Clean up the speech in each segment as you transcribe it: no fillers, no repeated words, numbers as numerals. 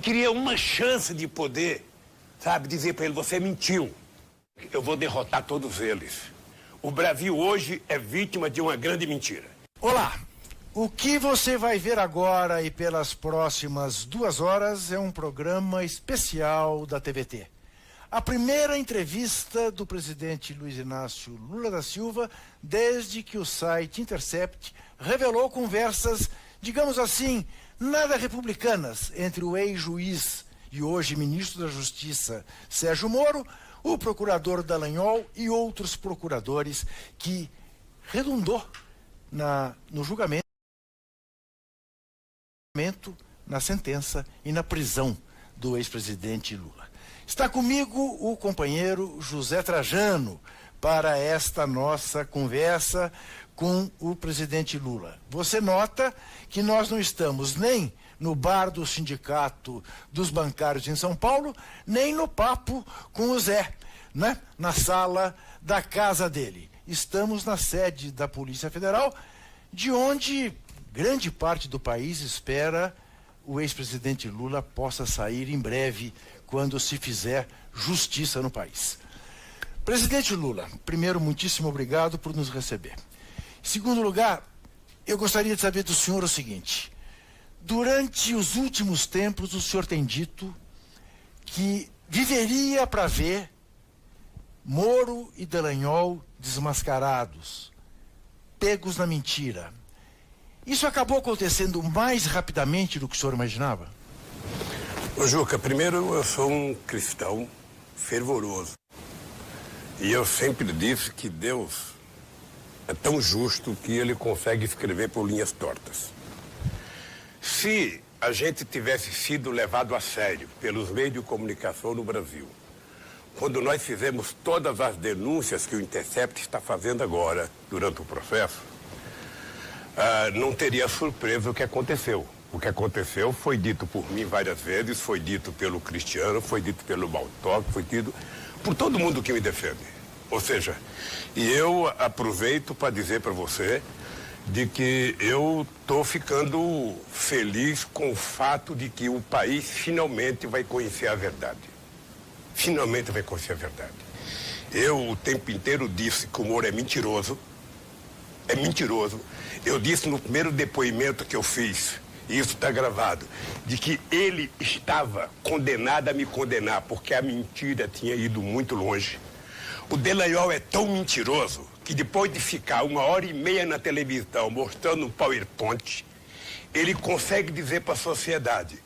Queria uma chance de poder, sabe, dizer para ele, você mentiu. Eu vou derrotar todos eles. O Brasil hoje é vítima de uma grande mentira. Olá, o que você vai ver agora e pelas próximas 2 horas é um programa especial da TVT. A primeira entrevista do presidente Luiz Inácio Lula da Silva desde que o site Intercept revelou conversas, digamos assim, nada republicanas entre o ex-juiz e hoje ministro da Justiça Sérgio Moro, o procurador Dallagnol e outros procuradores, que redundou no julgamento, na sentença e na prisão do ex-presidente Lula. Está comigo o companheiro José Trajano para esta nossa conversa com o presidente Lula. Você nota que nós não estamos nem no bar do Sindicato dos Bancários em São Paulo, nem no papo com o Zé, né? Na sala da casa dele. Estamos na sede da Polícia Federal, de onde grande parte do país espera o ex-presidente Lula possa sair em breve, quando se fizer justiça no país. Presidente Lula, primeiro, muitíssimo obrigado por nos receber. Em segundo lugar, eu gostaria de saber do senhor o seguinte: durante os últimos tempos, o senhor tem dito que viveria para ver Moro e Dallagnol desmascarados, pegos na mentira. Isso acabou acontecendo mais rapidamente do que o senhor imaginava? Ô Juca, primeiro, eu sou um cristão fervoroso. E eu sempre disse que Deus é tão justo que ele consegue escrever por linhas tortas. Se a gente tivesse sido levado a sério pelos meios de comunicação no Brasil, quando nós fizemos todas as denúncias que o Intercept está fazendo agora, durante o processo, não teria surpresa o que aconteceu. O que aconteceu foi dito por mim várias vezes, foi dito pelo Cristiano, foi dito pelo Baltock, foi dito por todo mundo que me defende. Ou seja, e eu aproveito para dizer para você de que eu estou ficando feliz com o fato de que o país finalmente vai conhecer a verdade. Finalmente vai conhecer a verdade. Eu o tempo inteiro disse que o Moro é mentiroso. É mentiroso. Eu disse no primeiro depoimento que eu fiz, e isso está gravado, de que ele estava condenado a me condenar, porque a mentira tinha ido muito longe. O Dallagnol é tão mentiroso que depois de ficar 1h30 na televisão mostrando um PowerPoint, ele consegue dizer para a sociedade: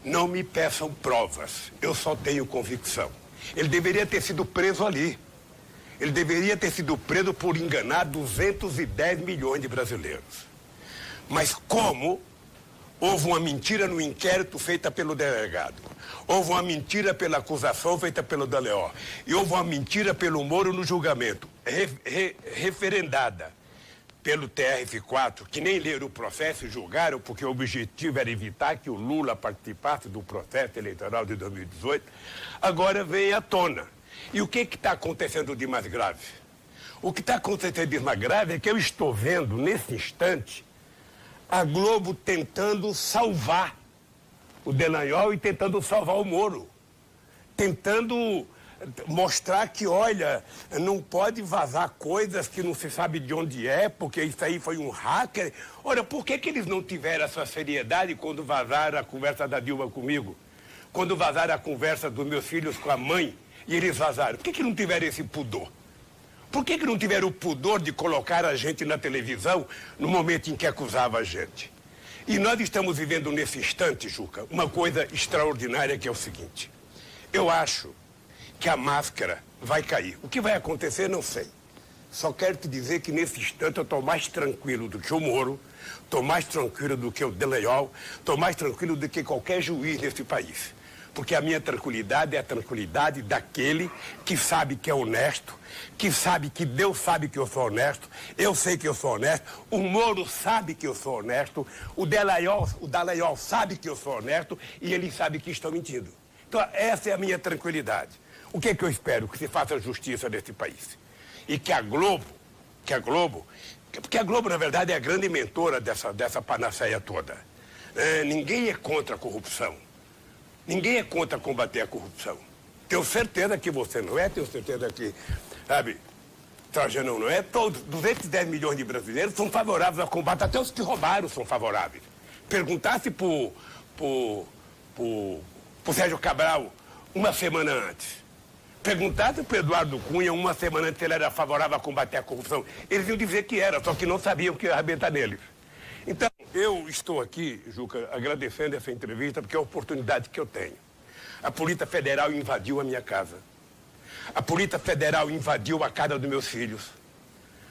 não me peçam provas, eu só tenho convicção. Ele deveria ter sido preso ali. Ele deveria ter sido preso por enganar 210 milhões de brasileiros. Mas como houve uma mentira no inquérito feita pelo delegado, houve uma mentira pela acusação feita pelo Dallagnol, e houve uma mentira pelo Moro no julgamento, referendada pelo TRF4, que nem leram o processo e julgaram, porque o objetivo era evitar que o Lula participasse do processo eleitoral de 2018, agora vem à tona. E o que está acontecendo de mais grave? O que está acontecendo de mais grave é que eu estou vendo, nesse instante, a Globo tentando salvar o Dallagnol e tentando salvar o Moro. Tentando mostrar que, olha, não pode vazar coisas que não se sabe de onde é, porque isso aí foi um hacker. Ora, por que eles não tiveram essa seriedade quando vazaram a conversa da Dilma comigo? Quando vazaram a conversa dos meus filhos com a mãe e eles vazaram? Por que não tiveram esse pudor? Por que não tiveram o pudor de colocar a gente na televisão no momento em que acusava a gente? E nós estamos vivendo nesse instante, Juca, uma coisa extraordinária, que é o seguinte: eu acho que a máscara vai cair. O que vai acontecer, não sei. Só quero te dizer que nesse instante eu estou mais tranquilo do que o Moro, estou mais tranquilo do que o Dallagnol, estou mais tranquilo do que qualquer juiz nesse país. Porque a minha tranquilidade é a tranquilidade daquele que sabe que é honesto, que sabe que Deus sabe que eu sou honesto, eu sei que eu sou honesto, o Moro sabe que eu sou honesto, o Dallagnol sabe que eu sou honesto e ele sabe que estou mentindo. Então essa é a minha tranquilidade. O que é que eu espero? Que se faça justiça nesse país. E que a Globo, porque a Globo na verdade é a grande mentora dessa panaceia toda. Ninguém é contra a corrupção. Ninguém é contra combater a corrupção. Tenho certeza que você não é, tenho certeza que, sabe, Trajano não é. Todos, 210 milhões de brasileiros são favoráveis ao combate, até os que roubaram são favoráveis. Perguntasse pro Sérgio Cabral uma semana antes. Perguntasse pro Eduardo Cunha uma semana antes se ele era favorável a combater a corrupção. Eles iam dizer que era, só que não sabiam que ia arrebentar neles. Então, eu estou aqui, Juca, agradecendo essa entrevista, porque é a oportunidade que eu tenho. A Polícia Federal invadiu a minha casa. A Polícia Federal invadiu a casa dos meus filhos.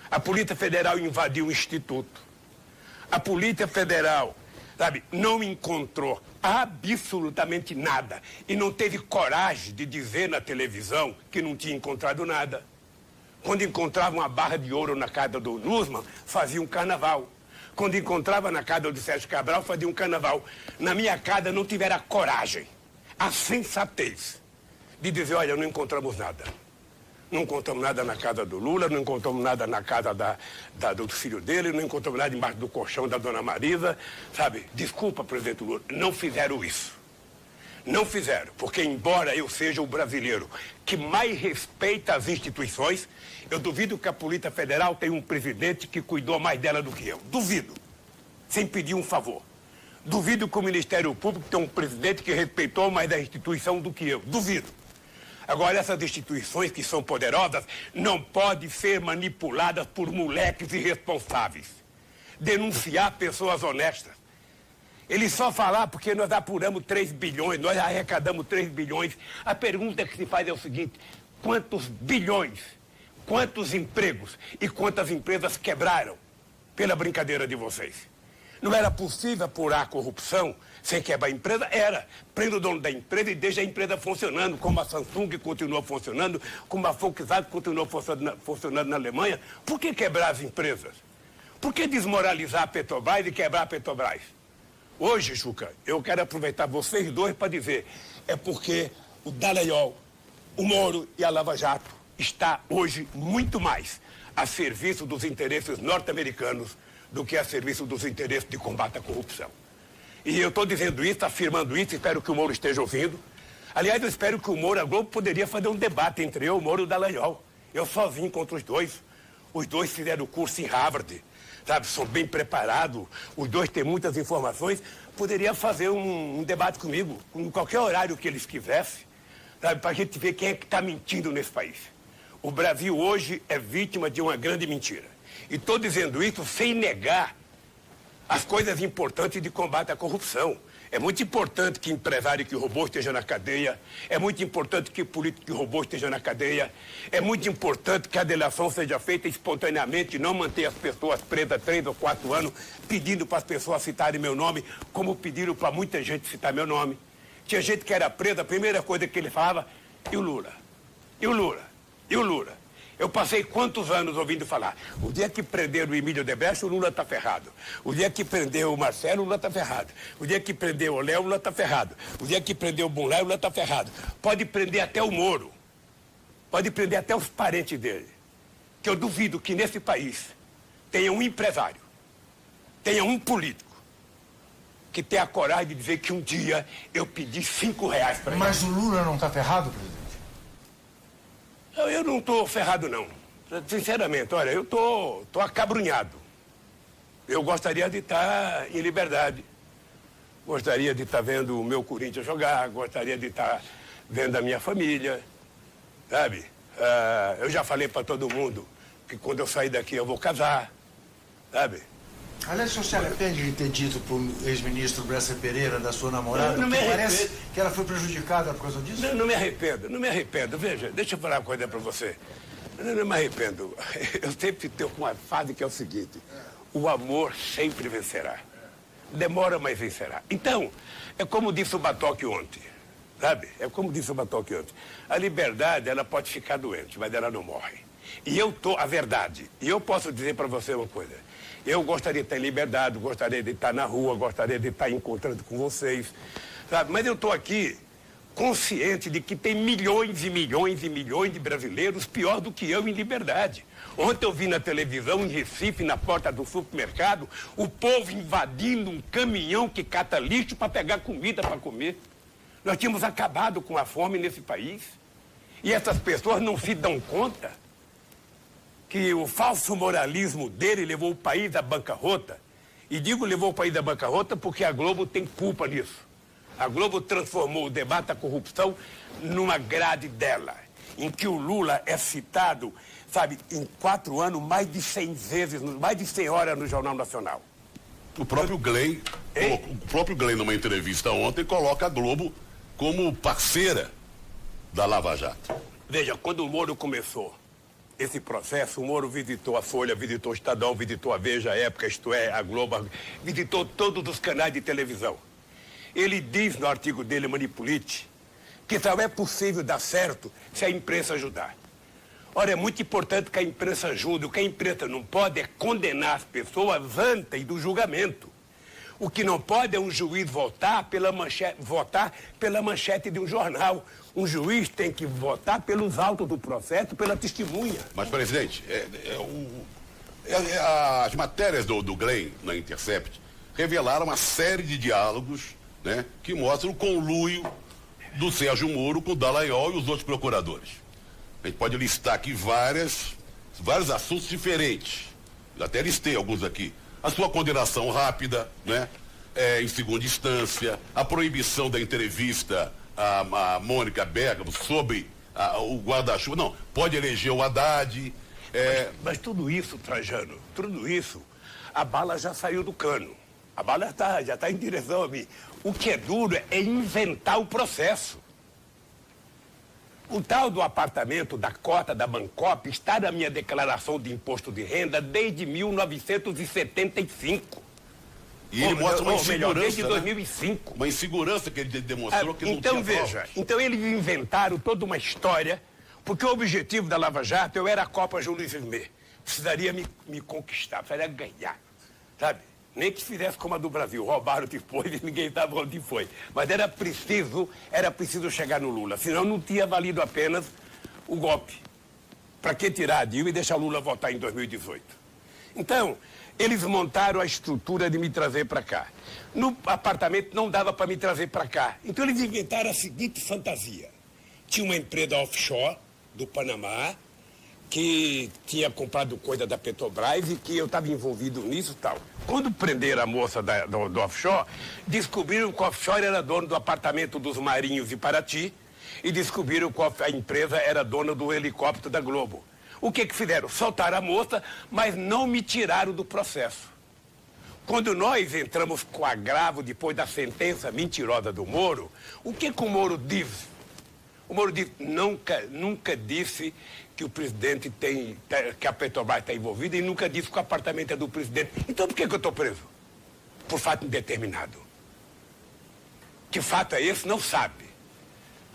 A Polícia Federal invadiu o Instituto. A Polícia Federal, sabe, não encontrou absolutamente nada. E não teve coragem de dizer na televisão que não tinha encontrado nada. Quando encontrava uma barra de ouro na casa do Nussmann, fazia um carnaval. Quando encontrava na casa do Sérgio Cabral, fazia um carnaval. Na minha casa não tiveram a coragem, a sensatez de dizer, olha, não encontramos nada. Não encontramos nada na casa do Lula, não encontramos nada na casa do filho dele, não encontramos nada embaixo do colchão da dona Marisa, sabe? Desculpa, presidente Lula, não fizeram isso. Não fizeram, porque embora eu seja o brasileiro que mais respeita as instituições, eu duvido que a Polícia Federal tenha um presidente que cuidou mais dela do que eu. Duvido. Sem pedir um favor. Duvido que o Ministério Público tenha um presidente que respeitou mais da instituição do que eu. Duvido. Agora, essas instituições que são poderosas não podem ser manipuladas por moleques irresponsáveis. Denunciar pessoas honestas. Ele só falar porque nós apuramos 3 bilhões, nós arrecadamos 3 bilhões. A pergunta que se faz é o seguinte, quantos bilhões, quantos empregos e quantas empresas quebraram pela brincadeira de vocês? Não era possível apurar a corrupção sem quebrar a empresa? Era. Prenda o dono da empresa e deixa a empresa funcionando, como a Samsung continua funcionando, como a Volkswagen continua funcionando na Alemanha. Por que quebrar as empresas? Por que desmoralizar a Petrobras e quebrar a Petrobras? Hoje, Juca, eu quero aproveitar vocês dois para dizer, é porque o Dallagnol, o Moro e a Lava Jato está hoje muito mais a serviço dos interesses norte-americanos do que a serviço dos interesses de combate à corrupção. E eu estou dizendo isso, afirmando isso, espero que o Moro esteja ouvindo. Aliás, eu espero que o Moro, a Globo, poderia fazer um debate entre eu, o Moro e o Dallagnol. Eu sozinho contra os dois. Os dois fizeram o curso em Harvard. Sabe, são bem preparados, os dois têm muitas informações, poderia fazer um debate comigo, em qualquer horário que eles quisessem, sabe, para a gente ver quem é que está mentindo nesse país. O Brasil hoje é vítima de uma grande mentira. E estou dizendo isso sem negar as coisas importantes de combate à corrupção. É muito importante que empresário que roubou esteja na cadeia. É muito importante que político que roubou esteja na cadeia. É muito importante que a delação seja feita espontaneamente e não manter as pessoas presas 3 ou 4 anos pedindo para as pessoas citarem meu nome, como pediram para muita gente citar meu nome. Tinha gente que era presa, a primeira coisa que ele falava, e o Lula? E o Lula? E o Lula? Eu passei quantos anos ouvindo falar? O dia que prenderam o Emílio Odebrecht, o Lula está ferrado. O dia que prendeu o Marcelo, o Lula está ferrado. O dia que prendeu o Léo, o Lula está ferrado. O dia que prendeu o Bunlai, o Lula está ferrado. Pode prender até o Moro. Pode prender até os parentes dele. Que eu duvido que nesse país tenha um empresário, tenha um político, que tenha a coragem de dizer que um dia eu pedi R$5 para ele. Mas o Lula não está ferrado, presidente? Eu não estou ferrado, não. Sinceramente, olha, eu estou acabrunhado. Eu gostaria de estar em liberdade. Gostaria de estar vendo o meu Corinthians jogar, gostaria de estar vendo a minha família, sabe? Eu já falei para todo mundo que quando eu sair daqui eu vou casar, sabe? Aliás, o senhor se arrepende de ter dito para o ex-ministro Bresser Pereira, da sua namorada, não que me parece que ela foi prejudicada por causa disso? Não me arrependo, não me arrependo. Veja, deixa eu falar uma coisa para você. Não me arrependo. Eu sempre tenho uma fase que é o seguinte, o amor sempre vencerá. Demora, mas vencerá. Então, é como disse o Batoque ontem, sabe? É como disse o Batoque ontem. A liberdade, ela pode ficar doente, mas ela não morre. E eu tô, a verdade, e eu posso dizer para você uma coisa. Eu gostaria de estar em liberdade, gostaria de estar na rua, gostaria de estar encontrando com vocês, sabe? Mas eu estou aqui consciente de que tem milhões e milhões e milhões de brasileiros pior do que eu em liberdade. Ontem eu vi na televisão, em Recife, na porta do supermercado, o povo invadindo um caminhão que cata lixo para pegar comida para comer. Nós tínhamos acabado com a fome nesse país. E essas pessoas não se dão conta que o falso moralismo dele levou o país à bancarrota. E digo levou o país à bancarrota porque a Globo tem culpa nisso. A Globo transformou o debate da corrupção numa grade dela, em que o Lula é citado, sabe, em 4 anos, mais de 100 vezes, mais de 100 horas no Jornal Nacional. O próprio Glenn, numa entrevista ontem, coloca a Globo como parceira da Lava Jato. Veja, quando o Moro começou esse processo, o Moro visitou a Folha, visitou o Estadão, visitou a Veja, a Época, isto é, a Globo, visitou todos os canais de televisão. Ele diz no artigo dele, Manipulite, que só é possível dar certo se a imprensa ajudar. Ora, é muito importante que a imprensa ajude. O que a imprensa não pode é condenar as pessoas antes do julgamento. O que não pode é um juiz votar pela manchete de um jornal. Um juiz tem que votar pelos autos do processo, pela testemunha. Mas, presidente, as matérias do Glenn na Intercept revelaram uma série de diálogos, né, que mostram o conluio do Sérgio Moro com o Dallagnol e os outros procuradores. A gente pode listar aqui vários assuntos diferentes. Eu até listei alguns aqui. A sua condenação rápida, né? Em segunda instância, a proibição da entrevista a Mônica Bergamo sobre o guarda-chuva. Não, pode eleger o Haddad. Mas tudo isso, Trajano, tudo isso, a bala já saiu do cano. A bala já está em direção a mim. O que é duro é inventar o processo. O tal do apartamento da cota da Bancop está na minha declaração de imposto de renda desde 1975. E ele mostra uma insegurança, desde 2005. Né? Uma insegurança que ele demonstrou que não tinha provas. Então eles inventaram toda uma história, porque o objetivo da Lava Jato, eu era a Copa João Luiz Vermelho. Precisaria me conquistar, precisaria ganhar, sabe? Nem que fizesse como a do Brasil, roubaram depois e ninguém sabe onde foi. Mas era preciso chegar no Lula, senão não tinha valido apenas o golpe. Para que tirar a Dilma e deixar o Lula votar em 2018? Então, eles montaram a estrutura de me trazer para cá. No apartamento não dava para me trazer para cá. Então eles inventaram a seguinte fantasia. Tinha uma empresa offshore do Panamá, que tinha comprado coisa da Petrobras e que eu estava envolvido nisso e tal. Quando prenderam a moça do offshore, descobriram que o offshore era dono do apartamento dos Marinhos de Paraty e descobriram que a empresa era dona do helicóptero da Globo. O que fizeram? Soltaram a moça, mas não me tiraram do processo. Quando nós entramos com agravo depois da sentença mentirosa do Moro, o que o Moro diz? O Moro nunca disse que o presidente que a Petrobras está envolvida e nunca disse que o apartamento é do presidente. Então por que eu estou preso? Por fato indeterminado. Que fato é esse? Não sabe.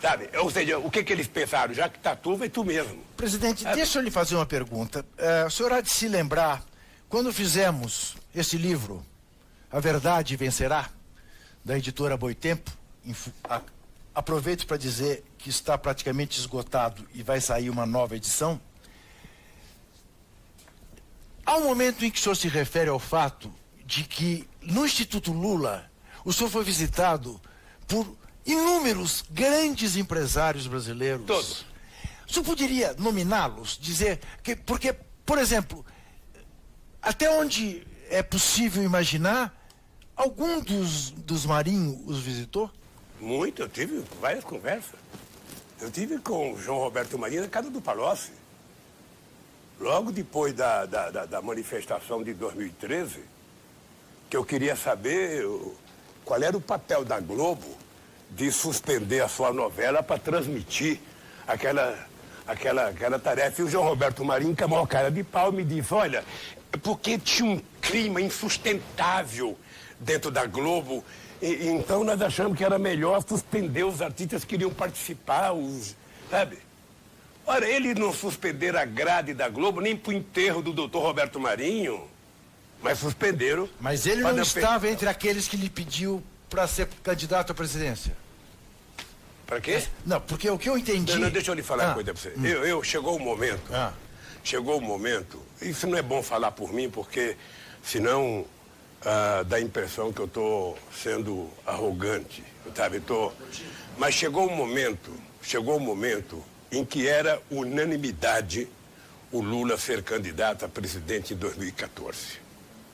Sabe? Ou seja, o que eles pensaram? Já que está tu, vai tu mesmo. Presidente, deixa eu lhe fazer uma pergunta. O senhor há de se lembrar, quando fizemos esse livro, A Verdade Vencerá, da editora Boitempo, aproveito para dizer que está praticamente esgotado e vai sair uma nova edição. Há um momento em que o senhor se refere ao fato de que no Instituto Lula o senhor foi visitado por inúmeros grandes empresários brasileiros. Todos. O senhor poderia nominá-los, dizer que, porque, por exemplo, até onde é possível imaginar, algum dos Marinho os visitou? Muito, eu tive várias conversas. Eu tive com o João Roberto Marinho na casa do Palocci. Logo depois da manifestação de 2013, que eu queria saber qual era o papel da Globo de suspender a sua novela para transmitir aquela tarefa. E o João Roberto Marinho, que é a maior cara de pau, me disse, olha, porque tinha um clima insustentável dentro da Globo, então nós achamos que era melhor suspender os artistas que queriam participar, sabe? Ora, eles não suspenderam a grade da Globo nem para o enterro do doutor Roberto Marinho, mas suspenderam. Mas ele não estava entre aqueles que lhe pediu para ser candidato à presidência. Para quê? Não, porque o que eu entendi... Não, deixa eu lhe falar uma coisa para você. Chegou o momento, isso não é bom falar por mim, porque senão dá a impressão que eu estou sendo arrogante, sabe? Mas chegou um momento em que era unanimidade o Lula ser candidato a presidente em 2014.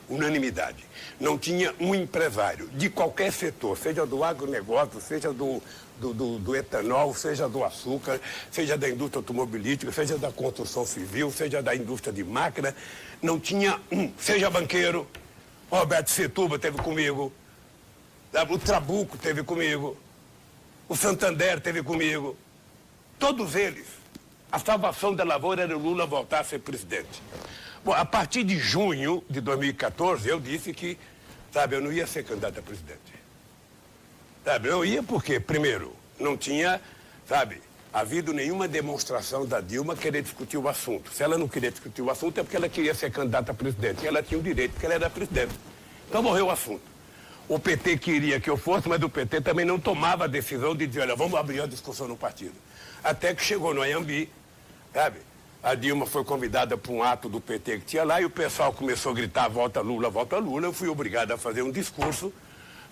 Unanimidade. Não tinha um empresário de qualquer setor, seja do agronegócio, seja do etanol, seja do açúcar, seja da indústria automobilística, seja da construção civil, seja da indústria de máquina, não tinha um, seja banqueiro, o Roberto Setúbal esteve comigo, o Trabuco esteve comigo, o Santander esteve comigo, todos eles. A salvação da lavoura era o Lula voltar a ser presidente. Bom, a partir de junho de 2014, eu disse que, sabe, eu não ia ser candidato a presidente. Sabe, eu ia porque, primeiro, não tinha, sabe, havido nenhuma demonstração da Dilma querer discutir o assunto. Se ela não queria discutir o assunto, é porque ela queria ser candidata a presidente. E ela tinha o direito, porque ela era presidente. Então morreu o assunto. O PT queria que eu fosse, mas o PT também não tomava a decisão de dizer, olha, vamos abrir a discussão no partido. Até que chegou no Anhembi, sabe? A Dilma foi convidada para um ato do PT que tinha lá e o pessoal começou a gritar, volta Lula, volta Lula. Eu fui obrigado a fazer um discurso,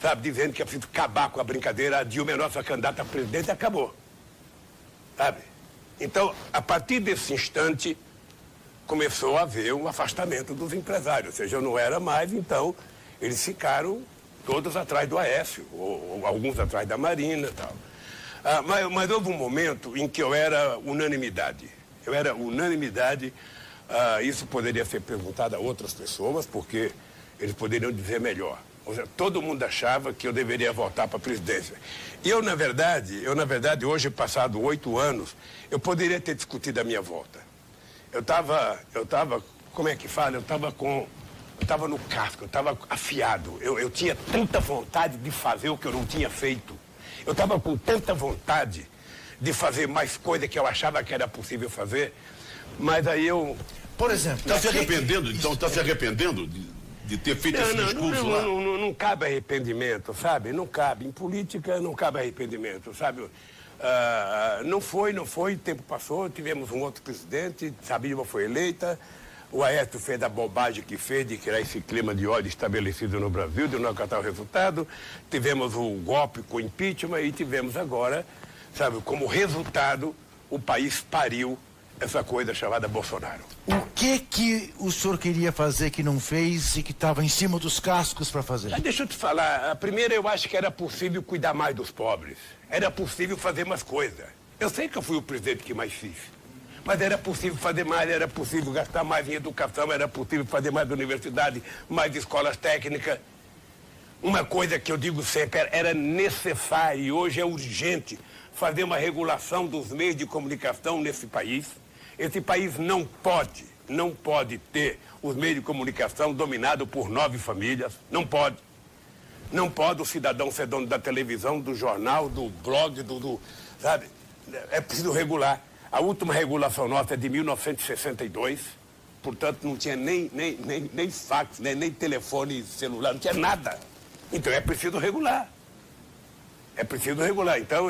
sabe, dizendo que é preciso acabar com a brincadeira, a Dilma é nossa candidata a presidente e acabou. Sabe? Então, a partir desse instante, começou a haver um afastamento dos empresários. Ou seja, eu não era mais, então, eles ficaram todos atrás do Aécio, ou alguns atrás da Marina e tal. Mas houve um momento em que eu era unanimidade. Isso poderia ser perguntado a outras pessoas, porque eles poderiam dizer melhor. Ou seja, todo mundo achava que eu deveria voltar para a presidência. E eu, na verdade, hoje, passado 8 anos, eu poderia ter discutido a minha volta. Eu estava, como é que fala? Eu estava no casco, eu estava afiado. Eu tinha tanta vontade de fazer o que eu não tinha feito. Eu estava com tanta vontade de fazer mais coisa que eu achava que era possível fazer, mas aí eu... Por exemplo... Está se arrependendo? Então está se arrependendo de ter feito esse discurso lá? Não cabe arrependimento, sabe? Não cabe. Em política não cabe arrependimento, sabe? Não foi, o tempo passou, tivemos um outro presidente, a Dilma foi eleita, o Aécio fez a bobagem que fez de criar esse clima de ódio estabelecido no Brasil, de não acatar o resultado, tivemos o golpe com o impeachment e tivemos agora, sabe, como resultado, o país pariu essa coisa chamada Bolsonaro. O que o senhor queria fazer que não fez e que estava em cima dos cascos para fazer? Deixa eu te falar, primeiro eu acho que era possível cuidar mais dos pobres, era possível fazer mais coisas. Eu sei que eu fui o presidente que mais fiz, mas era possível fazer mais, era possível gastar mais em educação, era possível fazer mais universidade, mais escolas técnicas. Uma coisa que eu digo sempre, era necessário e hoje é urgente fazer uma regulação dos meios de comunicação nesse país. Esse país não pode ter os meios de comunicação dominados por 9 famílias, não pode. Não pode o cidadão ser dono da televisão, do jornal, do blog, sabe? É preciso regular. A última regulação nossa é de 1962, portanto não tinha nem fax, nem telefone celular, não tinha nada. Então é preciso regular. É preciso regular. Então,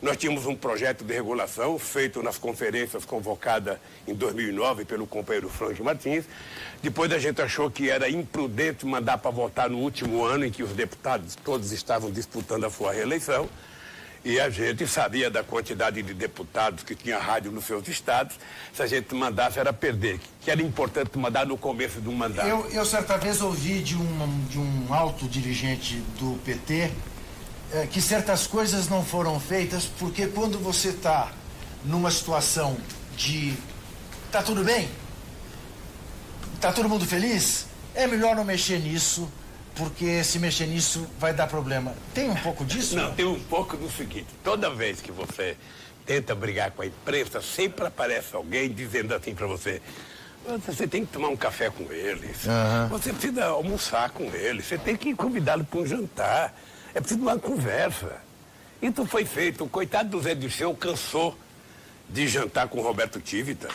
nós tínhamos um projeto de regulação feito nas conferências convocadas em 2009 pelo companheiro Frank Martins. Depois a gente achou que era imprudente mandar para votar no último ano em que os deputados todos estavam disputando a sua reeleição. E a gente sabia da quantidade de deputados que tinha rádio nos seus estados. Se a gente mandasse, era perder. Que era importante mandar no começo do mandato. Eu certa vez ouvi de um alto dirigente do PT que certas coisas não foram feitas porque quando você está numa situação de tá tudo bem, tá todo mundo feliz, é melhor não mexer nisso, porque se mexer nisso vai dar problema. Tem um pouco disso? Não, tem um pouco do seguinte, toda vez que você tenta brigar com a imprensa, sempre aparece alguém dizendo assim para você, você tem que tomar um café com eles, você precisa almoçar com eles, você tem que convidá-lo para um jantar. É preciso uma conversa. Isso foi feito. O coitado do Zé Dirceu cansou de jantar com o Roberto Tivita.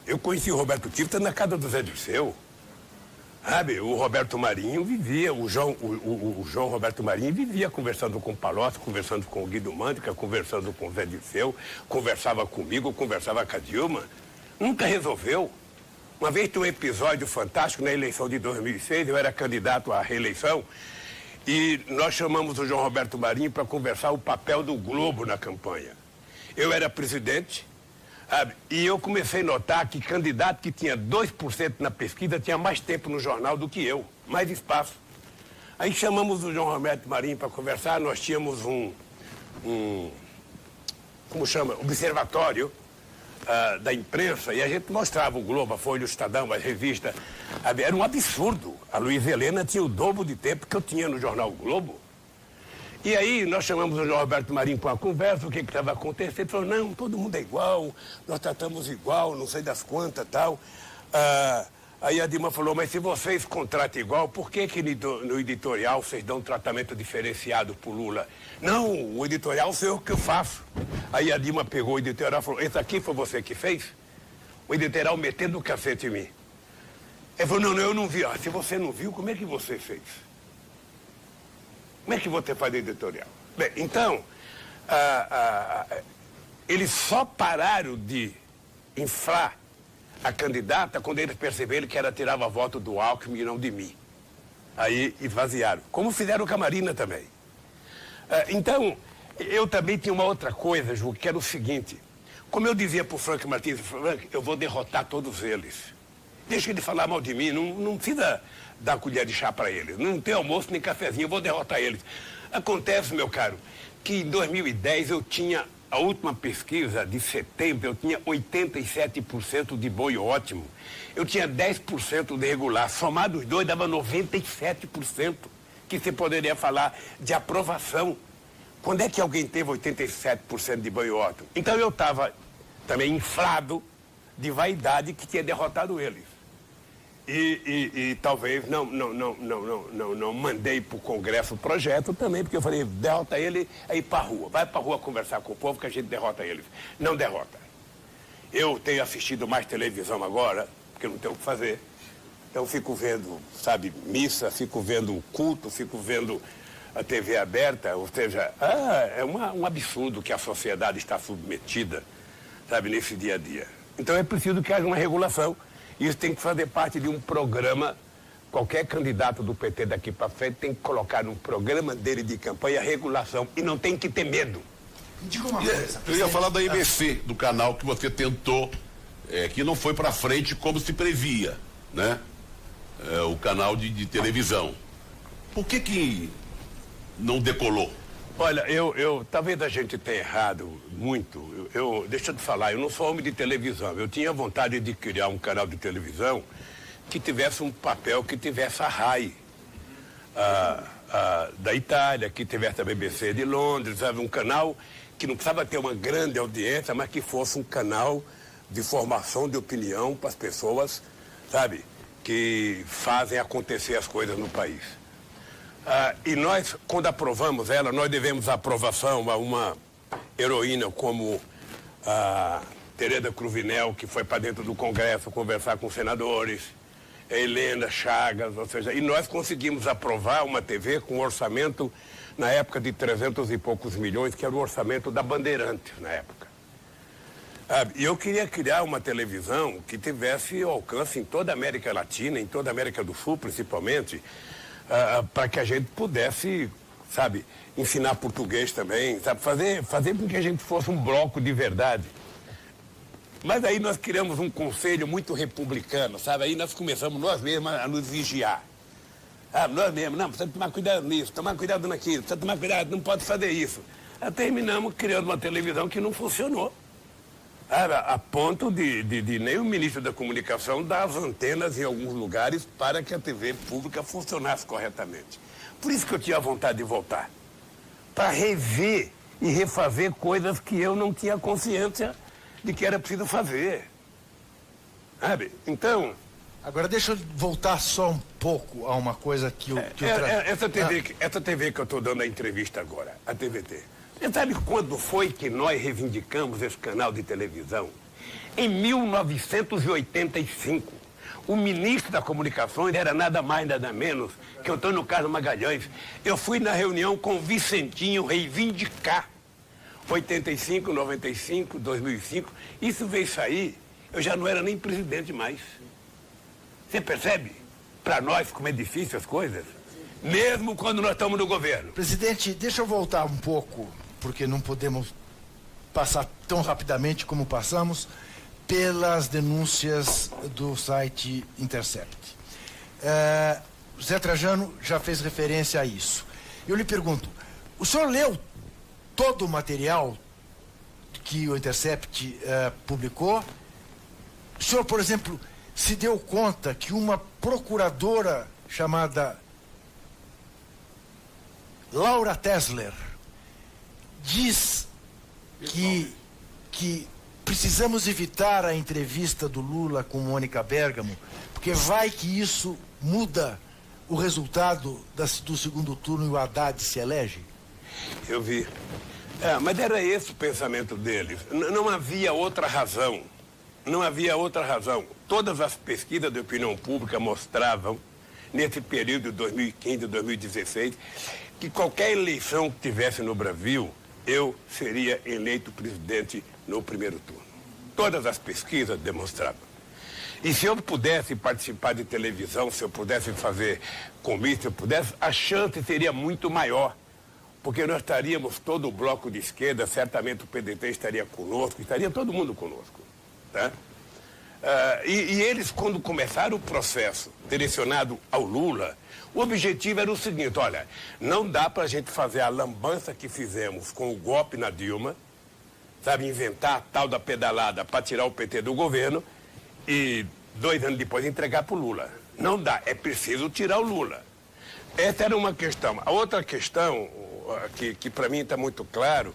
Eu conheci o Roberto Tivita na casa do Zé Dirceu. Sabe, o Roberto Marinho vivia, o João Roberto Marinho vivia conversando com o Palocci, conversando com o Guido Mântica, conversando com o Zé Dirceu, conversava comigo, conversava com a Dilma. Nunca resolveu. Uma vez tem um episódio fantástico na eleição de 2006, eu era candidato à reeleição, e nós chamamos o João Roberto Marinho para conversar o papel do Globo na campanha. Eu era presidente, sabe, e eu comecei a notar que candidato que tinha 2% na pesquisa tinha mais tempo no jornal do que eu, mais espaço. Aí chamamos o João Roberto Marinho para conversar, nós tínhamos como chama, observatório da imprensa, e a gente mostrava o Globo, a Folha, o Estadão, as revistas. Era um absurdo. A Luiza Helena tinha o dobro de tempo que eu tinha no jornal Globo. E aí nós chamamos o João Roberto Marinho para uma conversa, o que estava acontecendo. Ele falou, não, todo mundo é igual, nós tratamos igual, não sei das quantas, tal. Aí a Dilma falou, mas se vocês contratam igual, por que no editorial vocês dão um tratamento diferenciado para o Lula? Não, o editorial sou eu que eu faço. Aí a Dilma pegou o editorial e falou, esse aqui foi você que fez? O editorial metendo o cacete em mim. Ele falou, não, eu não vi. Se você não viu, como é que você fez? Como é que você faz editorial? Bem, então, eles só pararam de inflar a candidata quando eles perceberam que ela tirava voto do Alckmin e não de mim. Aí esvaziaram. Como fizeram com a Marina também. Então, eu também tinha uma outra coisa, Ju, que era o seguinte. Como eu dizia para o Frank Martins, Frank, eu vou derrotar todos eles. Deixa ele falar mal de mim, não precisa dar colher de chá para eles. Não tem almoço nem cafezinho, eu vou derrotar eles. Acontece, meu caro, que em 2010 eu tinha, a última pesquisa de setembro, eu tinha 87% de boi ótimo. Eu tinha 10% de regular. Somado os dois, dava 97%, que você poderia falar de aprovação. Quando é que alguém teve 87% de boi ótimo? Então eu estava também inflado de vaidade que tinha derrotado eles. E talvez não mandei para o Congresso o projeto também, porque eu falei, derrota ele, aí para a rua. Vai para a rua conversar com o povo que a gente derrota eles. Não derrota. Eu tenho assistido mais televisão agora, porque não tenho o que fazer. Então fico vendo, sabe, missa, fico vendo culto, fico vendo a TV aberta, ou seja, é um absurdo que a sociedade está submetida, sabe, nesse dia a dia. Então é preciso que haja uma regulação. Isso tem que fazer parte de um programa. Qualquer candidato do PT daqui para frente tem que colocar no programa dele de campanha a regulação. E não tem que ter medo. Diga uma coisa. Eu ia falar da IBC, do canal que você tentou, que não foi para frente como se previa, né? O canal de televisão. Por que não decolou? Olha, talvez a gente tenha errado muito. Deixa eu te falar, eu não sou homem de televisão. Eu tinha vontade de criar um canal de televisão que tivesse um papel, que tivesse a RAI da Itália, que tivesse a BBC de Londres, sabe? Um canal que não precisava ter uma grande audiência, mas que fosse um canal de formação de opinião para as pessoas, sabe? Que fazem acontecer as coisas no país. E nós, quando aprovamos ela, nós devemos a aprovação a uma heroína como a Tereza Cruvinel, que foi para dentro do Congresso conversar com os senadores, a Helena Chagas, ou seja, e nós conseguimos aprovar uma TV com um orçamento, na época, de 300 e poucos milhões, que era o orçamento da Bandeirantes, na época. E eu queria criar uma televisão que tivesse alcance em toda a América Latina, em toda a América do Sul, principalmente, para que a gente pudesse, sabe, ensinar português também, sabe, fazer com que a gente fosse um bloco de verdade. Mas aí nós criamos um conselho muito republicano, sabe, aí nós começamos nós mesmos a nos vigiar. Nós mesmos, não, precisa tomar cuidado nisso, tomar cuidado naquilo, precisa tomar cuidado, não pode fazer isso. Aí terminamos criando uma televisão que não funcionou. A ponto de nem o ministro da Comunicação dar as antenas em alguns lugares para que a TV pública funcionasse corretamente. Por isso que eu tinha vontade de voltar. Para rever e refazer coisas que eu não tinha consciência de que era preciso fazer. Sabe? Então... Agora deixa eu voltar só um pouco a uma coisa que eu essa TV que eu estou dando a entrevista agora, a TVT. Você sabe quando foi que nós reivindicamos esse canal de televisão? Em 1985. O ministro da Comunicações era nada mais, nada menos que Antônio Carlos Magalhães. Eu fui na reunião com o Vicentinho reivindicar. 85, 95, 2005. Isso veio sair. Eu já não era nem presidente mais. Você percebe? Para nós como é difícil as coisas, mesmo quando nós estamos no governo. Presidente, deixa eu voltar um pouco, porque não podemos passar tão rapidamente como passamos, pelas denúncias do site Intercept. José Trajano já fez referência a isso. Eu lhe pergunto, o senhor leu todo o material que o Intercept publicou? O senhor, por exemplo, se deu conta que uma procuradora chamada Laura Tesler diz que precisamos evitar a entrevista do Lula com Mônica Bergamo, porque vai que isso muda o resultado do segundo turno e o Haddad se elege? Eu vi. Mas era esse o pensamento deles. Não havia outra razão. Não havia outra razão. Todas as pesquisas de opinião pública mostravam, nesse período de 2015 e 2016, que qualquer eleição que tivesse no Brasil, eu seria eleito presidente no primeiro turno. Todas as pesquisas demonstravam. E se eu pudesse participar de televisão, se eu pudesse fazer comício, se eu pudesse, a chance seria muito maior. Porque nós estaríamos, todo o bloco de esquerda, certamente o PDT estaria conosco, estaria todo mundo conosco. Tá? E eles, quando começaram o processo direcionado ao Lula, o objetivo era o seguinte: olha, não dá para a gente fazer a lambança que fizemos com o golpe na Dilma, sabe, inventar a tal da pedalada para tirar o PT do governo e 2 anos depois entregar para o Lula. Não dá, é preciso tirar o Lula. Essa era uma questão. A outra questão, que para mim está muito claro,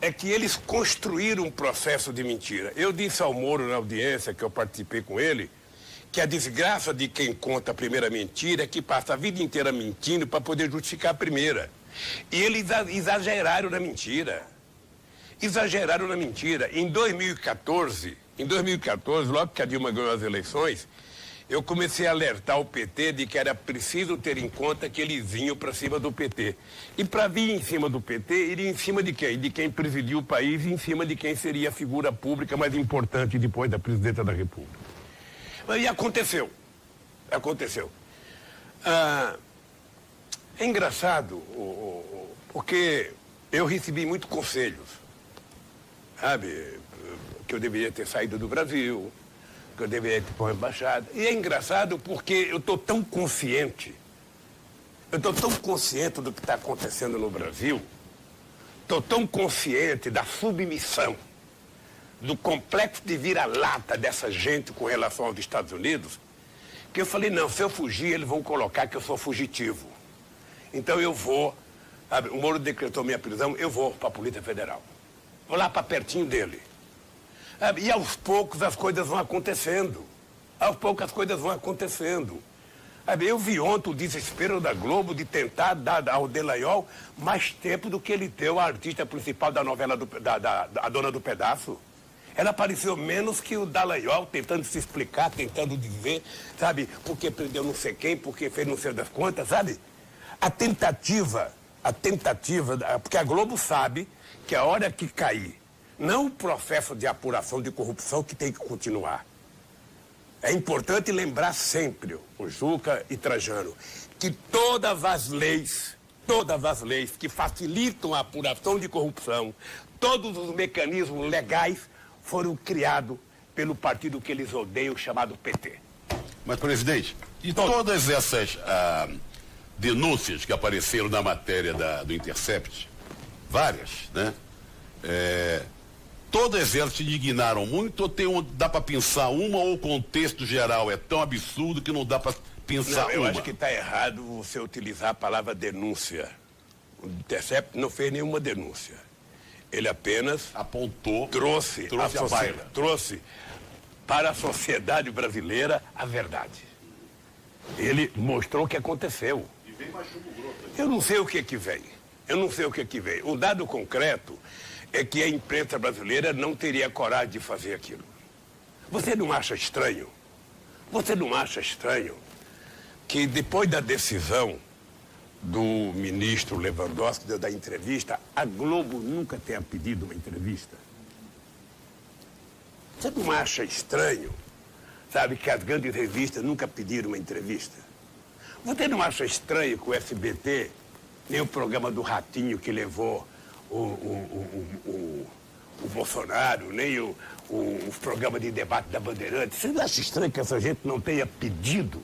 é que eles construíram um processo de mentira. Eu disse ao Moro na audiência que eu participei com ele, que a desgraça de quem conta a primeira mentira é que passa a vida inteira mentindo para poder justificar a primeira. E eles exageraram na mentira. Exageraram na mentira. Em 2014, logo que a Dilma ganhou as eleições, eu comecei a alertar o PT de que era preciso ter em conta que eles vinham para cima do PT. E para vir em cima do PT, iria em cima de quem? De quem presidiu o país e em cima de quem seria a figura pública mais importante depois da presidenta da República. E aconteceu. Aconteceu. É engraçado, porque eu recebi muitos conselhos, sabe? Que eu deveria ter saído do Brasil, que eu deveria ter para uma embaixada. E é engraçado porque eu estou tão consciente, do que está acontecendo no Brasil, estou tão consciente da submissão, do complexo de vira-lata dessa gente com relação aos Estados Unidos, que eu falei, não, se eu fugir, eles vão colocar que eu sou fugitivo. Então eu vou, sabe, o Moro decretou minha prisão, eu vou para a Polícia Federal. Vou lá para pertinho dele. E aos poucos as coisas vão acontecendo. Aos poucos as coisas vão acontecendo. Eu vi ontem o desespero da Globo de tentar dar ao Dallagnol mais tempo do que ele deu à artista principal da novela, a Dona do Pedaço. Ela apareceu menos que o Dallagnol, tentando se explicar, tentando dizer, sabe, porque prendeu não sei quem, porque fez não sei das contas, sabe? A tentativa, porque a Globo sabe que a hora que cair, não o processo de apuração de corrupção que tem que continuar. É importante lembrar sempre, o Juca e Trajano, que todas as leis que facilitam a apuração de corrupção, todos os mecanismos legais foram criados pelo partido que eles odeiam, chamado PT. Mas, presidente, e todas essas denúncias que apareceram na matéria do Intercept, várias, né? Todas elas te indignaram muito ou dá para pensar uma, ou o contexto geral é tão absurdo que não dá para pensar uma? Eu acho que está errado você utilizar a palavra denúncia. O Intercept não fez nenhuma denúncia. Ele apenas apontou, trouxe para a sociedade brasileira a verdade. Ele mostrou o que aconteceu. E vem mais chumbo grosso. Eu não sei o que vem. O dado concreto é que a imprensa brasileira não teria coragem de fazer aquilo. Você não acha estranho? Que depois da decisão do ministro Lewandowski da entrevista, a Globo nunca tenha pedido uma entrevista? Você não acha estranho, sabe, que as grandes revistas nunca pediram uma entrevista. Você não acha estranho que o SBT, nem o programa do Ratinho que levou o Bolsonaro, nem o programa de debate da Bandeirantes, você não acha estranho que essa gente não tenha pedido?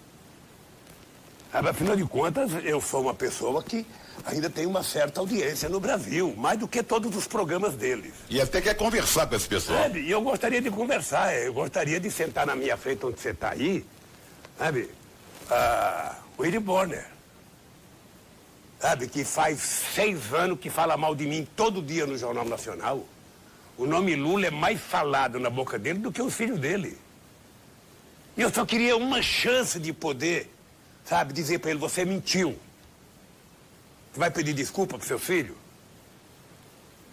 Afinal de contas, eu sou uma pessoa que ainda tem uma certa audiência no Brasil, mais do que todos os programas deles. E até quer conversar com esse pessoal. Sabe? E eu gostaria de conversar, eu gostaria de sentar na minha frente onde você está aí, sabe? O Willy Bonner, sabe? Que faz 6 anos que fala mal de mim todo dia no Jornal Nacional. O nome Lula é mais falado na boca dele do que os filhos dele. E eu só queria uma chance de poder, sabe, dizer para ele, você mentiu. Você vai pedir desculpa pro seu filho?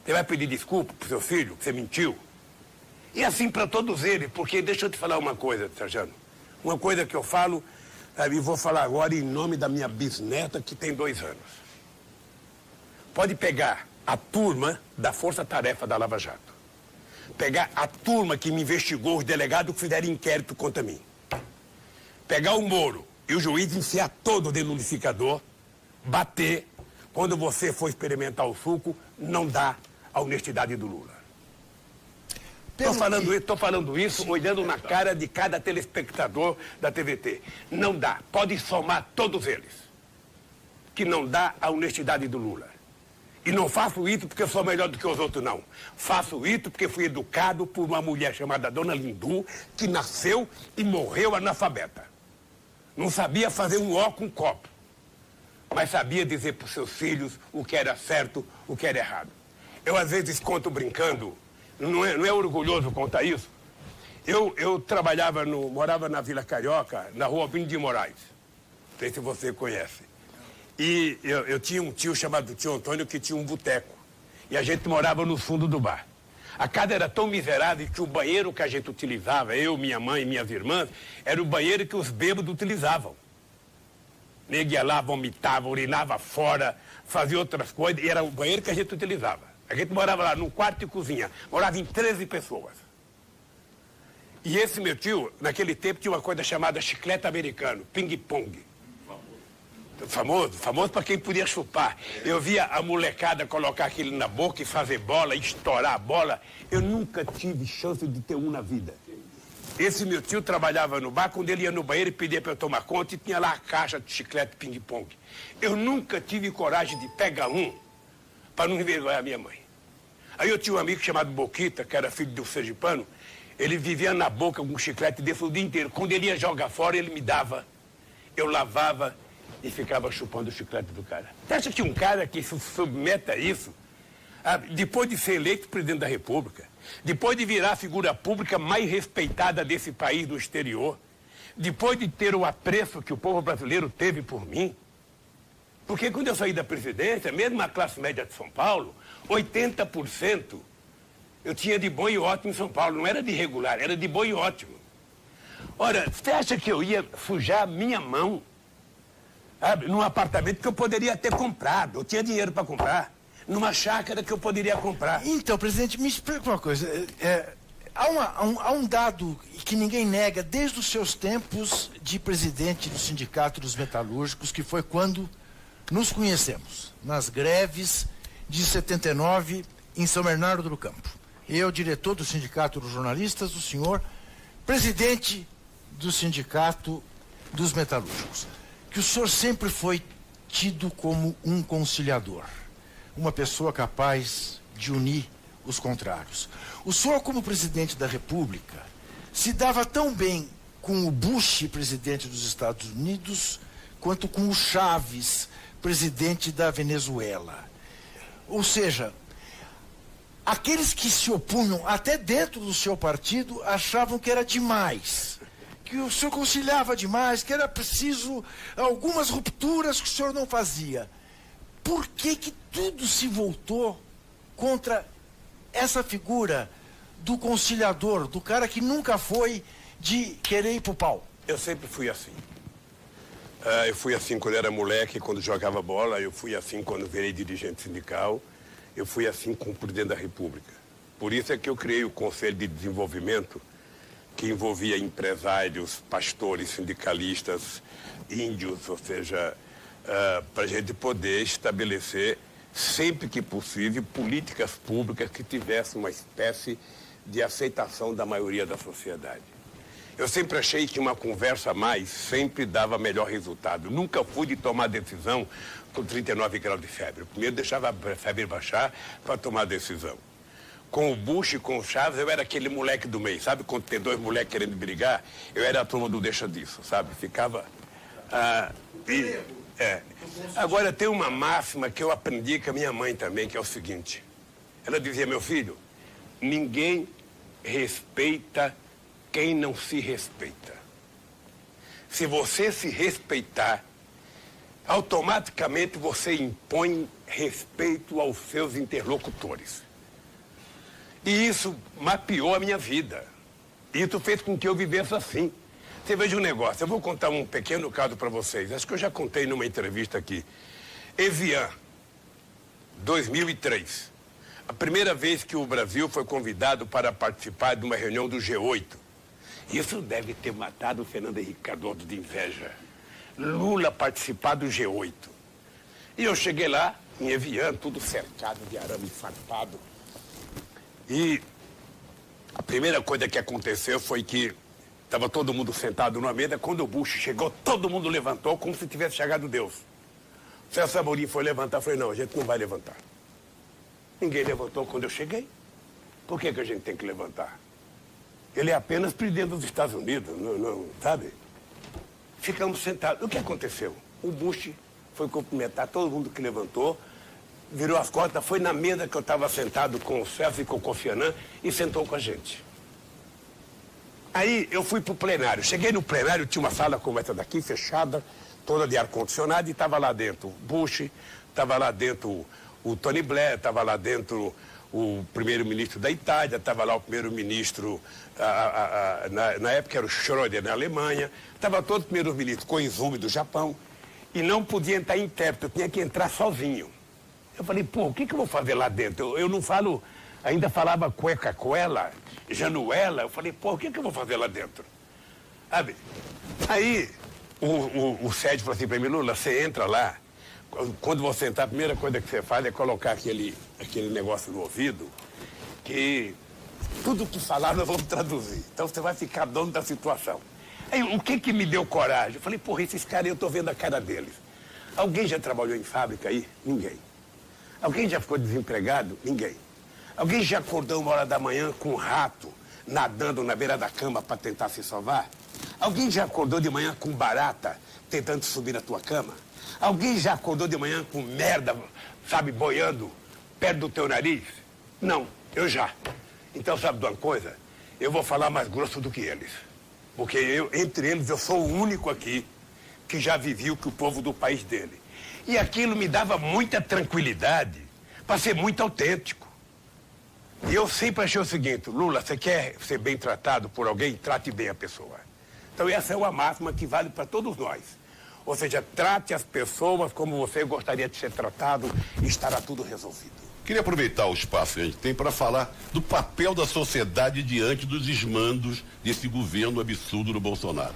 Você vai pedir desculpa pro seu filho que você mentiu? E assim para todos eles, porque deixa eu te falar uma coisa, Trajano. Uma coisa que eu falo, sabe, e vou falar agora em nome da minha bisneta que tem 2 anos. Pode pegar a turma da Força Tarefa da Lava Jato. Pegar a turma que me investigou, os delegados que fizeram inquérito contra mim. Pegar o Moro e o juiz enfiar todo dentro do liquidificador, bater. Quando você for experimentar o suco, não dá a honestidade do Lula. Estou falando isso olhando na cara de cada telespectador da TVT. Não dá. Pode somar todos eles. Que não dá a honestidade do Lula. E não faço isso porque eu sou melhor do que os outros, não. Faço isso porque fui educado por uma mulher chamada Dona Lindu, que nasceu e morreu analfabeta. Não sabia fazer um ó com um copo, mas sabia dizer para os seus filhos o que era certo, o que era errado. Eu, às vezes, conto brincando, não é orgulhoso contar isso. Eu morava na Vila Carioca, na rua Albino de Moraes. Não sei se você conhece. E eu tinha um tio chamado tio Antônio que tinha um boteco. E a gente morava no fundo do bar. A casa era tão miserável que o banheiro que a gente utilizava, eu, minha mãe e minhas irmãs, era o banheiro que os bêbados utilizavam. Nego ia lá, vomitava, urinava fora, fazia outras coisas, e era o banheiro que a gente utilizava. A gente morava lá num quarto e cozinha, morava em 13 pessoas. E esse meu tio, naquele tempo, tinha uma coisa chamada chiclete americano, ping-pong. Famoso para quem podia chupar. Eu via a molecada colocar aquilo na boca e fazer bola, estourar a bola. Eu nunca tive chance de ter um na vida. Esse meu tio trabalhava no bar, quando ele ia no banheiro e pedia para eu tomar conta, e tinha lá a caixa de chiclete ping-pong. Eu nunca tive coragem de pegar um para não envergonhar a minha mãe. Aí eu tinha um amigo chamado Boquita, que era filho do sergipano, ele vivia na boca com um chiclete desse o dia inteiro. Quando ele ia jogar fora, ele me dava, eu lavava e ficava chupando o chiclete do cara. Você acha que um cara que se submete a isso, depois de ser eleito presidente da República, depois de virar a figura pública mais respeitada desse país no exterior, depois de ter o apreço que o povo brasileiro teve por mim, porque quando eu saí da presidência, mesmo a classe média de São Paulo, 80% eu tinha de bom e ótimo em São Paulo, não era de regular, era de bom e ótimo. Ora, você acha que eu ia sujar a minha mão num apartamento que eu poderia ter comprado, eu tinha dinheiro para comprar, numa chácara que eu poderia comprar? Então, presidente, me explica uma coisa. Há um dado que ninguém nega desde os seus tempos de presidente do Sindicato dos Metalúrgicos, que foi quando nos conhecemos, nas greves de 79 em São Bernardo do Campo. Eu, diretor do Sindicato dos Jornalistas, o senhor, presidente do Sindicato dos Metalúrgicos. Que o senhor sempre foi tido como um conciliador, uma pessoa capaz de unir os contrários. O senhor, como presidente da República, se dava tão bem com o Bush, presidente dos Estados Unidos, quanto com o Chaves, presidente da Venezuela. Ou seja, aqueles que se opunham, até dentro do seu partido, achavam que era demais, que o senhor conciliava demais, que era preciso algumas rupturas que o senhor não fazia. Por que que tudo se voltou contra essa figura do conciliador, do cara que nunca foi de querer ir pro pau? Eu sempre fui assim. Eu fui assim quando era moleque, quando jogava bola, eu fui assim quando virei dirigente sindical, eu fui assim como presidente da República. Por isso é que eu criei o Conselho de Desenvolvimento, que envolvia empresários, pastores, sindicalistas, índios, ou seja, para a gente poder estabelecer, sempre que possível, políticas públicas que tivessem uma espécie de aceitação da maioria da sociedade. Eu sempre achei que uma conversa a mais sempre dava melhor resultado. Nunca fui de tomar decisão com 39 graus de febre. Primeiro deixava a febre baixar para tomar decisão. Com o Bush e com o Chaves, eu era aquele moleque do meio, sabe? Quando tem dois moleques querendo brigar, eu era a turma do deixa disso, sabe? Ficava... Agora, tem uma máxima que eu aprendi com a minha mãe também, que é o seguinte. Ela dizia, meu filho, ninguém respeita quem não se respeita. Se você se respeitar, automaticamente você impõe respeito aos seus interlocutores. E isso mapeou a minha vida. Isso fez com que eu vivesse assim. Você veja um negócio, eu vou contar um pequeno caso para vocês. Acho que eu já contei numa entrevista aqui. Evian, 2003. A primeira vez que o Brasil foi convidado para participar de uma reunião do G8. Isso deve ter matado o Fernando Henrique Cardoso de inveja. Lula participar do G8. E eu cheguei lá, em Evian, tudo cercado de arame farpado. E a primeira coisa que aconteceu foi que estava todo mundo sentado numa mesa. Quando o Bush chegou, todo mundo levantou como se tivesse chegado Deus. O Celso Amorim foi levantar, eu falei, não, a gente não vai levantar. Ninguém levantou quando eu cheguei. Por que a gente tem que levantar? Ele é apenas presidente dos Estados Unidos, não, sabe? Ficamos sentados. O que aconteceu? O Bush foi cumprimentar todo mundo que levantou, virou as costas, foi na mesa que eu estava sentado com o Celso e com o Kofi Annan e sentou com a gente. Aí eu fui para o plenário. Cheguei no plenário, tinha uma sala como essa daqui, fechada, toda de ar-condicionado, e estava lá dentro o Bush, estava lá dentro o Tony Blair, estava lá dentro o primeiro-ministro da Itália, estava lá o primeiro-ministro, na época era o Schröder na Alemanha, estava todo o primeiro-ministro Koizumi do Japão, e não podia entrar intérprete, eu tinha que entrar sozinho. Eu falei, pô, o que eu vou fazer lá dentro? Eu não falo, ainda falava cueca-coela, Januela, eu falei, pô, o que eu vou fazer lá dentro? Sabe? Aí o Sérgio falou assim para mim, Lula, você entra lá, quando você entrar, a primeira coisa que você faz é colocar aquele negócio no ouvido, que tudo que falar nós vamos traduzir. Então você vai ficar dono da situação. Aí o que me deu coragem? Eu falei, porra, esses caras, eu tô vendo a cara deles. Alguém já trabalhou em fábrica aí? Ninguém. Alguém já ficou desempregado? Ninguém. Alguém já acordou 1h da manhã com um rato nadando na beira da cama para tentar se salvar? Alguém já acordou de manhã com barata tentando subir na tua cama? Alguém já acordou de manhã com merda, sabe, boiando perto do teu nariz? Não, eu já. Então, sabe de uma coisa? Eu vou falar mais grosso do que eles. Porque entre eles, eu sou o único aqui que já vivi o que o povo do país dele. E aquilo me dava muita tranquilidade para ser muito autêntico. E eu sempre achei o seguinte, Lula, você quer ser bem tratado por alguém? Trate bem a pessoa. Então essa é uma máxima que vale para todos nós. Ou seja, trate as pessoas como você gostaria de ser tratado e estará tudo resolvido. Queria aproveitar o espaço que a gente tem para falar do papel da sociedade diante dos desmandos desse governo absurdo do Bolsonaro.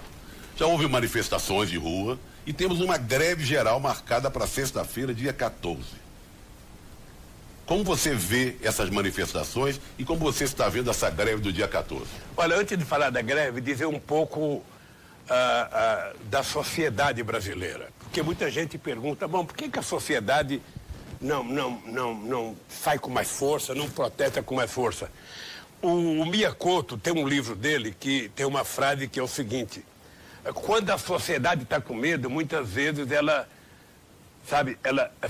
Já houve manifestações de rua e temos uma greve geral marcada para sexta-feira, dia 14. Como você vê essas manifestações e como você está vendo essa greve do dia 14? Olha, antes de falar da greve, dizer um pouco da sociedade brasileira. Porque muita gente pergunta, bom, por que a sociedade não sai com mais força, não protesta com mais força? O Miyakoto tem um livro dele que tem uma frase que é o seguinte, quando a sociedade está com medo, muitas vezes ela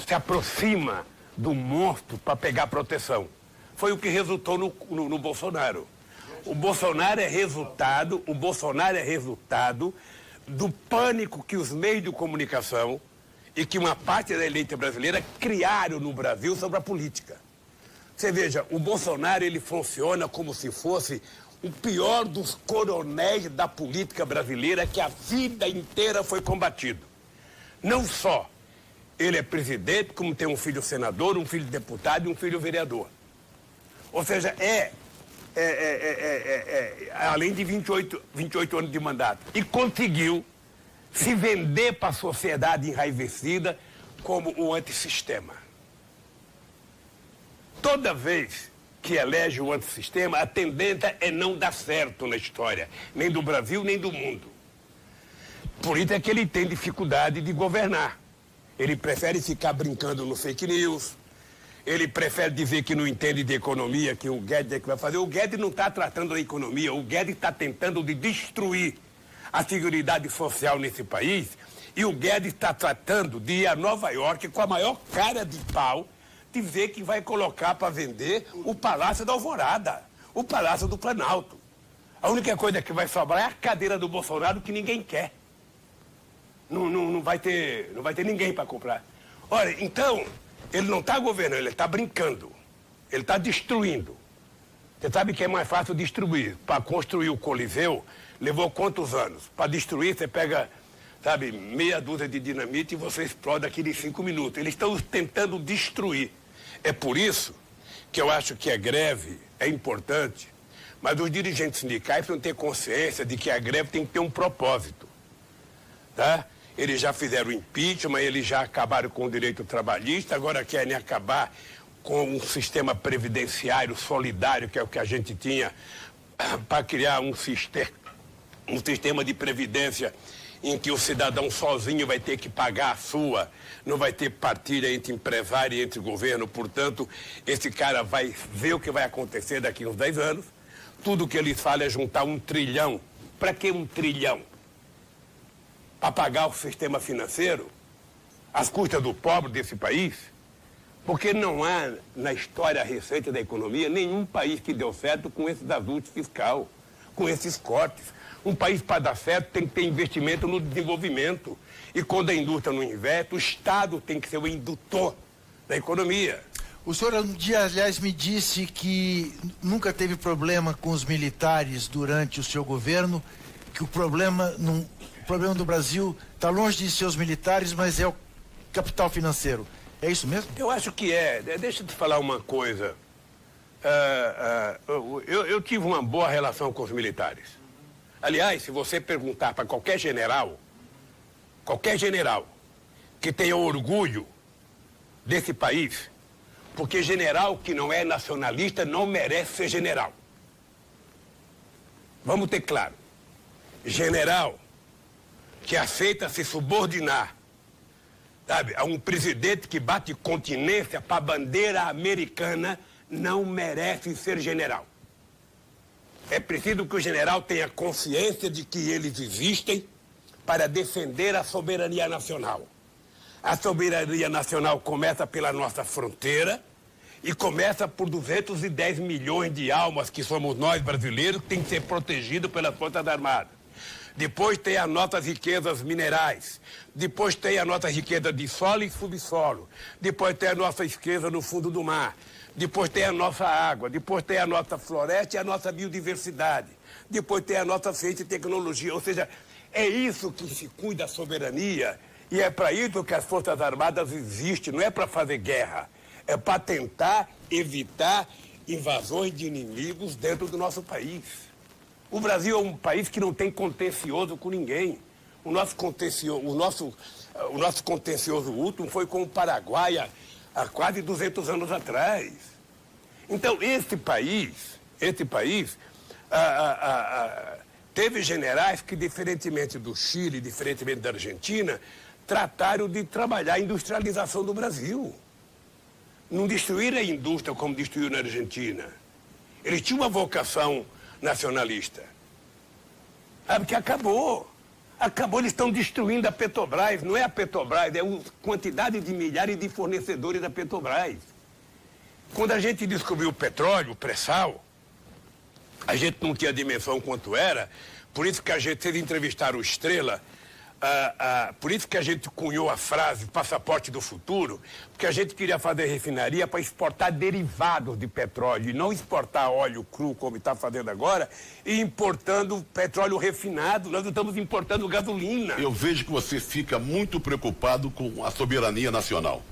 se aproxima do monstro para pegar proteção. Foi o que resultou no Bolsonaro. O Bolsonaro é resultado do pânico que os meios de comunicação e que uma parte da elite brasileira criaram no Brasil sobre a política. Você veja, o Bolsonaro ele funciona como se fosse o pior dos coronéis da política brasileira que a vida inteira foi combatido. Não só ele é presidente, como tem um filho senador, um filho deputado e um filho vereador. Ou seja, é além de 28 anos de mandato. E conseguiu se vender para a sociedade enraivecida como o antissistema. Toda vez que elege o antissistema, a tendência é não dar certo na história, nem do Brasil, nem do mundo. Por isso é que ele tem dificuldade de governar. Ele prefere ficar brincando no fake news, ele prefere dizer que não entende de economia, que o Guedes é que vai fazer. O Guedes não está tratando da economia, o Guedes está tentando de destruir a seguridade social nesse país, e o Guedes está tratando de ir a Nova York com a maior cara de pau, dizer que vai colocar para vender o Palácio da Alvorada, o Palácio do Planalto. A única coisa que vai sobrar é a cadeira do Bolsonaro, que ninguém quer. Não vai ter ninguém para comprar. Olha, então, ele não está governando, ele está brincando. Ele está destruindo. Você sabe que é mais fácil destruir. Para construir o Coliseu, levou quantos anos? Para destruir, você pega, sabe, meia dúzia de dinamite e você explode aquilo em 5 minutos. Eles estão tentando destruir. É por isso que eu acho que a greve é importante, mas os dirigentes sindicais precisam ter consciência de que a greve tem que ter um propósito. Tá? Eles já fizeram impeachment, eles já acabaram com o direito trabalhista, agora querem acabar com um sistema previdenciário solidário, que é o que a gente tinha, para criar um sistema de previdência em que o cidadão sozinho vai ter que pagar a sua, não vai ter partilha entre empresário e entre governo. Portanto, esse cara vai ver o que vai acontecer daqui a uns 10 anos. Tudo que eles falam é juntar 1 trilhão. Para que 1 trilhão? Para pagar o sistema financeiro, às custas do pobre desse país? Porque não há, na história recente da economia, nenhum país que deu certo com esse desajuste fiscal, com esses cortes. Um país, para dar certo, tem que ter investimento no desenvolvimento. E quando a indústria não investe, o Estado tem que ser o indutor da economia. O senhor um dia, aliás, me disse que nunca teve problema com os militares durante o seu governo, que o problema do Brasil está longe de ser os militares, mas é o capital financeiro. É isso mesmo? Eu acho que é. Deixa eu te falar uma coisa. Eu tive uma boa relação com os militares. Aliás, se você perguntar para qualquer general que tenha orgulho desse país, porque general que não é nacionalista não merece ser general. Vamos ter claro. General que aceita se subordinar, sabe, a um presidente que bate continência para a bandeira americana não merece ser general. É preciso que o general tenha consciência de que eles existem para defender a soberania nacional. A soberania nacional começa pela nossa fronteira e começa por 210 milhões de almas que somos nós brasileiros, que tem que ser protegido pelas Forças Armadas. Depois tem as nossas riquezas minerais. Depois tem a nossa riqueza de solo e subsolo. Depois tem a nossa riqueza no fundo do mar. Depois tem a nossa água. Depois tem a nossa floresta e a nossa biodiversidade. Depois tem a nossa ciência e tecnologia. Ou seja, é isso que se cuida da soberania. E é para isso que as Forças Armadas existem. Não é para fazer guerra. É para tentar evitar invasões de inimigos dentro do nosso país. O Brasil é um país que não tem contencioso com ninguém. O nosso contencioso último foi com o Paraguai há quase 200 anos atrás. Então, esse país teve generais que, diferentemente do Chile, diferentemente da Argentina, trataram de trabalhar a industrialização do Brasil. Não destruíram a indústria como destruíram na Argentina. Eles tinham uma vocação nacionalista. Sabe que acabou. Acabou, eles estão destruindo a Petrobras. Não é a Petrobras, é a quantidade de milhares de fornecedores da Petrobras. Quando a gente descobriu o petróleo, o pré-sal, a gente não tinha dimensão quanto era, por isso que vocês entrevistaram o Estrela, por isso que a gente cunhou a frase passaporte do futuro, porque a gente queria fazer refinaria para exportar derivados de petróleo e não exportar óleo cru como está fazendo agora e importando petróleo refinado. Nós estamos importando gasolina. Eu vejo que você fica muito preocupado com a soberania nacional.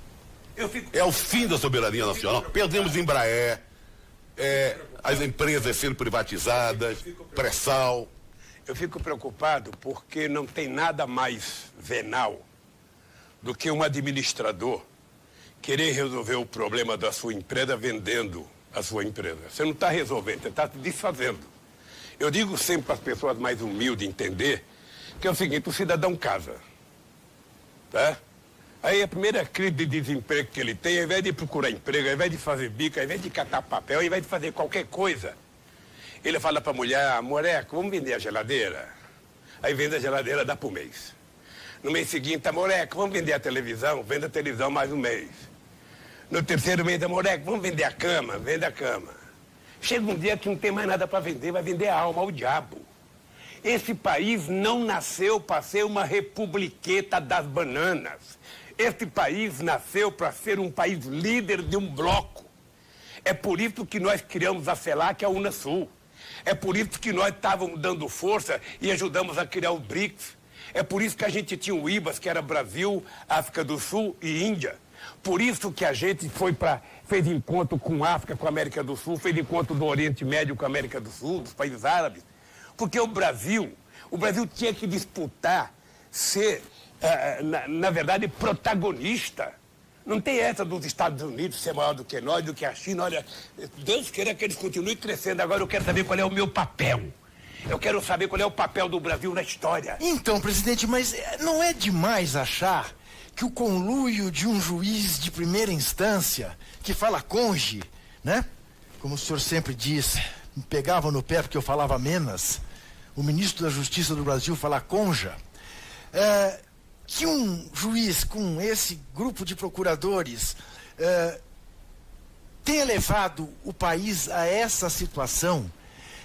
É o fim da soberania nacional. Perdemos Embraer, as empresas sendo privatizadas, pré-sal. Eu fico preocupado porque não tem nada mais venal do que um administrador querer resolver o problema da sua empresa vendendo a sua empresa. Você não está resolvendo, você está se desfazendo. Eu digo sempre para as pessoas mais humildes entender que é o seguinte, o cidadão casa, tá? Aí a primeira crise de desemprego que ele tem, ao invés de procurar emprego, ao invés de fazer bico, ao invés de catar papel, ao invés de fazer qualquer coisa, ele fala para a mulher, moleque, vamos vender a geladeira? Aí vende a geladeira, dá para o mês. No mês seguinte, moleque, vamos vender a televisão? Vende a televisão mais um mês. No terceiro mês, moleque, vamos vender a cama? Vende a cama. Chega um dia que não tem mais nada para vender, vai vender a alma ao diabo. Esse país não nasceu para ser uma republiqueta das bananas. Esse país nasceu para ser um país líder de um bloco. É por isso que nós criamos a CELAC, a Unasul. É por isso que nós estávamos dando força e ajudamos a criar o BRICS. É por isso que a gente tinha o IBAS, que era Brasil, África do Sul e Índia. Por isso que a gente fez encontro com a África, com a América do Sul, fez encontro do Oriente Médio com a América do Sul, dos países árabes. Porque o Brasil tinha que disputar ser, na verdade, protagonista. Não tem essa dos Estados Unidos ser maior do que nós, do que a China. Olha, Deus queira que eles continuem crescendo. Agora eu quero saber qual é o meu papel. Eu quero saber qual é o papel do Brasil na história. Então, presidente, mas não é demais achar que o conluio de um juiz de primeira instância, que fala conge, né? Como o senhor sempre diz, me pegavam no pé porque eu falava menos, o ministro da Justiça do Brasil fala conja, que um juiz com esse grupo de procuradores tenha levado o país a essa situação,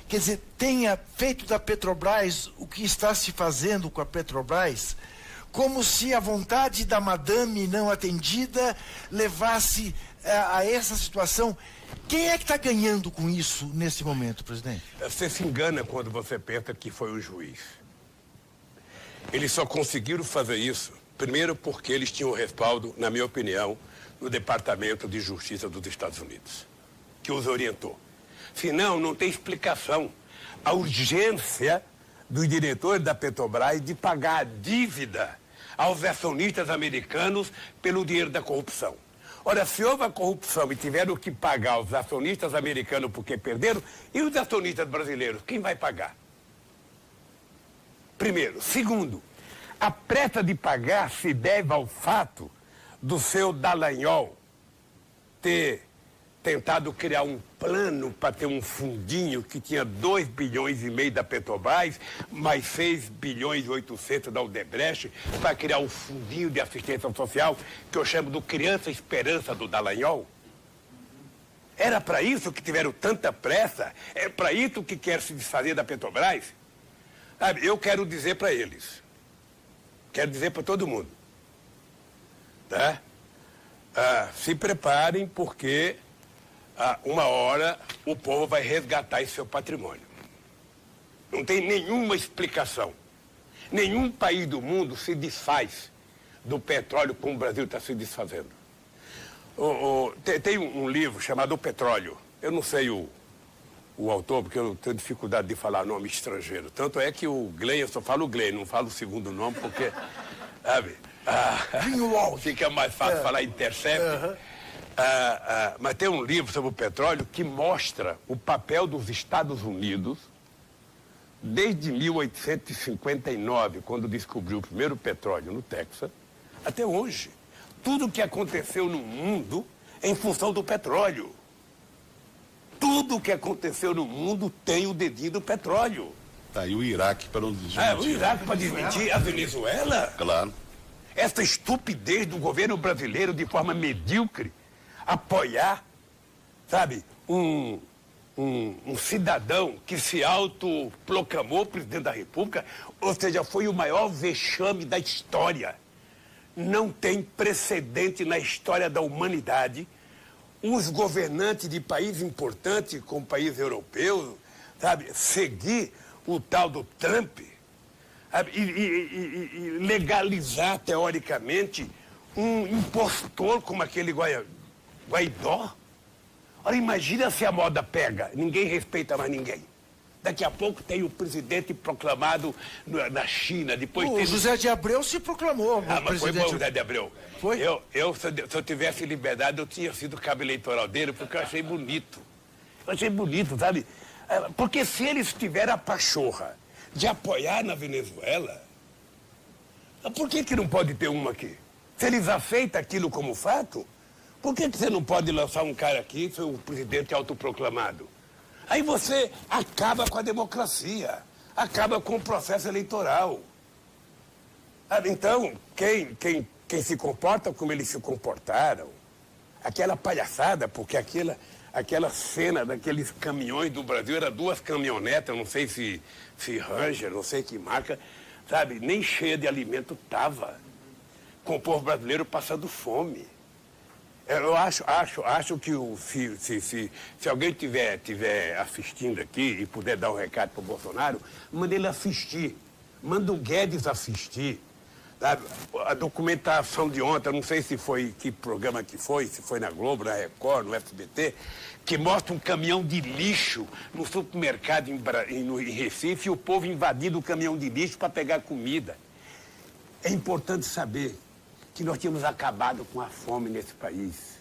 quer dizer, tenha feito da Petrobras o que está se fazendo com a Petrobras, como se a vontade da madame não atendida levasse a essa situação. Quem é que está ganhando com isso nesse momento, presidente? Você se engana quando você pensa que foi o juiz. Eles só conseguiram fazer isso, primeiro porque eles tinham respaldo, na minha opinião, no Departamento de Justiça dos Estados Unidos, que os orientou. Senão, não tem explicação. A urgência dos diretores da Petrobras de pagar a dívida aos acionistas americanos pelo dinheiro da corrupção. Ora, se houve a corrupção e tiveram que pagar os acionistas americanos porque perderam, e os acionistas brasileiros, quem vai pagar? Primeiro. Segundo, a pressa de pagar se deve ao fato do seu Dallagnol ter tentado criar um plano para ter um fundinho que tinha 2,5 bilhões da Petrobras, mais 6,8 bilhões da Odebrecht, para criar um fundinho de assistência social, que eu chamo do Criança Esperança do Dallagnol. Era para isso que tiveram tanta pressa? É para isso que quer se desfazer da Petrobras? Sabe, eu quero dizer para eles, quero dizer para todo mundo, tá? Se preparem, porque uma hora o povo vai resgatar esse seu patrimônio. Não tem nenhuma explicação. Nenhum país do mundo se desfaz do petróleo como o Brasil está se desfazendo. Tem um livro chamado O Petróleo. Eu não sei o autor, porque eu tenho dificuldade de falar nome estrangeiro. Tanto é que o Glenn, eu só falo Glenn, não falo o segundo nome, porque, sabe, fica mais fácil falar Intercept. Mas tem um livro sobre o petróleo que mostra o papel dos Estados Unidos desde 1859, quando descobriu o primeiro petróleo no Texas, até hoje. Tudo o que aconteceu no mundo é em função do petróleo. Tudo o que aconteceu no mundo tem o dedinho do petróleo. Tá, e o Iraque para não desmentir. O Iraque para desmentir a Venezuela? Claro. Essa estupidez do governo brasileiro, de forma medíocre, apoiar, sabe, um cidadão que se autoproclamou presidente da República, ou seja, foi o maior vexame da história. Não tem precedente na história da humanidade os governantes de países importantes, como países europeus, sabe, seguir o tal do Trump, sabe, e legalizar, teoricamente, um impostor como aquele Guaidó. Ora, imagina se a moda pega, ninguém respeita mais ninguém. Daqui a pouco tem o presidente proclamado na China, depois o tem... José de Abreu se proclamou. Mas foi bom o José de Abreu. Foi? Se eu tivesse liberdade, eu tinha sido cabo eleitoral dele, porque eu achei bonito. Eu achei bonito, sabe? Porque se eles tiveram a pachorra de apoiar na Venezuela, por que não pode ter uma aqui? Se eles aceitam aquilo como fato, por que você não pode lançar um cara aqui, ser um presidente autoproclamado? Aí você acaba com a democracia, acaba com o processo eleitoral. Então, quem se comporta como eles se comportaram, aquela palhaçada, porque aquela cena daqueles caminhões do Brasil, era 2 caminhonetas, não sei se Ranger, não sei que marca, sabe, nem cheia de alimento estava, com o povo brasileiro passando fome. Eu acho que se alguém estiver assistindo aqui e puder dar um recado para o Bolsonaro, manda ele assistir, manda o Guedes assistir. Sabe? A documentação de ontem, eu não sei se foi que programa que foi, se foi na Globo, na Record, no SBT, que mostra um caminhão de lixo no supermercado em Recife e o povo invadindo o caminhão de lixo para pegar comida. É importante saber que nós tínhamos acabado com a fome nesse país.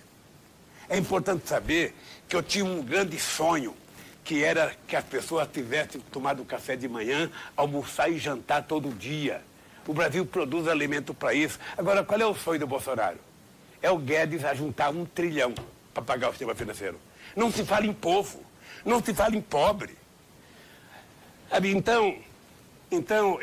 É importante saber que eu tinha um grande sonho, que era que as pessoas tivessem tomado café de manhã, almoçar e jantar todo dia. O Brasil produz alimento para isso. Agora, qual é o sonho do Bolsonaro? É o Guedes a juntar 1 trilhão para pagar o sistema financeiro. Não se fala em povo, não se fala em pobre. Então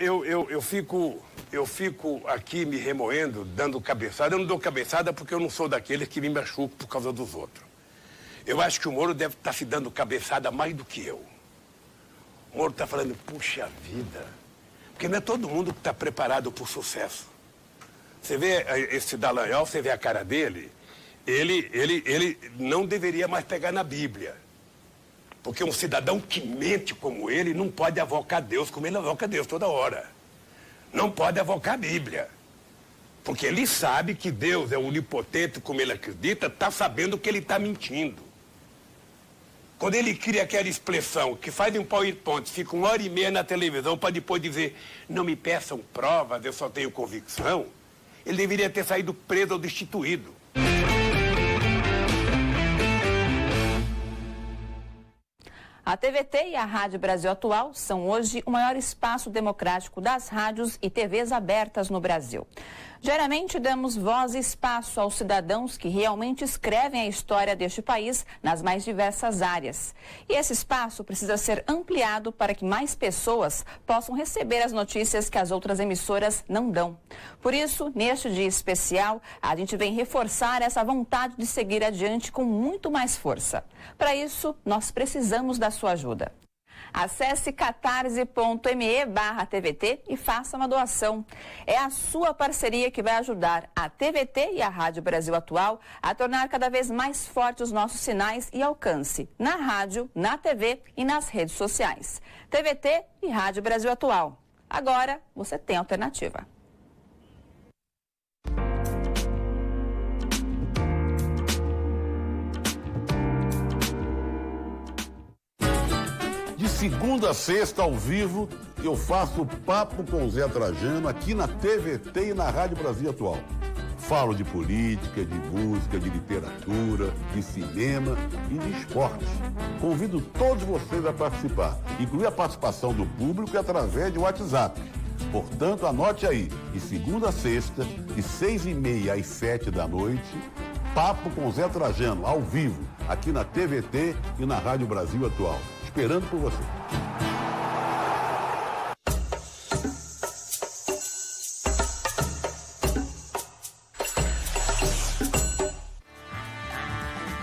eu fico aqui me remoendo, dando cabeçada. Eu não dou cabeçada porque eu não sou daqueles que me machucam por causa dos outros. Eu acho que o Moro deve estar se dando cabeçada mais do que eu. O Moro está falando, puxa vida, porque não é todo mundo que está preparado para o sucesso. Você vê esse Dallagnol, você vê a cara dele, ele não deveria mais pegar na Bíblia. Porque um cidadão que mente como ele não pode avocar Deus como ele avoca Deus toda hora. Não pode avocar a Bíblia. Porque ele sabe que Deus é onipotente como ele acredita, está sabendo que ele está mentindo. Quando ele cria aquela expressão que faz um PowerPoint, fica 1h30 na televisão para depois dizer não me peçam provas, eu só tenho convicção, ele deveria ter saído preso ou destituído. A TVT e a Rádio Brasil Atual são hoje o maior espaço democrático das rádios e TVs abertas no Brasil. Diariamente damos voz e espaço aos cidadãos que realmente escrevem a história deste país nas mais diversas áreas. E esse espaço precisa ser ampliado para que mais pessoas possam receber as notícias que as outras emissoras não dão. Por isso, neste dia especial, a gente vem reforçar essa vontade de seguir adiante com muito mais força. Para isso, nós precisamos da sua ajuda. Acesse catarse.me/TVT e faça uma doação. É a sua parceria que vai ajudar a TVT e a Rádio Brasil Atual a tornar cada vez mais fortes os nossos sinais e alcance na rádio, na TV e nas redes sociais. TVT e Rádio Brasil Atual. Agora você tem alternativa. De segunda a sexta, ao vivo, eu faço Papo com o Zé Trajano aqui na TVT e na Rádio Brasil Atual. Falo de política, de música, de literatura, de cinema e de esporte. Convido todos vocês a participar, incluir a participação do público através de WhatsApp. Portanto, anote aí, de segunda a sexta, de 6h30 às 7 da noite, Papo com o Zé Trajano, ao vivo, aqui na TVT e na Rádio Brasil Atual. Esperando por você.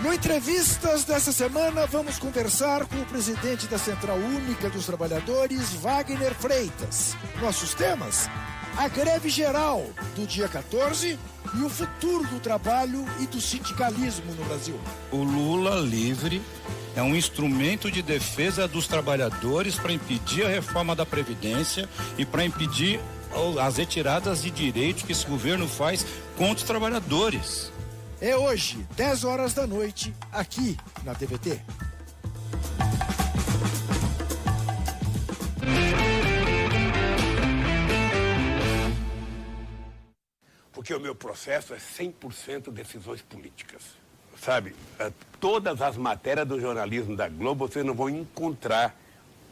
No Entrevistas dessa semana, vamos conversar com o presidente da Central Única dos Trabalhadores, Wagner Freitas. Nossos temas: a greve geral do dia 14 e o futuro do trabalho e do sindicalismo no Brasil. O Lula livre é um instrumento de defesa dos trabalhadores para impedir a reforma da Previdência e para impedir as retiradas de direitos que esse governo faz contra os trabalhadores. É hoje, 10 horas da noite, aqui na TVT. Porque o meu processo é 100% decisões políticas. Sabe, todas as matérias do jornalismo da Globo, vocês não vão encontrar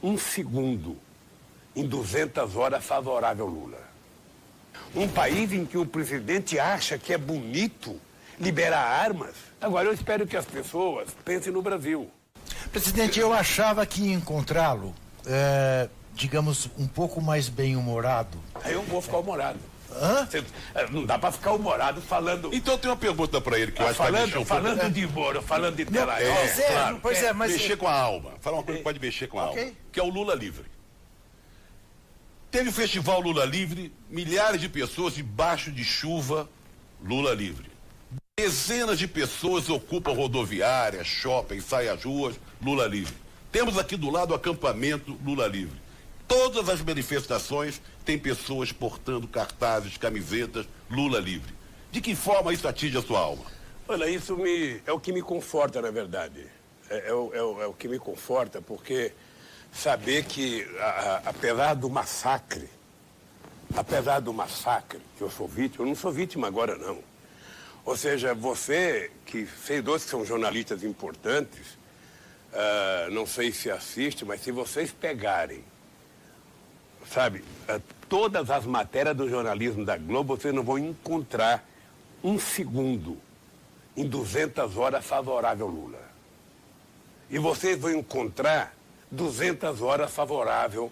um segundo em 200 horas favorável ao Lula. Um país em que o presidente acha que é bonito liberar armas. Agora, eu espero que as pessoas pensem no Brasil. Presidente, eu achava que ia encontrá-lo, digamos, um pouco mais bem-humorado. Aí eu vou ficar humorado. Hã? Não dá pra ficar humorado falando... Então tem uma pergunta para ele que eu acho que vai mexer um pouco. Falando de Moro, falando de Telaiol. Claro, pois é, mas... Mexer com a alma. Fala uma coisa que pode mexer com a alma. Que é o Lula Livre. Teve o Festival Lula Livre, milhares de pessoas debaixo de chuva, Lula Livre. Dezenas de pessoas ocupam rodoviárias, shopping, saem às ruas, Lula Livre. Temos aqui do lado o acampamento Lula Livre. Todas as manifestações têm pessoas portando cartazes, camisetas, Lula Livre. De que forma isso atinge a sua alma? Olha, isso é o que me conforta, na verdade. É o que me conforta, porque saber que, apesar do massacre, que eu sou vítima, eu não sou vítima agora, não. Ou seja, você, vocês dois que são jornalistas importantes, não sei se assiste, mas se vocês pegarem, sabe, todas as matérias do jornalismo da Globo, vocês não vão encontrar um segundo em 200 horas favorável ao Lula. E vocês vão encontrar 200 horas favorável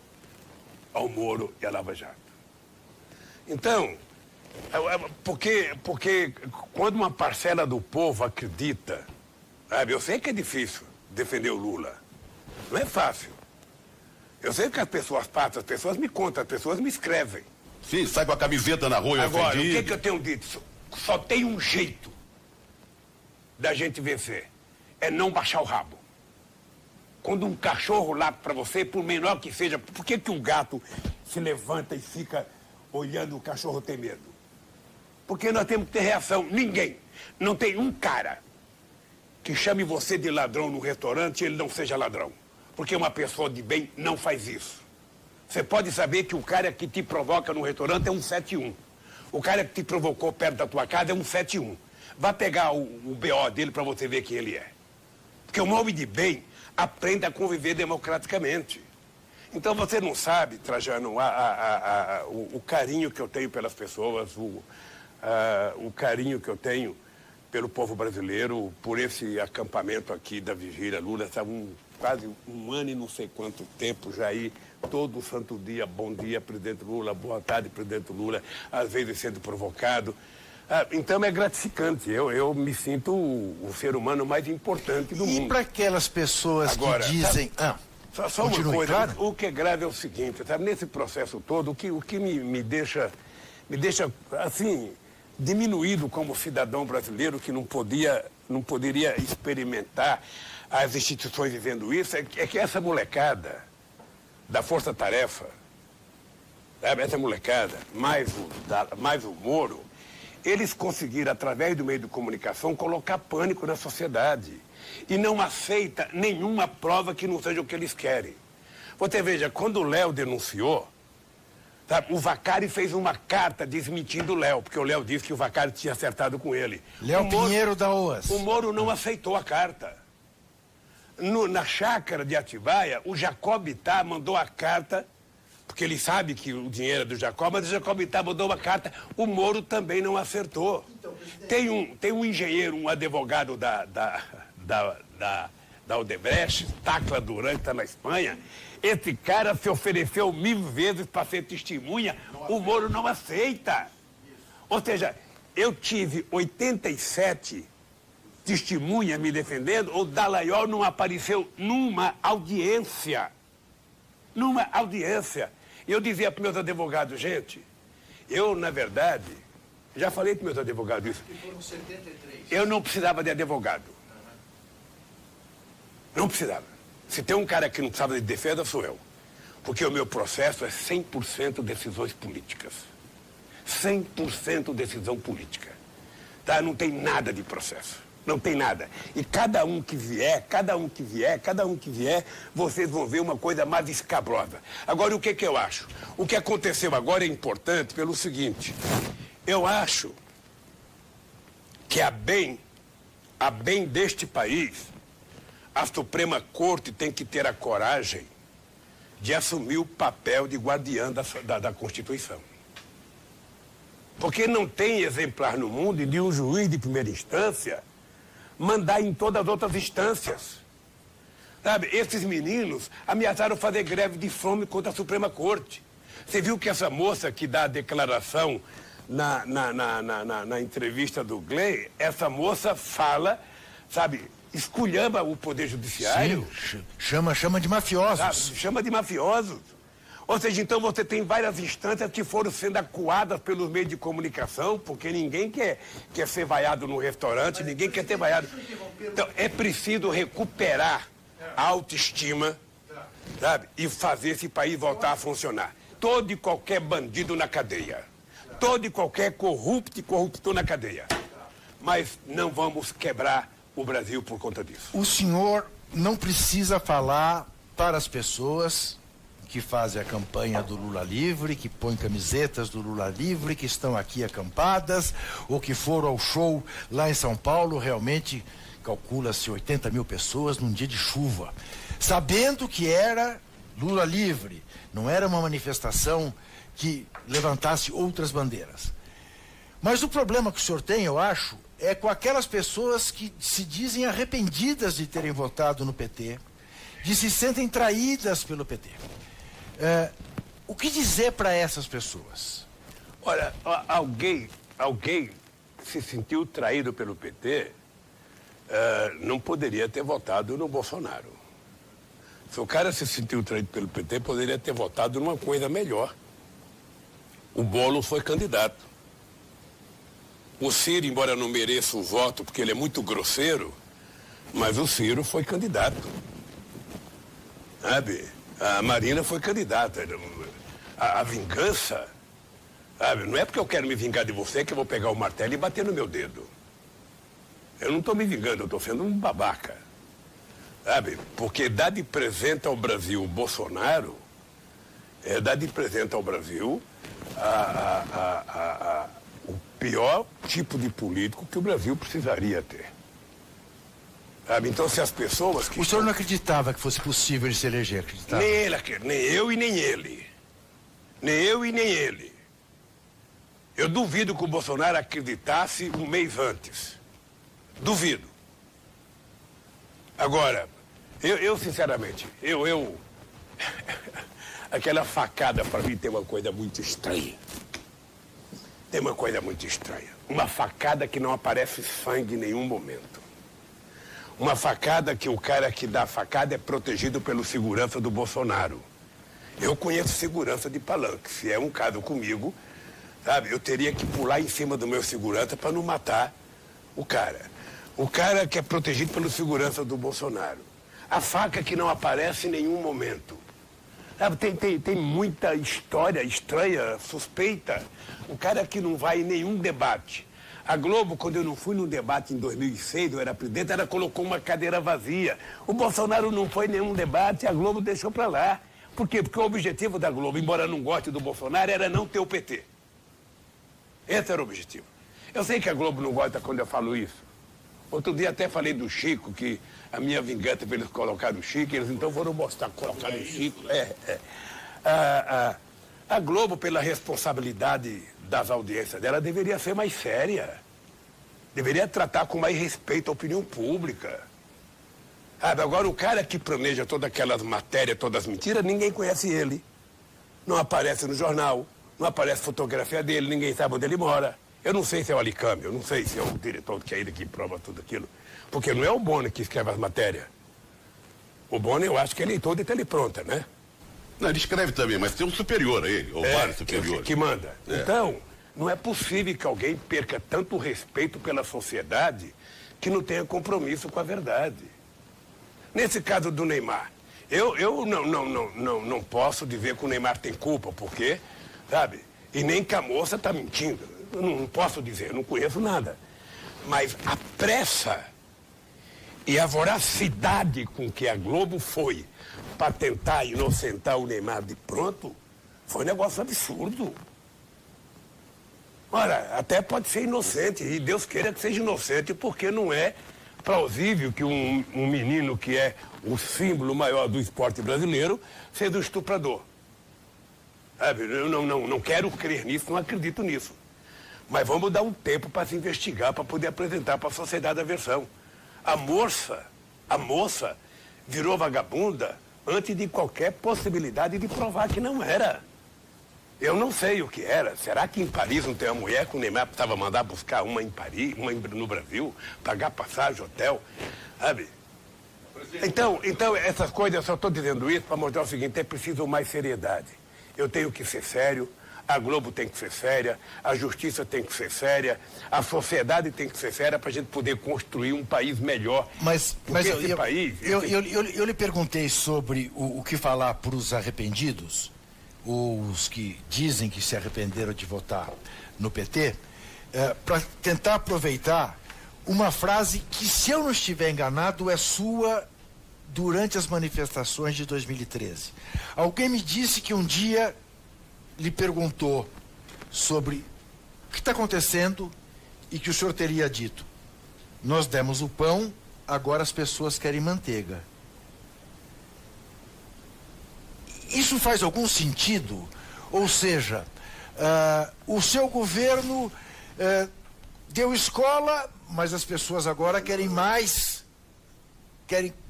ao Moro e à Lava Jato. Então, porque quando uma parcela do povo acredita, sabe, eu sei que é difícil defender o Lula, não é fácil. Eu sei que as pessoas passam, as pessoas me contam, as pessoas me escrevem. Sim, sai com a camiseta na rua e Agora, ofendido. o que eu tenho dito? Só tem um jeito da gente vencer. É não baixar o rabo. Quando um cachorro late para você, por menor que seja, por que um gato se levanta e fica olhando o cachorro ter medo? Porque nós temos que ter reação. Ninguém, não tem um cara que chame você de ladrão no restaurante e ele não seja ladrão. Porque uma pessoa de bem não faz isso. Você pode saber que o cara que te provoca no restaurante é um 71. O cara que te provocou perto da tua casa é um 71. Vá pegar o BO dele para você ver quem ele é. Porque um homem de bem aprende a conviver democraticamente. Então você não sabe, Trajano, o carinho que eu tenho pelas pessoas, o carinho que eu tenho pelo povo brasileiro, por esse acampamento aqui da Vigília Lula. Está quase um ano e não sei quanto tempo já aí, todo santo dia, bom dia, presidente Lula, boa tarde, presidente Lula, às vezes sendo provocado. Então é gratificante, eu me sinto o ser humano mais importante do mundo. E para aquelas pessoas Agora, que dizem... Só uma coisa, claro. O que é grave é o seguinte, sabe, nesse processo todo, o que me deixa, assim, diminuído como cidadão brasileiro, que não poderia experimentar as instituições vivendo isso, é que essa molecada da Força Tarefa, sabe, essa molecada, mais o Moro, eles conseguiram, através do meio de comunicação, colocar pânico na sociedade. E não aceita nenhuma prova que não seja o que eles querem. Você veja, quando o Léo denunciou, sabe, o Vacari fez uma carta desmentindo o Léo, porque o Léo disse que o Vacari tinha acertado com ele. Léo Pinheiro da OAS. O Moro não aceitou a carta. Na chácara de Atibaia, o Jacob Itá mandou a carta, porque ele sabe que o dinheiro é do Jacob, mas o Jacob Itá mandou uma carta, o Moro também não acertou. Tem um engenheiro, um advogado da Odebrecht, Tacla Duran, que está na Espanha. Esse cara se ofereceu 1000 vezes para ser testemunha, o Moro não aceita. Ou seja, eu tive 87 testemunhas me defendendo, o Dallagnol não apareceu numa audiência. Numa audiência. Eu dizia para meus advogados, gente, eu, na verdade, já falei para meus advogados isso. Foram 73. Eu não precisava de advogado. Não precisava. Se tem um cara que não precisava de defesa, sou eu. Porque o meu processo é 100% decisões políticas. 100% decisão política. tá? Não tem nada de processo. Não tem nada. E cada um que vier, vocês vão ver uma coisa mais escabrosa. Agora, o que eu acho? O que aconteceu agora é importante pelo seguinte. Eu acho que a bem deste país, a Suprema Corte tem que ter a coragem de assumir o papel de guardiã da Constituição. Porque não tem exemplar no mundo de um juiz de primeira instância mandar em todas as outras instâncias. Sabe, esses meninos ameaçaram fazer greve de fome contra a Suprema Corte. Você viu que essa moça que dá a declaração na entrevista do Glenn, essa moça fala, sabe, esculhamba o Poder Judiciário. Sim, chama de mafiosos. Sabe, chama de mafiosos. Ou seja, então você tem várias instâncias que foram sendo acuadas pelos meios de comunicação, porque ninguém quer ser vaiado no restaurante, ninguém quer ser vaiado. Então, é preciso recuperar a autoestima, sabe, e fazer esse país voltar a funcionar. Todo e qualquer bandido na cadeia. Todo e qualquer corruptor na cadeia. Mas não vamos quebrar o Brasil por conta disso. O senhor não precisa falar para as pessoas que fazem a campanha do Lula Livre, que põem camisetas do Lula Livre, que estão aqui acampadas, ou que foram ao show lá em São Paulo, realmente calcula-se 80 mil pessoas num dia de chuva, sabendo que era Lula Livre, não era uma manifestação que levantasse outras bandeiras. Mas o problema que o senhor tem, eu acho, é com aquelas pessoas que se dizem arrependidas de terem votado no PT, de se sentem traídas pelo PT. O que dizer para essas pessoas? Olha, alguém se sentiu traído pelo PT, não poderia ter votado no Bolsonaro. Se o cara se sentiu traído pelo PT, poderia ter votado numa coisa melhor. O Boulos foi candidato. O Ciro, embora não mereça o voto, porque ele é muito grosseiro, mas o Ciro foi candidato. Sabe? A Marina foi candidata. A vingança, sabe? Não é porque eu quero me vingar de você que eu vou pegar o martelo e bater no meu dedo. Eu não estou me vingando, eu estou sendo um babaca. Sabe? Porque dar de presente ao Brasil o Bolsonaro é dar de presente ao Brasil o pior tipo de político que o Brasil precisaria ter. Sabe? Então, se as pessoas... O senhor não acreditava que fosse possível ele se eleger, acreditava? Nem eu e nem ele. Nem eu e nem ele. Eu duvido que o Bolsonaro acreditasse um mês antes. Duvido. Agora, eu sinceramente, aquela facada para mim tem uma coisa muito estranha. Tem uma coisa muito estranha. Uma facada que não aparece sangue em nenhum momento. Uma facada que o cara que dá a facada é protegido pelo segurança do Bolsonaro. Eu conheço segurança de palanque. Se é um caso comigo, sabe, eu teria que pular em cima do meu segurança para não matar o cara. O cara que é protegido pelo segurança do Bolsonaro. A faca que não aparece em nenhum momento. Sabe, tem muita história estranha, suspeita. O cara que não vai em nenhum debate. A Globo, quando eu não fui num debate em 2006, eu era presidente, ela colocou uma cadeira vazia. O Bolsonaro não foi em nenhum debate, a Globo deixou para lá. Por quê? Porque o objetivo da Globo, embora não goste do Bolsonaro, era não ter o PT. Esse era o objetivo. Eu sei que a Globo não gosta quando eu falo isso. Outro dia até falei do Chico, que a minha vingança para eles colocarem o Chico, eles então foram mostrar, colocaram o Chico. A Globo, pela responsabilidade das audiências dela, deveria ser mais séria. Deveria tratar com mais respeito a opinião pública. Agora, o cara que planeja todas aquelas matérias, todas as mentiras, ninguém conhece ele. Não aparece no jornal, não aparece fotografia dele, ninguém sabe onde ele mora. Eu não sei se é o Alicame, eu não sei se é o diretor que é ele que prova tudo aquilo. Porque não é o Boni que escreve as matérias. O Boni, eu acho que é eleitor de telepronta, né? Não, ele escreve também, mas tem um superior a ele, ou vários superiores. Que manda. Então, não é possível que alguém perca tanto respeito pela sociedade que não tenha compromisso com a verdade. Nesse caso do Neymar, eu não posso dizer que o Neymar tem culpa, porque, sabe, e nem que a moça está mentindo. Eu não posso dizer, eu não conheço nada. Mas a pressa e a voracidade com que a Globo foi para tentar inocentar o Neymar de pronto, foi um negócio absurdo. Ora, até pode ser inocente, e Deus queira que seja inocente, porque não é plausível que um menino que é o símbolo maior do esporte brasileiro seja um estuprador. Sabe? Eu não quero crer nisso, não acredito nisso. Mas vamos dar um tempo para se investigar, para poder apresentar para a sociedade a versão. A moça virou vagabunda antes de qualquer possibilidade de provar que não era. Eu não sei o que era. Será que em Paris não tem uma mulher que o Neymar precisava mandar buscar uma em Paris, uma no Brasil, pagar passagem, hotel, sabe? Então essas coisas, eu só estou dizendo isso para mostrar o seguinte, é preciso mais seriedade. Eu tenho que ser sério, a Globo tem que ser séria, a justiça tem que ser séria, a sociedade tem que ser séria para a gente poder construir um país melhor. Mas esse país... Eu lhe perguntei sobre o que falar para os arrependidos, os que dizem que se arrependeram de votar no PT, para tentar aproveitar uma frase que, se eu não estiver enganado, é sua durante as manifestações de 2013. Alguém me disse que um dia lhe perguntou sobre o que está acontecendo e que o senhor teria dito: nós demos o pão, agora as pessoas querem manteiga. Isso faz algum sentido? Ou seja, o seu governo deu escola, mas as pessoas agora querem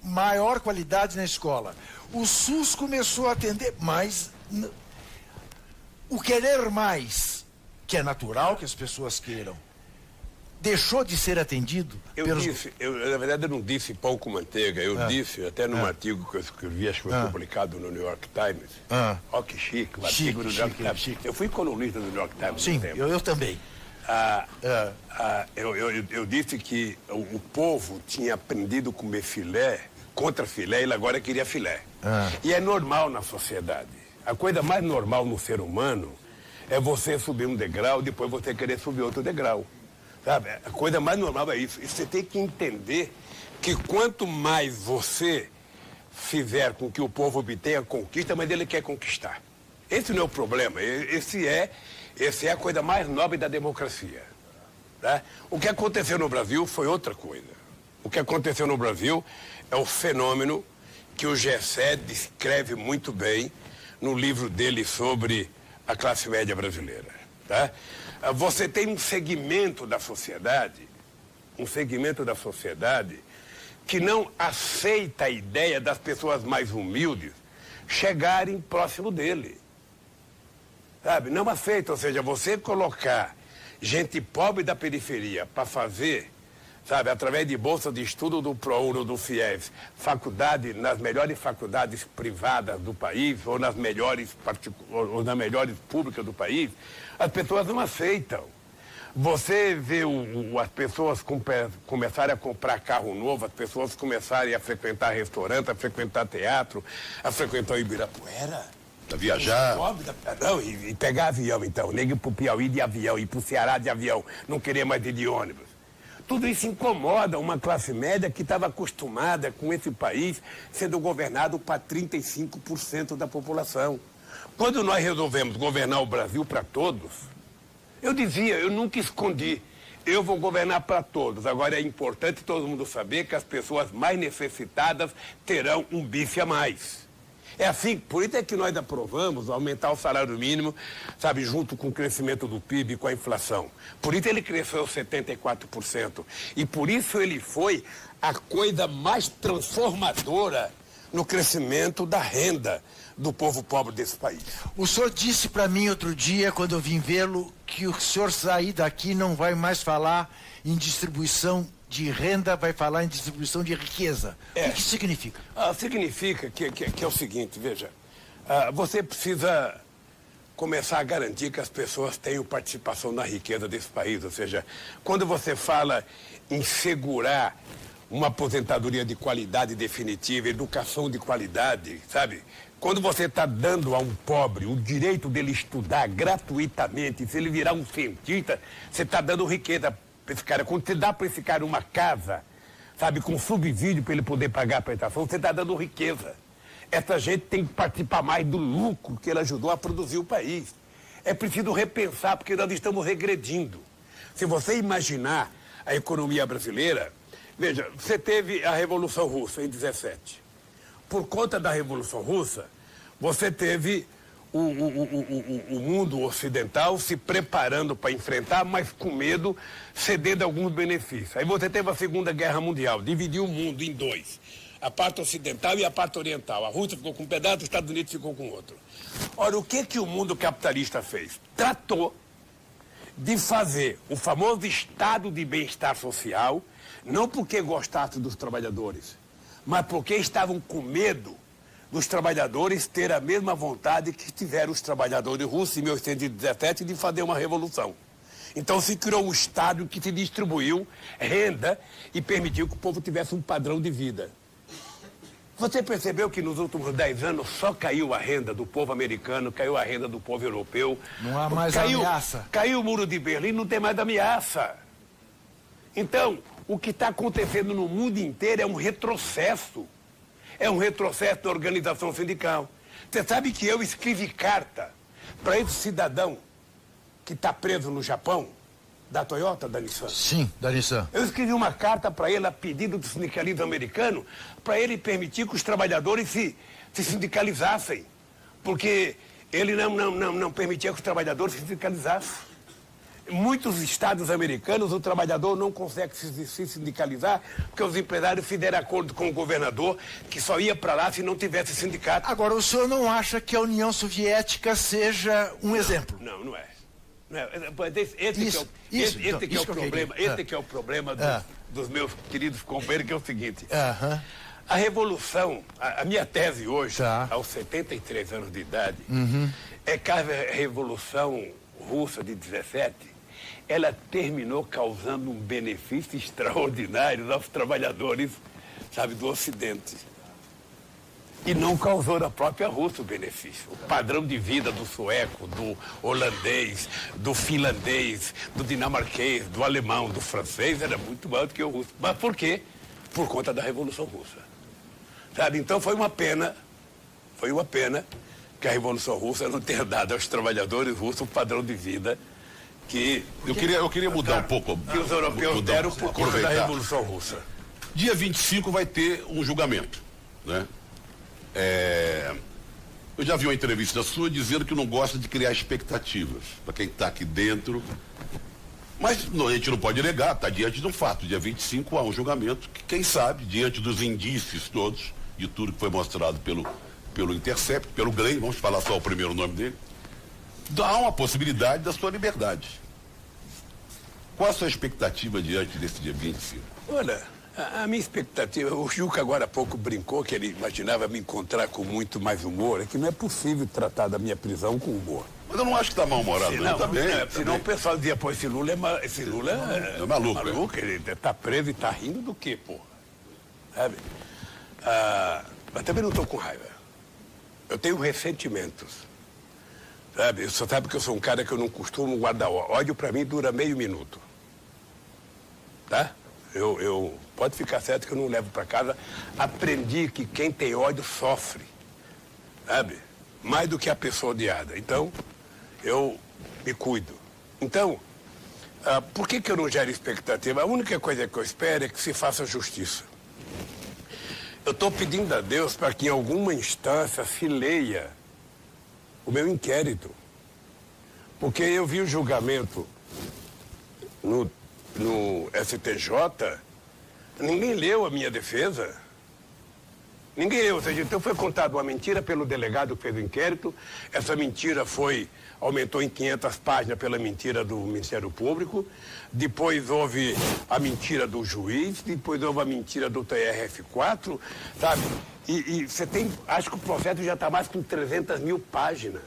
maior qualidade na escola. O SUS começou a atender, mas o querer mais, que é natural que as pessoas queiram, deixou de ser atendido? Na verdade, eu não disse pão com manteiga, eu disse, até num artigo que eu escrevi, acho que foi publicado no New York Times. Ó, que chique, o artigo do New York Times. Chique. Eu fui colunista do New York Times. Sim, eu também. Eu disse que o povo tinha aprendido a comer filé, contra filé, e ele agora queria filé. E é normal na sociedade. A coisa mais normal no ser humano é você subir um degrau, depois você querer subir outro degrau. Sabe? A coisa mais normal é isso. E você tem que entender que quanto mais você fizer com que o povo obtenha conquista, mas ele quer conquistar. Esse não é o problema. Esse é a coisa mais nobre da democracia. Tá? O que aconteceu no Brasil foi outra coisa. O que aconteceu no Brasil é o fenômeno que o Gessé descreve muito bem no livro dele sobre a classe média brasileira. Tá? Você tem um segmento da sociedade que não aceita a ideia das pessoas mais humildes chegarem próximo dele. Sabe? Não aceita, ou seja, você colocar gente pobre da periferia para fazer, sabe, através de bolsa de estudo do ProUni ou do FIES, faculdade, nas melhores faculdades privadas do país, ou nas melhores públicas do país, as pessoas não aceitam. Você vê as pessoas começarem a comprar carro novo, as pessoas começarem a frequentar restaurante, a frequentar teatro, a frequentar o Ibirapuera. Pra viajar. Não, e pegar avião, então. Nem ir pro Piauí de avião, ir pro Ceará de avião, não querer mais ir de ônibus. Tudo isso incomoda uma classe média que estava acostumada com esse país sendo governado para 35% da população. Quando nós resolvemos governar o Brasil para todos, eu dizia, eu nunca escondi, eu vou governar para todos. Agora é importante todo mundo saber que as pessoas mais necessitadas terão um bife a mais. É assim, por isso é que nós aprovamos aumentar o salário mínimo, sabe, junto com o crescimento do PIB e com a inflação. Por isso ele cresceu 74%. E por isso ele foi a coisa mais transformadora no crescimento da renda do povo pobre desse país. O senhor disse para mim outro dia, quando eu vim vê-lo, que o senhor sair daqui não vai mais falar em distribuição de renda, vai falar em distribuição de riqueza. O que significa? Significa que é o seguinte, veja, você precisa começar a garantir que as pessoas tenham participação na riqueza desse país. Ou seja, quando você fala em segurar uma aposentadoria de qualidade definitiva, educação de qualidade, sabe? Quando você está dando a um pobre o direito dele estudar gratuitamente, se ele virar um cientista, você está dando riqueza para esse cara. Quando você dá para esse cara uma casa, sabe, com subsídio para ele poder pagar a prestação, você está dando riqueza. Essa gente tem que participar mais do lucro que ele ajudou a produzir o país. É preciso repensar, porque nós estamos regredindo. Se você imaginar a economia brasileira, veja, você teve a Revolução Russa em 17. Por conta da Revolução Russa, você teve o mundo ocidental se preparando para enfrentar, mas com medo, cedendo alguns benefícios. Aí você teve a Segunda Guerra Mundial, dividiu o mundo em dois. A parte ocidental e a parte oriental. A Rússia ficou com um pedaço, os Estados Unidos ficou com outro. Ora, o que o mundo capitalista fez? Tratou de fazer o famoso estado de bem-estar social, não porque gostasse dos trabalhadores, mas porque estavam com medo dos trabalhadores ter a mesma vontade que tiveram os trabalhadores russos em 1817 de fazer uma revolução. Então se criou um Estado que se distribuiu renda e permitiu que o povo tivesse um padrão de vida. Você percebeu que nos últimos 10 anos só caiu a renda do povo americano, caiu a renda do povo europeu. Não há mais ameaça. Caiu o muro de Berlim, não tem mais ameaça. Então, o que está acontecendo no mundo inteiro é um retrocesso. É um retrocesso da organização sindical. Você sabe que eu escrevi carta para esse cidadão que está preso no Japão, da Toyota, da Nissan? Sim, da Nissan. Eu escrevi uma carta para ele a pedido do sindicalismo americano para ele permitir que os trabalhadores se sindicalizassem. Porque ele não permitia que os trabalhadores se sindicalizassem. Em muitos estados americanos, o trabalhador não consegue se sindicalizar porque os empresários fizeram acordo com o governador que só ia para lá se não tivesse sindicato. Agora, o senhor não acha que a União Soviética seja um exemplo? Não é. Esse que é o problema dos meus queridos companheiros, que é o seguinte. A revolução, a minha tese hoje, aos 73 anos de idade, é que a Revolução Russa de 17, ela terminou causando um benefício extraordinário aos trabalhadores, sabe, do Ocidente. E não causou na própria Rússia o benefício. O padrão de vida do sueco, do holandês, do finlandês, do dinamarquês, do alemão, do francês era muito maior do que o russo. Mas por quê? Por conta da Revolução Russa. Sabe, então foi uma pena que a Revolução Russa não tenha dado aos trabalhadores russos o padrão de vida que... Eu queria mudar um pouco. Que os europeus deram por conta da Revolução Russa. Dia 25 vai ter um julgamento, né? Eu já vi uma entrevista sua dizendo que não gosta de criar expectativas para quem está aqui dentro. Mas a gente não pode negar, está diante de um fato. Dia 25 há um julgamento que, quem sabe, diante dos indícios todos, de tudo que foi mostrado pelo Intercept, pelo Glenn, vamos falar só o primeiro nome dele, dá uma possibilidade da sua liberdade. Qual a sua expectativa diante desse dia 25? Olha, a minha expectativa, o Juca agora há pouco brincou que ele imaginava me encontrar com muito mais humor, é que não é possível tratar da minha prisão com humor. Mas eu não acho que está mal-humorado, não, também. Senão o pessoal dizia, pô, esse Lula é maluco. Maluco, ele está preso e está rindo do quê, pô? Sabe? Mas também não estou com raiva. Eu tenho ressentimentos. Sabe? Você sabe que eu sou um cara que eu não costumo guardar ódio. Para mim dura meio minuto. Tá? Eu pode ficar certo que eu não levo para casa. Aprendi que quem tem ódio sofre. Sabe? Mais do que a pessoa odiada. Então, eu me cuido. Então, por que eu não gero expectativa? A única coisa que eu espero é que se faça justiça. Eu estou pedindo a Deus para que em alguma instância se leia o meu inquérito. Porque eu vi o julgamento no STJ, ninguém leu a minha defesa. Ninguém leu, ou seja, então foi contada uma mentira pelo delegado que fez o inquérito, essa mentira aumentou em 500 páginas pela mentira do Ministério Público, depois houve a mentira do juiz, depois houve a mentira do TRF4, sabe? E você tem, acho que o processo já está mais com 300 mil páginas.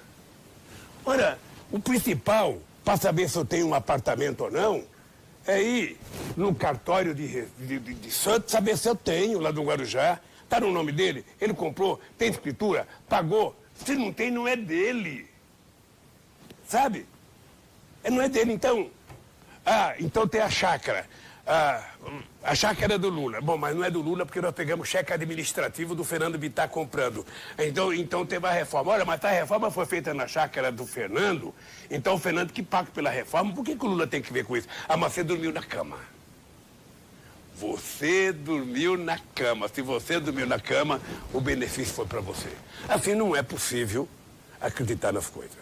Ora, o principal, para saber se eu tenho um apartamento ou não, é ir no cartório de Santos, saber se eu tenho, lá do Guarujá. Está no nome dele, ele comprou, tem escritura, pagou. Se não tem, não é dele. Sabe? Não é dele. Então, Então tem a chácara. A chácara é do Lula. Bom, mas não é do Lula porque nós pegamos cheque administrativo do Fernando Bittar comprando. Então teve a reforma. Olha, mas a reforma foi feita na chácara do Fernando, então o Fernando que paga pela reforma. Por que o Lula tem que ver com isso? Mas você dormiu na cama. Você dormiu na cama. Se você dormiu na cama, o benefício foi para você. Assim não é possível acreditar nas coisas.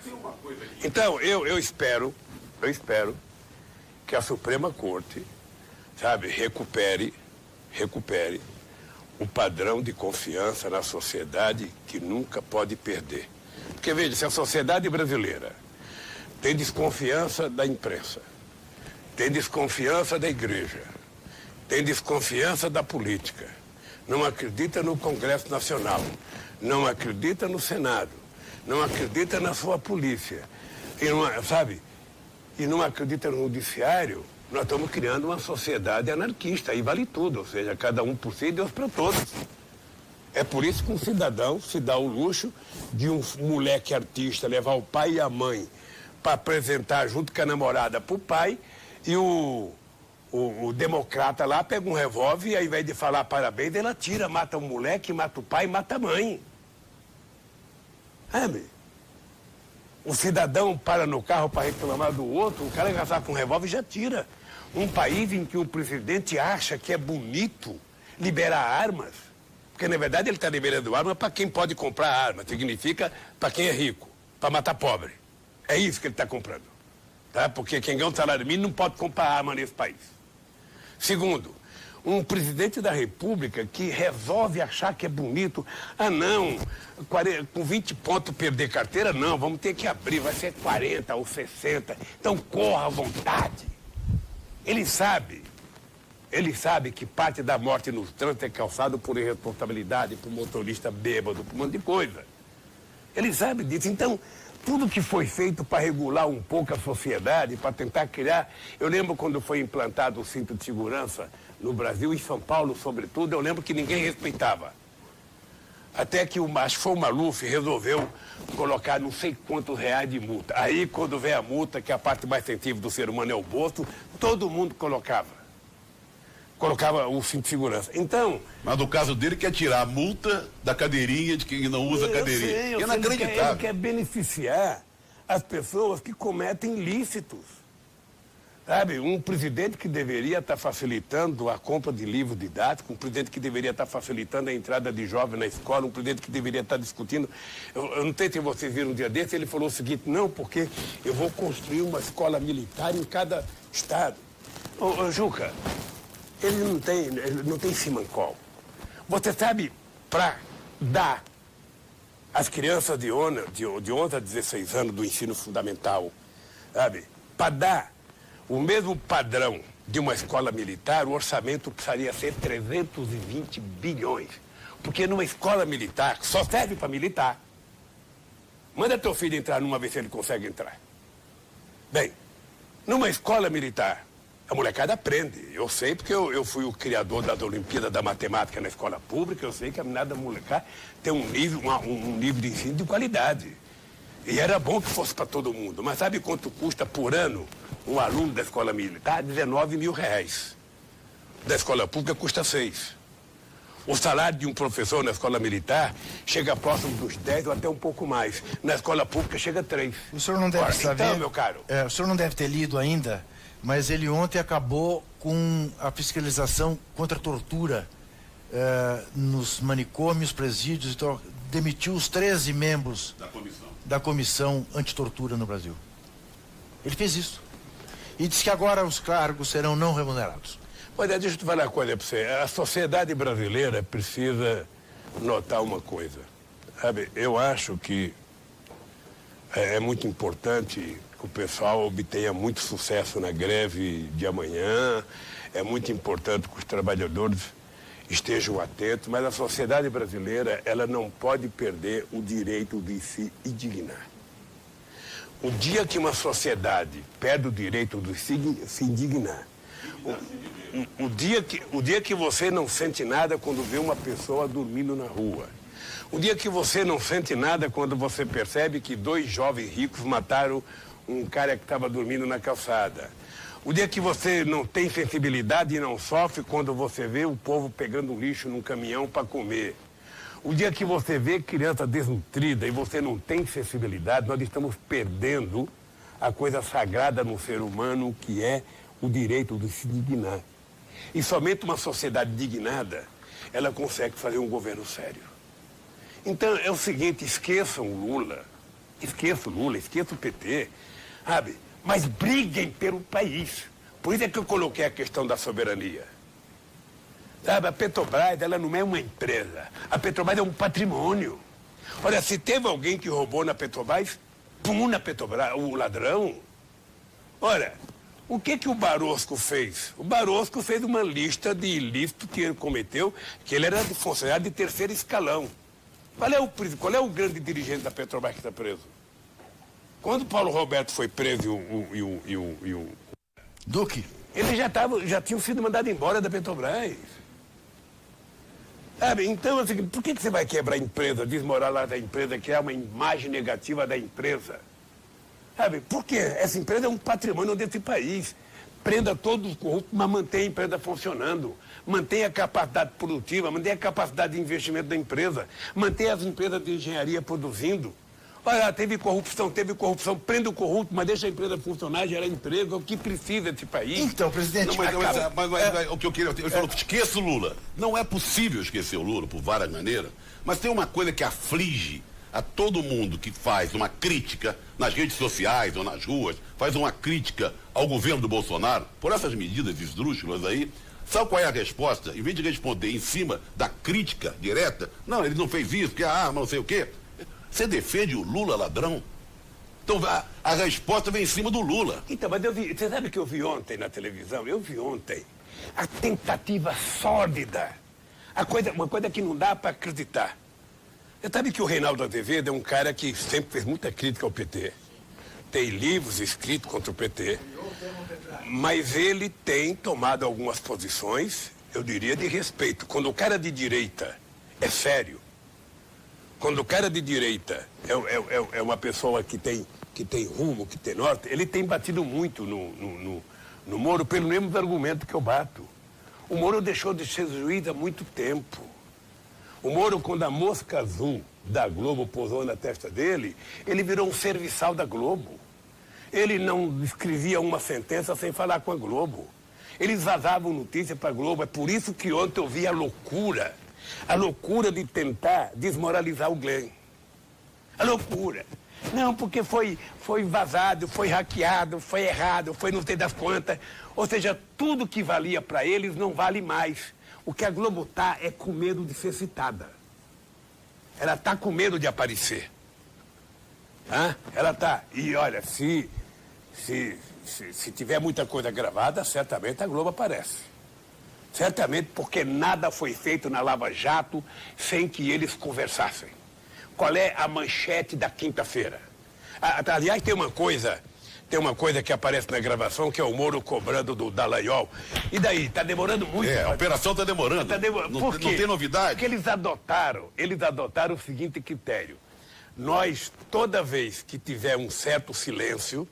Então, eu espero que a Suprema Corte, sabe, recupere o padrão de confiança na sociedade que nunca pode perder. Porque, veja, se a sociedade brasileira tem desconfiança da imprensa, tem desconfiança da igreja, tem desconfiança da política, não acredita no Congresso Nacional, não acredita no Senado, não acredita na sua polícia, e não acredita no judiciário, nós estamos criando uma sociedade anarquista, aí vale tudo, ou seja, cada um por si e Deus para todos. É por isso que um cidadão se dá o luxo de um moleque artista levar o pai e a mãe para apresentar junto com a namorada para o pai, e o democrata lá pega um revólver e ao invés de falar parabéns, ele atira, mata o moleque, mata o pai, mata a mãe. O cidadão para no carro para reclamar do outro, o cara engraçar com um revólver e já tira. Um país em que o presidente acha que é bonito liberar armas, porque na verdade ele está liberando armas para quem pode comprar arma, significa para quem é rico, para matar pobre. É isso que ele está comprando. Tá? Porque quem ganha um salário mínimo não pode comprar arma nesse país. Segundo, um presidente da República que resolve achar que é bonito, não, com 20 pontos perder carteira, não, vamos ter que abrir, vai ser 40 ou 60, então corra à vontade. Ele sabe que parte da morte no trânsito é causado por irresponsabilidade, por motorista bêbado, por um monte de coisa. Ele sabe disso, então tudo que foi feito para regular um pouco a sociedade, para tentar criar... Eu lembro quando foi implantado o cinto de segurança no Brasil, em São Paulo, sobretudo, eu lembro que ninguém respeitava. Até que acho que foi o Maluf resolveu colocar não sei quantos reais de multa. Aí, quando vem a multa, que é a parte mais sensível do ser humano é o bolso, todo mundo colocava o cinto de segurança. Então... Mas no caso dele, quer tirar a multa da cadeirinha de quem não usa a cadeirinha. É inacreditável. Ele quer beneficiar as pessoas que cometem ilícitos. Sabe, um presidente que deveria estar facilitando a compra de livros didáticos, um presidente que deveria estar facilitando a entrada de jovens na escola, um presidente que deveria estar discutindo... Eu não sei se vocês viram um dia desse, ele falou o seguinte, não, porque eu vou construir uma escola militar em cada estado. Ô Juca, ele não tem simancol. Você sabe, para dar às crianças de 11 a 16 anos do ensino fundamental, sabe, para dar o mesmo padrão de uma escola militar, o orçamento precisaria ser 320 bilhões. Porque numa escola militar, que só serve para militar, manda teu filho entrar numa vez se ele consegue entrar. Bem, numa escola militar, a molecada aprende. Eu sei porque eu fui o criador da Olimpíada da Matemática na escola pública, eu sei que a menina molecada tem um nível de ensino de qualidade. E era bom que fosse para todo mundo. Mas sabe quanto custa por ano um aluno da escola militar? 19 mil reais. Da escola pública custa 6. O salário de um professor na escola militar chega próximo dos 10 ou até um pouco mais. Na escola pública chega a 3. O senhor não deve saber, então, meu caro. O senhor não deve ter lido ainda, mas ele ontem acabou com a fiscalização contra a tortura nos manicômios, presídios, então demitiu os 13 membros da comissão antitortura no Brasil. Ele fez isso. E disse que agora os cargos serão não remunerados. Olha, deixa eu te falar uma coisa para você. A sociedade brasileira precisa notar uma coisa. Sabe, eu acho que é muito importante que o pessoal obtenha muito sucesso na greve de amanhã. É muito importante que os trabalhadores estejam atentos, mas a sociedade brasileira, ela não pode perder o direito de se indignar. O dia que uma sociedade perde o direito de se indignar, o dia que você não sente nada quando vê uma pessoa dormindo na rua, o dia que você não sente nada quando você percebe que 2 jovens ricos mataram um cara que estava dormindo na calçada, O dia que você não tem sensibilidade e não sofre quando você vê o povo pegando lixo num caminhão para comer. O dia que você vê criança desnutrida e você não tem sensibilidade, nós estamos perdendo a coisa sagrada no ser humano, que é o direito de se dignar. E somente uma sociedade dignada, ela consegue fazer um governo sério. Então é o seguinte, esqueçam o Lula, esqueça o PT, sabe? Mas briguem pelo país. Por isso é que eu coloquei a questão da soberania. Sabe, a Petrobras, ela não é uma empresa. A Petrobras é um patrimônio. Olha, se teve alguém que roubou na Petrobras, pum na Petrobras, o ladrão. Olha, o que o Barroso fez? O Barroso fez uma lista de ilícitos que ele cometeu, que ele era de funcionário de terceiro escalão. Qual é o grande dirigente da Petrobras que está preso? Quando o Paulo Roberto foi preso e o Duque? Eles já tinham sido mandados embora da Petrobras. Sabe? Então, assim, por que você vai quebrar a empresa, desmoralizar a empresa, criar uma imagem negativa da empresa? Sabe? Porque essa empresa é um patrimônio desse país. Prenda todos os corruptos, mas mantenha a empresa funcionando. Mantenha a capacidade produtiva, mantenha a capacidade de investimento da empresa. Mantenha as empresas de engenharia produzindo. Olha, teve corrupção, prenda o corrupto, mas deixa a empresa funcionar, gerar emprego, é o que precisa desse país. Então, presidente... Não, mas o que eu queria... Ele falou, esqueça o Lula. Não é possível esquecer o Lula, por várias maneiras, mas tem uma coisa que aflige a todo mundo que faz uma crítica nas redes sociais ou nas ruas, faz uma crítica ao governo do Bolsonaro, por essas medidas esdrúxulas aí. Sabe qual é a resposta? Em vez de responder em cima da crítica direta, não, ele não fez isso, porque a arma, não sei o quê... Você defende o Lula ladrão? Então a resposta vem em cima do Lula. Então, mas você sabe o que eu vi ontem na televisão? Eu vi ontem a tentativa sórdida, uma coisa que não dá para acreditar. Você sabe que o Reinaldo Azevedo é um cara que sempre fez muita crítica ao PT. Tem livros escritos contra o PT. Mas ele tem tomado algumas posições, eu diria, de respeito. Quando o cara de direita é sério, quando o cara de direita é uma pessoa que tem rumo, que tem norte, ele tem batido muito no Moro pelo mesmo argumento que eu bato. O Moro deixou de ser juiz há muito tempo. O Moro, quando a mosca azul da Globo pousou na testa dele, ele virou um serviçal da Globo. Ele não escrevia uma sentença sem falar com a Globo. Eles vazavam notícia para a Globo. É por isso que ontem eu vi a loucura de tentar desmoralizar o Glenn. A loucura. Não, porque foi vazado, foi hackeado, foi errado, foi não sei das quantas. Ou seja, tudo que valia para eles não vale mais. O que a Globo tá é com medo de ser citada. Ela tá com medo de aparecer. Ela tá. E olha, se tiver muita coisa gravada, certamente a Globo aparece. Certamente porque nada foi feito na Lava Jato sem que eles conversassem. Qual é a manchete da quinta-feira? Aliás, tem uma coisa que aparece na gravação, que é o Moro cobrando do Dallagnol. E daí? Tá demorando muito. A operação tá demorando. Por quê? Não tem novidade. Porque eles adotaram o seguinte critério. Nós, toda vez que tiver um certo silêncio,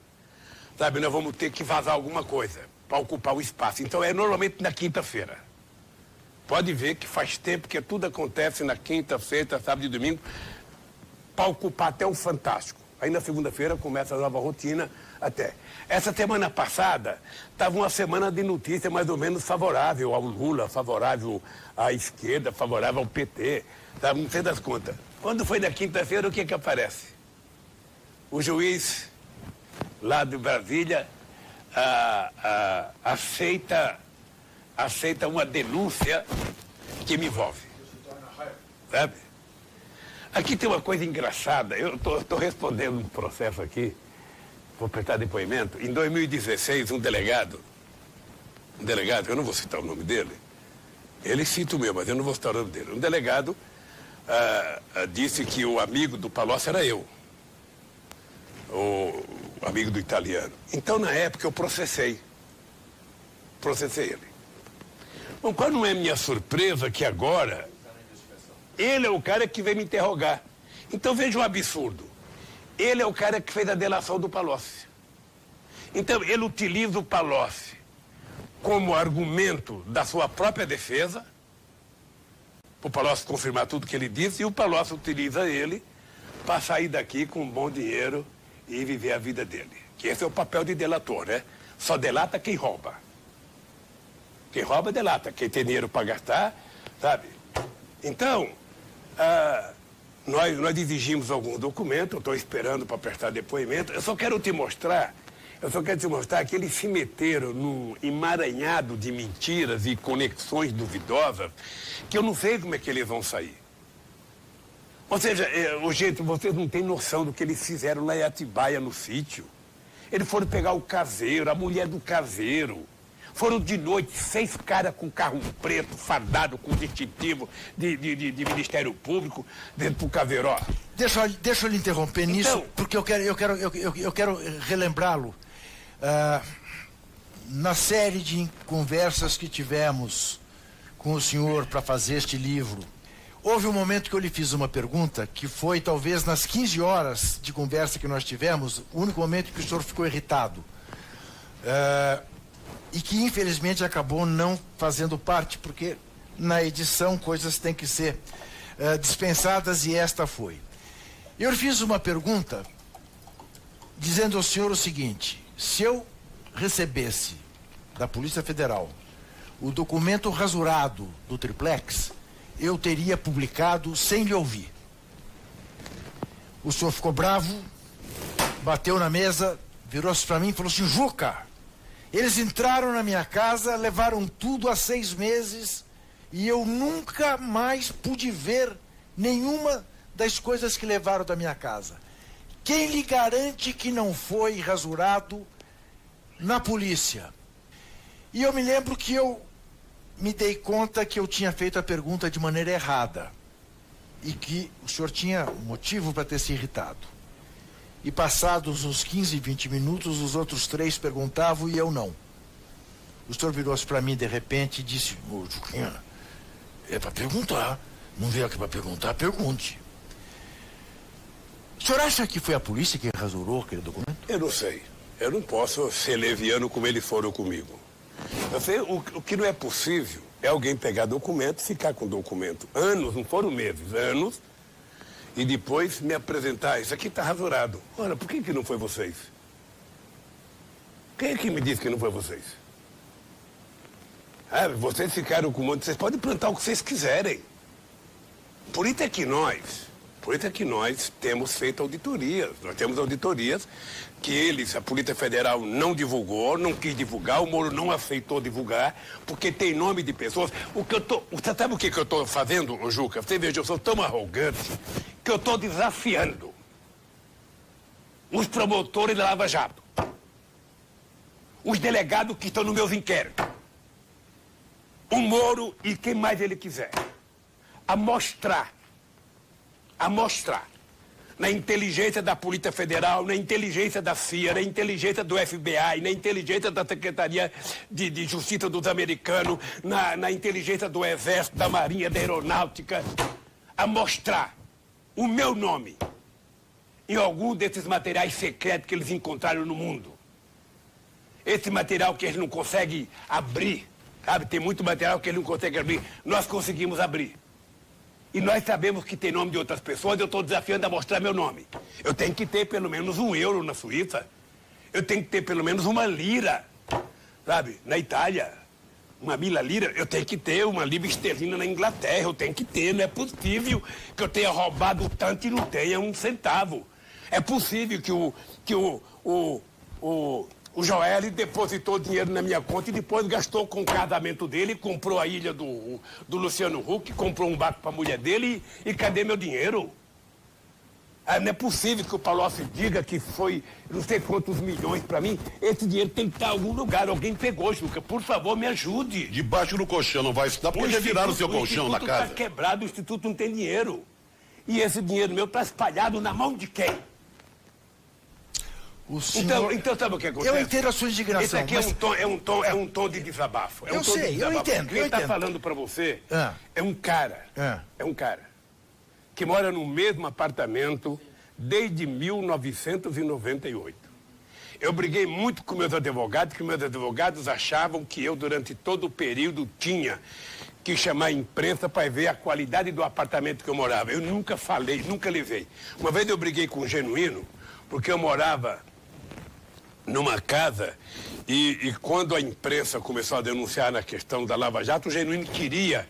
sabe, nós vamos ter que vazar alguma coisa para ocupar o espaço. Então é normalmente na quinta-feira. Pode ver que faz tempo que tudo acontece na quinta-feira, sábado e domingo, para ocupar até o Fantástico. Aí na segunda-feira começa a nova rotina até. Essa semana passada estava uma semana de notícia mais ou menos favorável ao Lula, favorável à esquerda, favorável ao PT. Tá? Não sei das contas. Quando foi na quinta-feira, o que aparece? O juiz lá de Brasília aceita uma denúncia que me envolve. Sabe? Aqui tem uma coisa engraçada. Eu estou respondendo um processo aqui, vou prestar depoimento. Em 2016, um delegado, eu não vou citar o nome dele, ele cita o meu, mas eu não vou citar o nome dele. Um delegado disse que o amigo do Palocci era eu, o amigo do italiano. Então, na época, eu processei ele. Bom, qual não é minha surpresa que agora ele é o cara que veio me interrogar. Então veja um absurdo. Ele é o cara que fez a delação do Palocci. Então, ele utiliza o Palocci como argumento da sua própria defesa, o Palocci confirmar tudo que ele disse, e o Palocci utiliza ele para sair daqui com um bom dinheiro e viver a vida dele. Que esse é o papel de delator, né? Só delata quem rouba. Quem rouba, delata. Quem tem dinheiro para gastar, sabe? Então, nós exigimos algum documento, eu estou esperando para prestar depoimento. Eu só quero te mostrar que eles se meteram num emaranhado de mentiras e conexões duvidosas que eu não sei como é que eles vão sair. Ou seja, gente, vocês não têm noção do que eles fizeram lá em Atibaia, no sítio. Eles foram pegar o caseiro, a mulher do caseiro. Foram de noite 6 caras com carro preto, fardado, com distintivo de Ministério Público, dentro do caseiro. Ó. Deixa eu lhe interromper nisso, porque eu quero relembrá-lo. Na série de conversas que tivemos com o senhor para fazer este livro, houve um momento que eu lhe fiz uma pergunta, que foi talvez nas 15 horas de conversa que nós tivemos, o único momento que o senhor ficou irritado. E que infelizmente acabou não fazendo parte, porque na edição coisas têm que ser dispensadas, e esta foi. Eu fiz uma pergunta dizendo ao senhor o seguinte: se eu recebesse da Polícia Federal o documento rasurado do triplex, eu teria publicado sem lhe ouvir. O senhor ficou bravo, bateu na mesa, virou-se para mim e falou assim: Juca, eles entraram na minha casa, levaram tudo há 6 meses e eu nunca mais pude ver nenhuma das coisas que levaram da minha casa. Quem lhe garante que não foi rasurado na polícia? E eu me lembro que eu me dei conta que eu tinha feito a pergunta de maneira errada e que o senhor tinha motivo para ter se irritado. E passados uns 15, 20 minutos, os outros 3 perguntavam e eu não. O senhor virou-se para mim de repente e disse: ô, Juquinha, é para perguntar. Não veio aqui para perguntar, pergunte. O senhor acha que foi a polícia que rasurou aquele documento? Eu não sei. Eu não posso ser leviano como eles foram comigo. Eu sei, o que não é possível é alguém pegar documento, ficar com documento anos, não foram meses, anos, e depois me apresentar: isso aqui está rasurado. Ora, por que não foi vocês? Quem é que me disse que não foi vocês? Vocês ficaram com um monte, vocês podem plantar o que vocês quiserem. Por isso é que nós temos feito auditorias. Nós temos auditorias que a Polícia Federal não divulgou, não quis divulgar, o Moro não aceitou divulgar, porque tem nome de pessoas. Você sabe o que eu estou fazendo, Juca? Você veja, eu sou tão arrogante que eu estou desafiando os promotores da Lava Jato, os delegados que estão nos meus inquéritos, o Moro e quem mais ele quiser, a mostrar na inteligência da Polícia Federal, na inteligência da CIA, na inteligência do FBI, na inteligência da Secretaria de Justiça dos Americanos, na inteligência do Exército, da Marinha, da Aeronáutica, a mostrar o meu nome em algum desses materiais secretos que eles encontraram no mundo. Esse material que eles não conseguem abrir, sabe? Tem muito material que eles não conseguem abrir. Nós conseguimos abrir. E nós sabemos que tem nome de outras pessoas, eu estou desafiando a mostrar meu nome. Eu tenho que ter pelo menos €1 na Suíça. Eu tenho que ter pelo menos uma lira, sabe? Na Itália, uma 1000 lira. Eu tenho que ter uma libra esterlina na Inglaterra. Eu tenho que ter. Não é possível que eu tenha roubado tanto e não tenha um centavo. É possível que o Joel depositou dinheiro na minha conta e depois gastou com o casamento dele, comprou a ilha do Luciano Huck, comprou um barco para a mulher dele e cadê meu dinheiro? Não é possível que o Palocci diga que foi não sei quantos milhões para mim. Esse dinheiro tem que estar em algum lugar. Alguém pegou, Juca. Por favor, me ajude. Debaixo do colchão não vai estudar, porque já viraram o seu colchão na casa. O instituto está quebrado, o instituto não tem dinheiro. E esse dinheiro meu está espalhado na mão de quem? Senhor... Então sabe o que acontece? Eu entendo a sua indignação. Esse aqui é um tom de desabafo. Eu sei, eu entendo. Quem está falando para você é um cara. É um cara que mora no mesmo apartamento desde 1998. Eu briguei muito com meus advogados, que meus advogados achavam que eu, durante todo o período, tinha que chamar a imprensa para ver a qualidade do apartamento que eu morava. Eu nunca falei, nunca levei. Uma vez eu briguei com um Genuíno, porque eu morava numa casa e quando a imprensa começou a denunciar na questão da Lava Jato, o Genuíno queria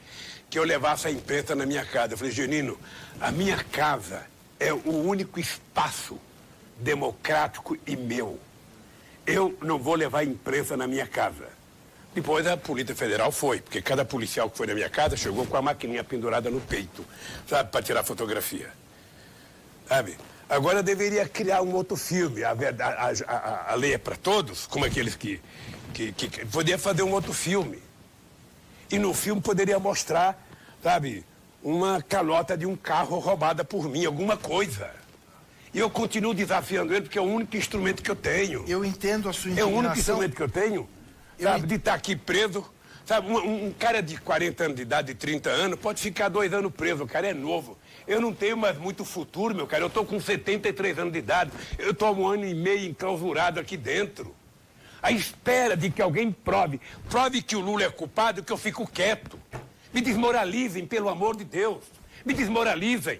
que eu levasse a imprensa na minha casa. Eu falei, Genuíno, a minha casa é o único espaço democrático e meu. Eu não vou levar a imprensa na minha casa. Depois a Polícia Federal foi, porque cada policial que foi na minha casa chegou com a maquininha pendurada no peito, sabe, para tirar fotografia. Sabe? Agora deveria criar um outro filme, a lei é para todos, como aqueles que poderia fazer um outro filme. E no filme poderia mostrar, sabe, uma calota de um carro roubada por mim, alguma coisa. E eu continuo desafiando ele, porque é o único instrumento que eu tenho. Eu entendo a sua É indignação. o único instrumento que eu tenho, sabe, de estar aqui preso. Sabe, um cara de 40 anos de idade, de 30 anos, pode ficar 2 anos preso, o cara é novo. Eu não tenho mais muito futuro, meu cara, eu estou com 73 anos de idade, eu estou 1 ano e meio enclausurado aqui dentro. À espera de que alguém prove que o Lula é culpado, que eu fico quieto. Me desmoralizem, pelo amor de Deus. Me desmoralizem.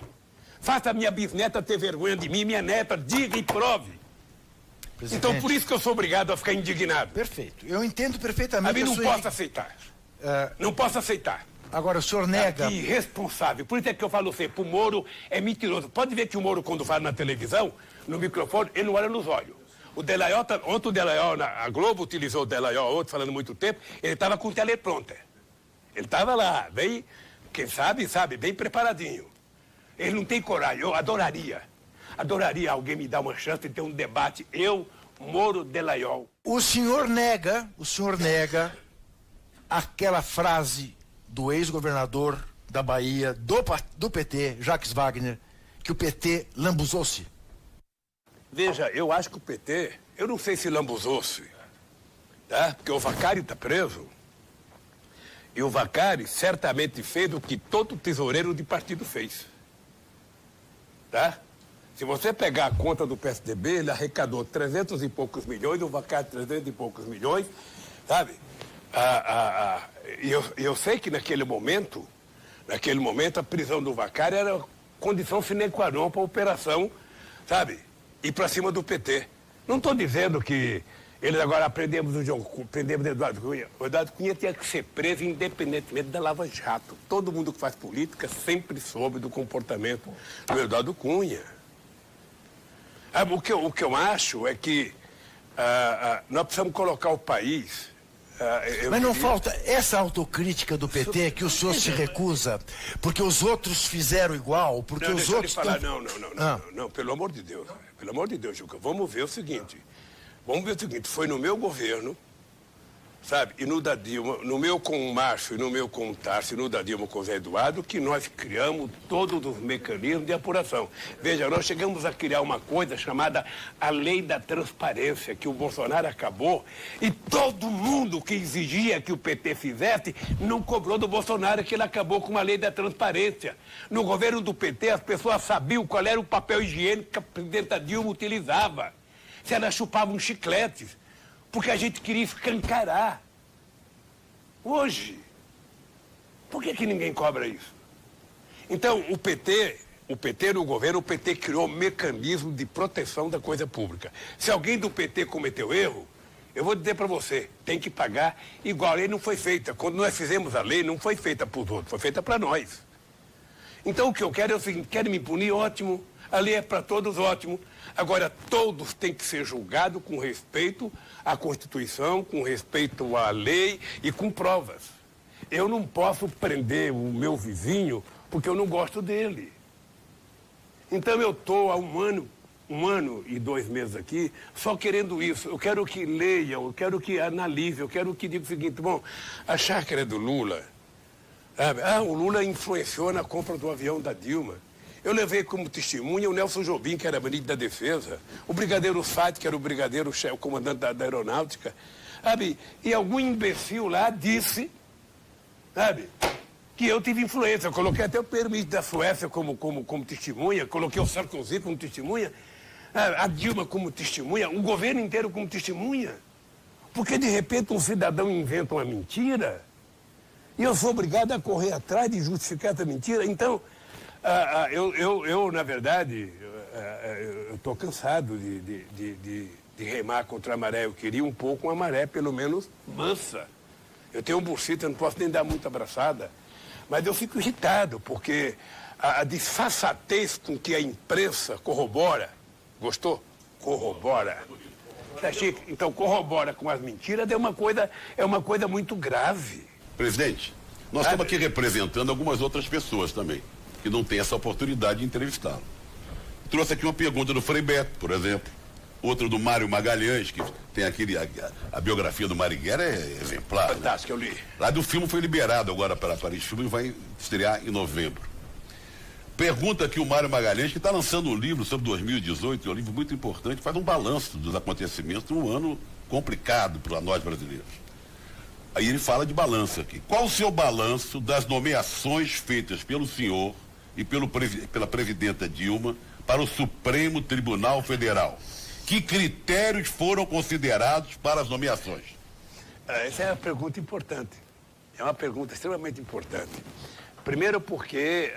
Faça a minha bisneta ter vergonha de mim, minha neta, diga e prove. Presidente. Então, por isso que eu sou obrigado a ficar indignado. Perfeito. Eu entendo perfeitamente A mim não sua posso aceitar. Não posso aceitar. Agora, o senhor nega... Que irresponsável. Por isso é que eu falo assim, pro Moro é mentiroso. Pode ver que o Moro, quando fala na televisão, no microfone, ele não olha nos olhos. O Delayol, ontem o Delayol, a Globo utilizou o Delayol ontem, falando muito tempo, ele estava com o teleprompter. Ele estava lá, bem, quem sabe, bem preparadinho. Ele não tem coragem. Eu adoraria alguém me dar uma chance de ter um debate. Eu, Moro, Delayol. O senhor nega aquela frase do ex-governador da Bahia, do PT, Jacques Wagner, que o PT lambuzou-se. Veja, eu acho que o PT, eu não sei se lambuzou-se, tá? Porque o Vacari está preso. E o Vacari certamente fez o que todo tesoureiro de partido fez. Tá? Se você pegar a conta do PSDB, ele arrecadou 300 e poucos milhões, o Vacari 300 e poucos milhões, sabe? Eu sei que naquele momento, a prisão do Vacari era condição sine qua non para a operação, sabe? Ir para cima do PT. Não estou dizendo que eles agora prendemos o Eduardo Cunha. O Eduardo Cunha tinha que ser preso independentemente da Lava Jato. Todo mundo que faz política sempre soube do comportamento do Eduardo Cunha. O que eu acho é que nós precisamos colocar o país... Mas não falta essa autocrítica do PT que o senhor se recusa, porque os outros fizeram igual, porque não, os deixa outros... eu falar. Não, pelo amor de Deus. Pelo amor de Deus, Juca, vamos ver o seguinte, foi no meu governo, sabe, e no da Dilma, no meu com o Márcio, e no meu com o Tarso, e no da Dilma com o Zé Eduardo, que nós criamos todos os mecanismos de apuração. Veja, nós chegamos a criar uma coisa chamada a Lei da Transparência, que o Bolsonaro acabou, e todo mundo que exigia que o PT fizesse, não cobrou do Bolsonaro, que ele acabou com a Lei da Transparência. No governo do PT, as pessoas sabiam qual era o papel higiênico que a presidenta Dilma utilizava. Se ela chupava um chiclete, porque a gente queria escancarar. Hoje, por que ninguém cobra isso? Então, o PT no governo, o PT criou um mecanismo de proteção da coisa pública. Se alguém do PT cometeu erro, eu vou dizer para você, tem que pagar igual. A lei não foi feita. Quando nós fizemos a lei, não foi feita para os outros, foi feita para nós. Então, o que eu quero é o seguinte, querem me punir? Ótimo. A lei é para todos, ótimo. Agora, todos têm que ser julgados com respeito à Constituição, com respeito à lei e com provas. Eu não posso prender o meu vizinho porque eu não gosto dele. Então, eu estou há um ano e 2 meses aqui só querendo isso. Eu quero que leiam, eu quero que analisem, eu quero que digam o seguinte, bom, a chácara do Lula, sabe? O Lula influenciou na compra do avião da Dilma. Eu levei como testemunha o Nelson Jobim, que era ministro da Defesa, o brigadeiro Fati, que era o comandante da Aeronáutica, sabe? E algum imbecil lá disse, sabe, que eu tive influência. Eu coloquei até o primeiro-ministro da Suécia como testemunha, coloquei o Sarkozy como testemunha, A Dilma como testemunha, o governo inteiro como testemunha. Porque, de repente, um cidadão inventa uma mentira e eu sou obrigado a correr atrás de justificar essa mentira. Então, na verdade, eu estou cansado de remar contra a maré. Eu queria um pouco uma maré, pelo menos, mansa. Eu tenho um bursita, não posso nem dar muita abraçada. Mas eu fico irritado, porque a disfarçatez com que a imprensa corrobora, gostou? Corrobora. Tá chique? Então corrobora com as mentiras, é uma coisa muito grave. Presidente, nós estamos aqui representando algumas outras pessoas também, que não têm essa oportunidade de entrevistá-lo. Trouxe aqui uma pergunta do Frei Beto, por exemplo. Outra do Mário Magalhães, que tem a biografia do Marighella é exemplar. Fantástico, né? eu li. Lá do filme foi liberado agora para Paris Filme e vai estrear em novembro. Pergunta aqui o Mário Magalhães, que está lançando um livro sobre 2018, é um livro muito importante, faz um balanço dos acontecimentos de um ano complicado para nós brasileiros. Aí ele fala de balanço aqui. Qual o seu balanço das nomeações feitas pelo senhor e pela presidenta Dilma para o Supremo Tribunal Federal? Que critérios foram considerados para as nomeações? Essa é uma pergunta importante. É uma pergunta extremamente importante. Primeiro porque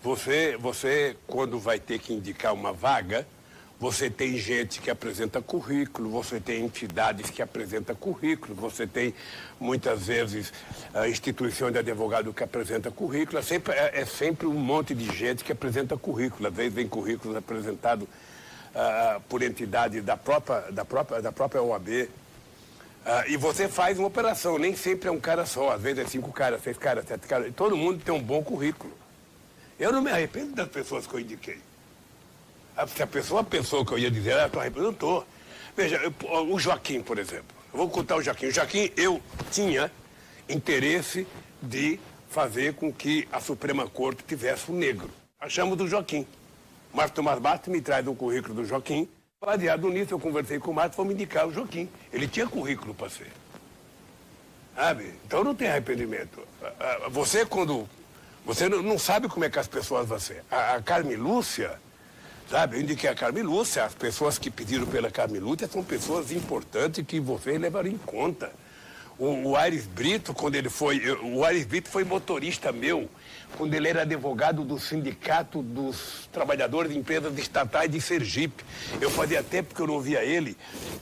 você, quando vai ter que indicar uma vaga, você tem gente que apresenta currículo, você tem entidades que apresentam currículo, você tem, muitas vezes, instituições de advogado que apresenta currículo. É sempre um monte de gente que apresenta currículo. Às vezes vem currículos apresentados por entidades da própria OAB. E você faz uma operação, nem sempre é um cara só, às vezes é 5 caras, 6 caras, 7 caras, e todo mundo tem um bom currículo. Eu não me arrependo das pessoas que eu indiquei. Se a pessoa pensou que eu ia dizer, eu estou arrependido, não estou. Veja, o Joaquim, por exemplo, eu vou contar o Joaquim. O Joaquim, eu tinha interesse de fazer com que a Suprema Corte tivesse um negro. Achamos do Joaquim. Márcio Tomás Bastos me traz o currículo do Joaquim. Baseado nisso, eu conversei com o Márcio, vamos indicar o Joaquim. Ele tinha currículo para ser. Sabe? Então não tem arrependimento. Você, quando... Você não sabe como é que as pessoas vão ser. A Carmen Lúcia, sabe? Eu indiquei a Carmen Lúcia. As pessoas que pediram pela Carmen Lúcia são pessoas importantes que vocês levaram em conta. O Aires Brito, quando ele foi... O Aires Brito foi motorista meu, quando ele era advogado do Sindicato dos Trabalhadores de Empresas Estatais de Sergipe. Eu fazia tempo que eu não via ele.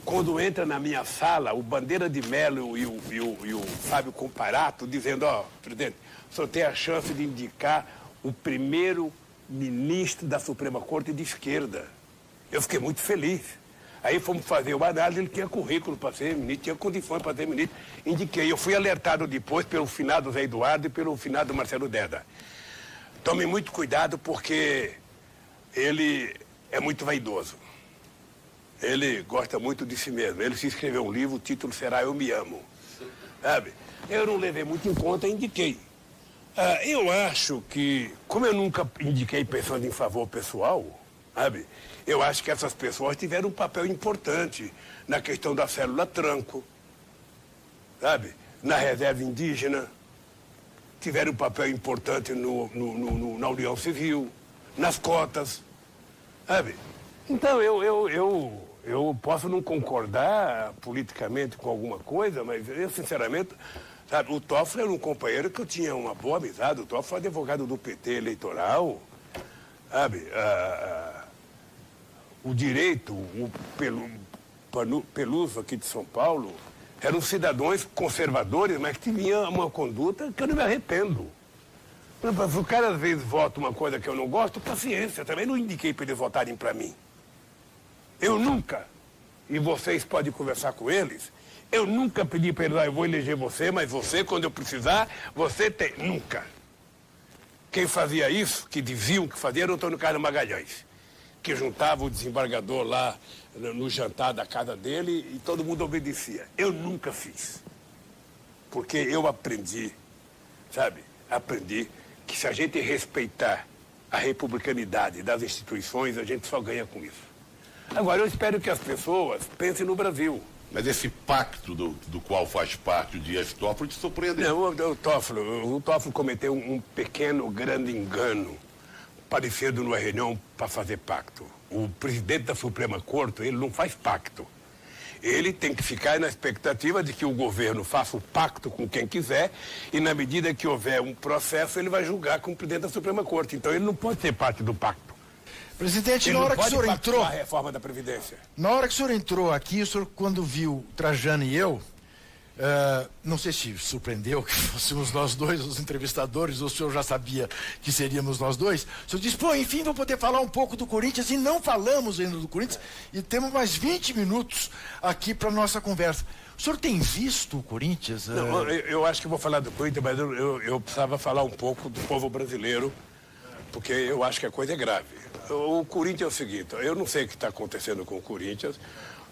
Quando entra na minha sala, o Bandeira de Mello e o Fábio Comparato, dizendo, presidente, o senhor tem a chance de indicar o primeiro ministro da Suprema Corte de esquerda. Eu fiquei muito feliz. Aí fomos fazer uma análise, ele tinha currículo para ser ministro, tinha condições para ser ministro. Indiquei. Eu fui alertado depois pelo finado Zé Eduardo e pelo finado Marcelo Deda. Tome muito cuidado porque ele é muito vaidoso. Ele gosta muito de si mesmo. Ele se escreveu um livro, o título será Eu Me Amo. Sabe? Eu não levei muito em conta, indiquei. Eu acho que, como eu nunca indiquei pensando em favor pessoal, sabe? Eu acho que essas pessoas tiveram um papel importante na questão da célula tranco, sabe? Na reserva indígena, tiveram um papel importante na União Civil, nas cotas, sabe? Então, eu posso não concordar politicamente com alguma coisa, mas eu, sinceramente, sabe? O Toffoli era um companheiro que eu tinha uma boa amizade. O Toffoli foi advogado do PT eleitoral, sabe? O Direito, o Peluso aqui de São Paulo, eram cidadãos conservadores, mas que tinham uma conduta que eu não me arrependo. Se o cara às vezes vota uma coisa que eu não gosto, paciência, também não indiquei para eles votarem para mim. Eu nunca, e vocês podem conversar com eles, eu nunca pedi para eles, eu vou eleger você, mas você, quando eu precisar, você tem. Nunca. Quem fazia isso, que diziam que fazia, era o Antônio Carlos Magalhães, que juntava o desembargador lá no jantar da casa dele e todo mundo obedecia. Eu nunca fiz. Porque eu aprendi, sabe? Aprendi que se a gente respeitar a republicanidade das instituições, a gente só ganha com isso. Agora, eu espero que as pessoas pensem no Brasil. Mas esse pacto do qual faz parte o Dias Toffoli te surpreendeu. Não, o Toffoli cometeu um pequeno, grande engano. aparecendo numa reunião para fazer pacto. O presidente da Suprema Corte, ele não faz pacto. Ele tem que ficar na expectativa de que o governo faça o pacto com quem quiser e, na medida que houver um processo, ele vai julgar com o presidente da Suprema Corte. Então, ele não pode ser parte do pacto. Presidente, Ele na hora não que o pode senhor entrou, a reforma da Previdência. na hora que o senhor entrou aqui, o senhor, quando viu Trajano e eu, não sei se surpreendeu que fôssemos nós dois os entrevistadores, ou o senhor já sabia que seríamos nós dois, o senhor disse, pô, enfim, vou poder falar um pouco do Corinthians, e não falamos ainda do Corinthians, e temos mais 20 minutos aqui para nossa conversa. O senhor tem visto o Corinthians? Não, eu acho que vou falar do Corinthians, mas eu precisava falar um pouco do povo brasileiro, porque eu acho que a coisa é grave. O Corinthians é o seguinte, eu não sei o que está acontecendo com o Corinthians.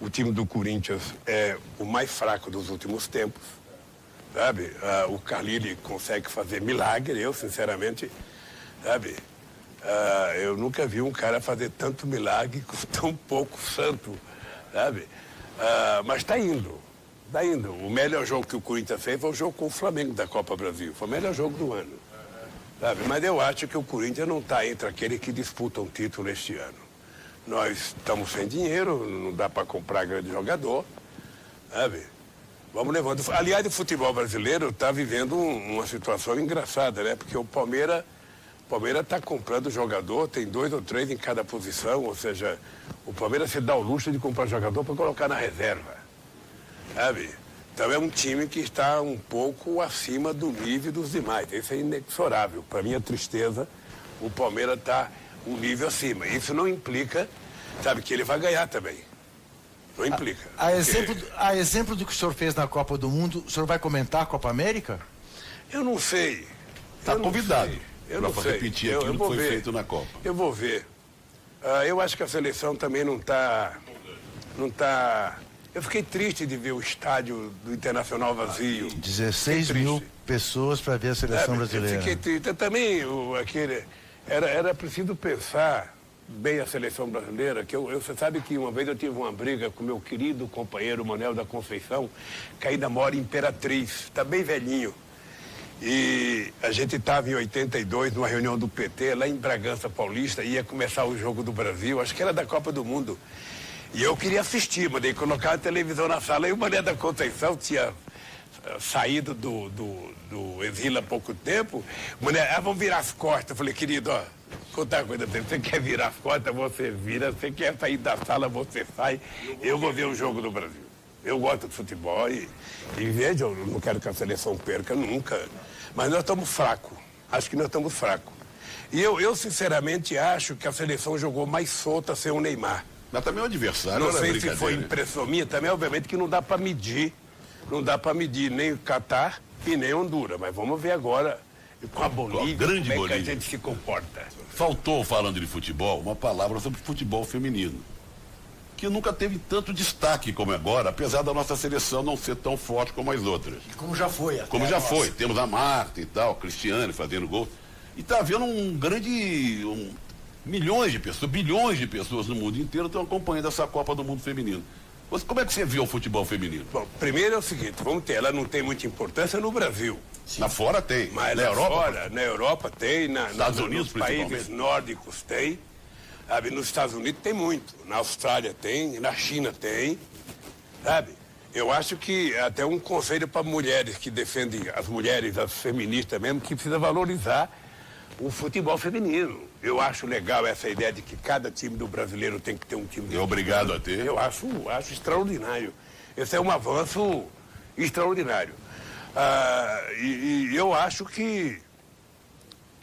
O time do Corinthians é o mais fraco dos últimos tempos, sabe? O Carlyle consegue fazer milagre, eu, sinceramente, sabe? Eu nunca vi um cara fazer tanto milagre com tão pouco santo, sabe? Mas está indo, está indo. O melhor jogo que o Corinthians fez foi o jogo com o Flamengo da Copa Brasil. Foi o melhor jogo do ano, sabe? Mas eu acho que o Corinthians não está entre aqueles que disputam título este ano. Nós estamos sem dinheiro, não dá para comprar grande jogador, sabe? Vamos levando. Aliás, o futebol brasileiro está vivendo uma situação engraçada, né? Porque o Palmeiras está comprando jogador, tem 2 ou 3 em cada posição, ou seja, o Palmeiras se dá o luxo de comprar jogador para colocar na reserva, sabe? Então é um time que está um pouco acima do nível dos demais. Isso é inexorável. Para minha tristeza, o Palmeiras está um nível acima. Isso não implica, sabe, que ele vai ganhar também. Não implica. A exemplo do que o senhor fez na Copa do Mundo, o senhor vai comentar a Copa América? Eu não sei. Está convidado para repetir aquilo que foi feito na Copa. Eu vou ver. Eu acho que a seleção também não está... Eu fiquei triste de ver o estádio do Internacional vazio. 16 mil pessoas para ver a seleção brasileira. Eu fiquei triste. Também era preciso pensar bem a seleção brasileira, que você sabe que uma vez eu tive uma briga com meu querido companheiro Manuel da Conceição, que ainda mora em Imperatriz, está bem velhinho. E a gente estava em 82 numa reunião do PT lá em Bragança Paulista, ia começar o jogo do Brasil, acho que era da Copa do Mundo. E eu queria assistir, mandei colocar a televisão na sala, e o Manuel da Conceição tinha saído do exílio há pouco tempo. Mulher, vamos virar as costas. Eu falei, querido, ó, contar uma coisa pra você quer virar as costas, você vira, você quer sair da sala, você sai. Eu vou ver o jogo do Brasil. Eu gosto de futebol e veja, eu não quero que a seleção perca nunca. Mas nós estamos fracos. Acho que nós estamos fracos. E eu sinceramente acho que a seleção jogou mais solta sem o Neymar. Mas também o adversário. Não sei se foi impressão minha, também obviamente que não dá para medir. Não dá para medir nem o Catar e nem Honduras, mas vamos ver agora com a Bolívia, como é que a gente se comporta. Faltou, falando de futebol, uma palavra sobre futebol feminino, que nunca teve tanto destaque como agora, apesar da nossa seleção não ser tão forte como as outras. Como já foi. Como já foi. Temos a Marta e tal, Cristiane fazendo gol. E está havendo milhões de pessoas, bilhões de pessoas no mundo inteiro estão acompanhando essa Copa do Mundo feminino. Como é que você viu o futebol feminino? Bom, primeiro é o seguinte, ela não tem muita importância no Brasil. Sim. Lá fora tem. Mas na Europa tem, nos países nórdicos tem, sabe? Nos Estados Unidos tem muito, na Austrália tem, na China tem, sabe? Eu acho que até um conselho para mulheres que defendem, as feministas mesmo, que precisa valorizar o futebol feminino. Eu acho legal essa ideia de que cada time do brasileiro tem que ter um time. É obrigado a ter. Eu acho extraordinário. Esse é um avanço extraordinário. E eu acho que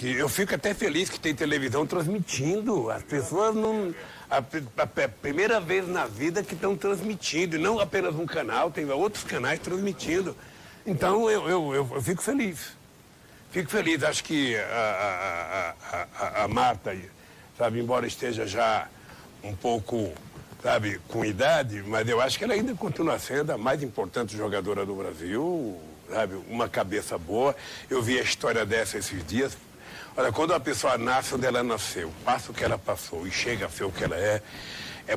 eu fico até feliz que tem televisão transmitindo. As pessoas não... A primeira vez na vida que estão transmitindo, e não apenas um canal, tem outros canais transmitindo. Então eu fico feliz. Fico feliz, acho que a Marta, sabe, embora esteja já um pouco, sabe, com idade, mas eu acho que ela ainda continua sendo a mais importante jogadora do Brasil, sabe, uma cabeça boa. Eu vi a história dessa esses dias. Olha, quando uma pessoa nasce onde ela nasceu, passa o que ela passou e chega a ser o que ela é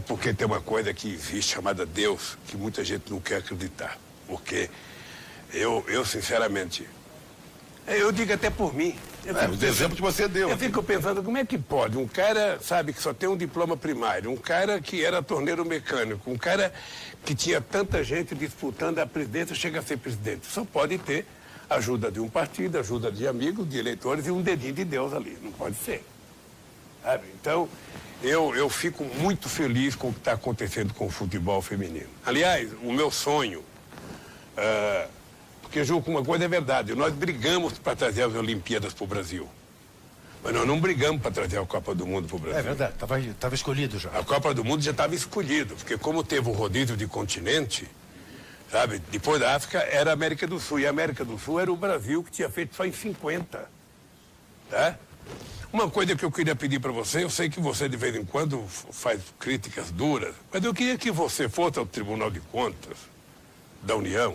porque tem uma coisa que existe chamada Deus, que muita gente não quer acreditar. Porque eu sinceramente... Eu digo até por mim. Os exemplos que você deu. Eu fico pensando, como é que pode? Um cara, sabe, que só tem um diploma primário, um cara que era torneiro mecânico, um cara que tinha tanta gente disputando a presidência, chega a ser presidente. Só pode ter ajuda de um partido, ajuda de amigos, de eleitores e um dedinho de Deus ali. Não pode ser. Sabe? Então, eu fico muito feliz com o que está acontecendo com o futebol feminino. Aliás, o meu sonho... Porque, Ju, uma coisa é verdade, nós brigamos para trazer as Olimpíadas para o Brasil. Mas nós não brigamos para trazer a Copa do Mundo para o Brasil. É verdade, estava escolhido já. A Copa do Mundo já estava escolhida, porque como teve o rodízio de continente, sabe, depois da África era a América do Sul, e a América do Sul era o Brasil que tinha feito só em 50. Tá? Uma coisa que eu queria pedir para você, eu sei que você de vez em quando faz críticas duras, mas eu queria que você fosse ao Tribunal de Contas da União,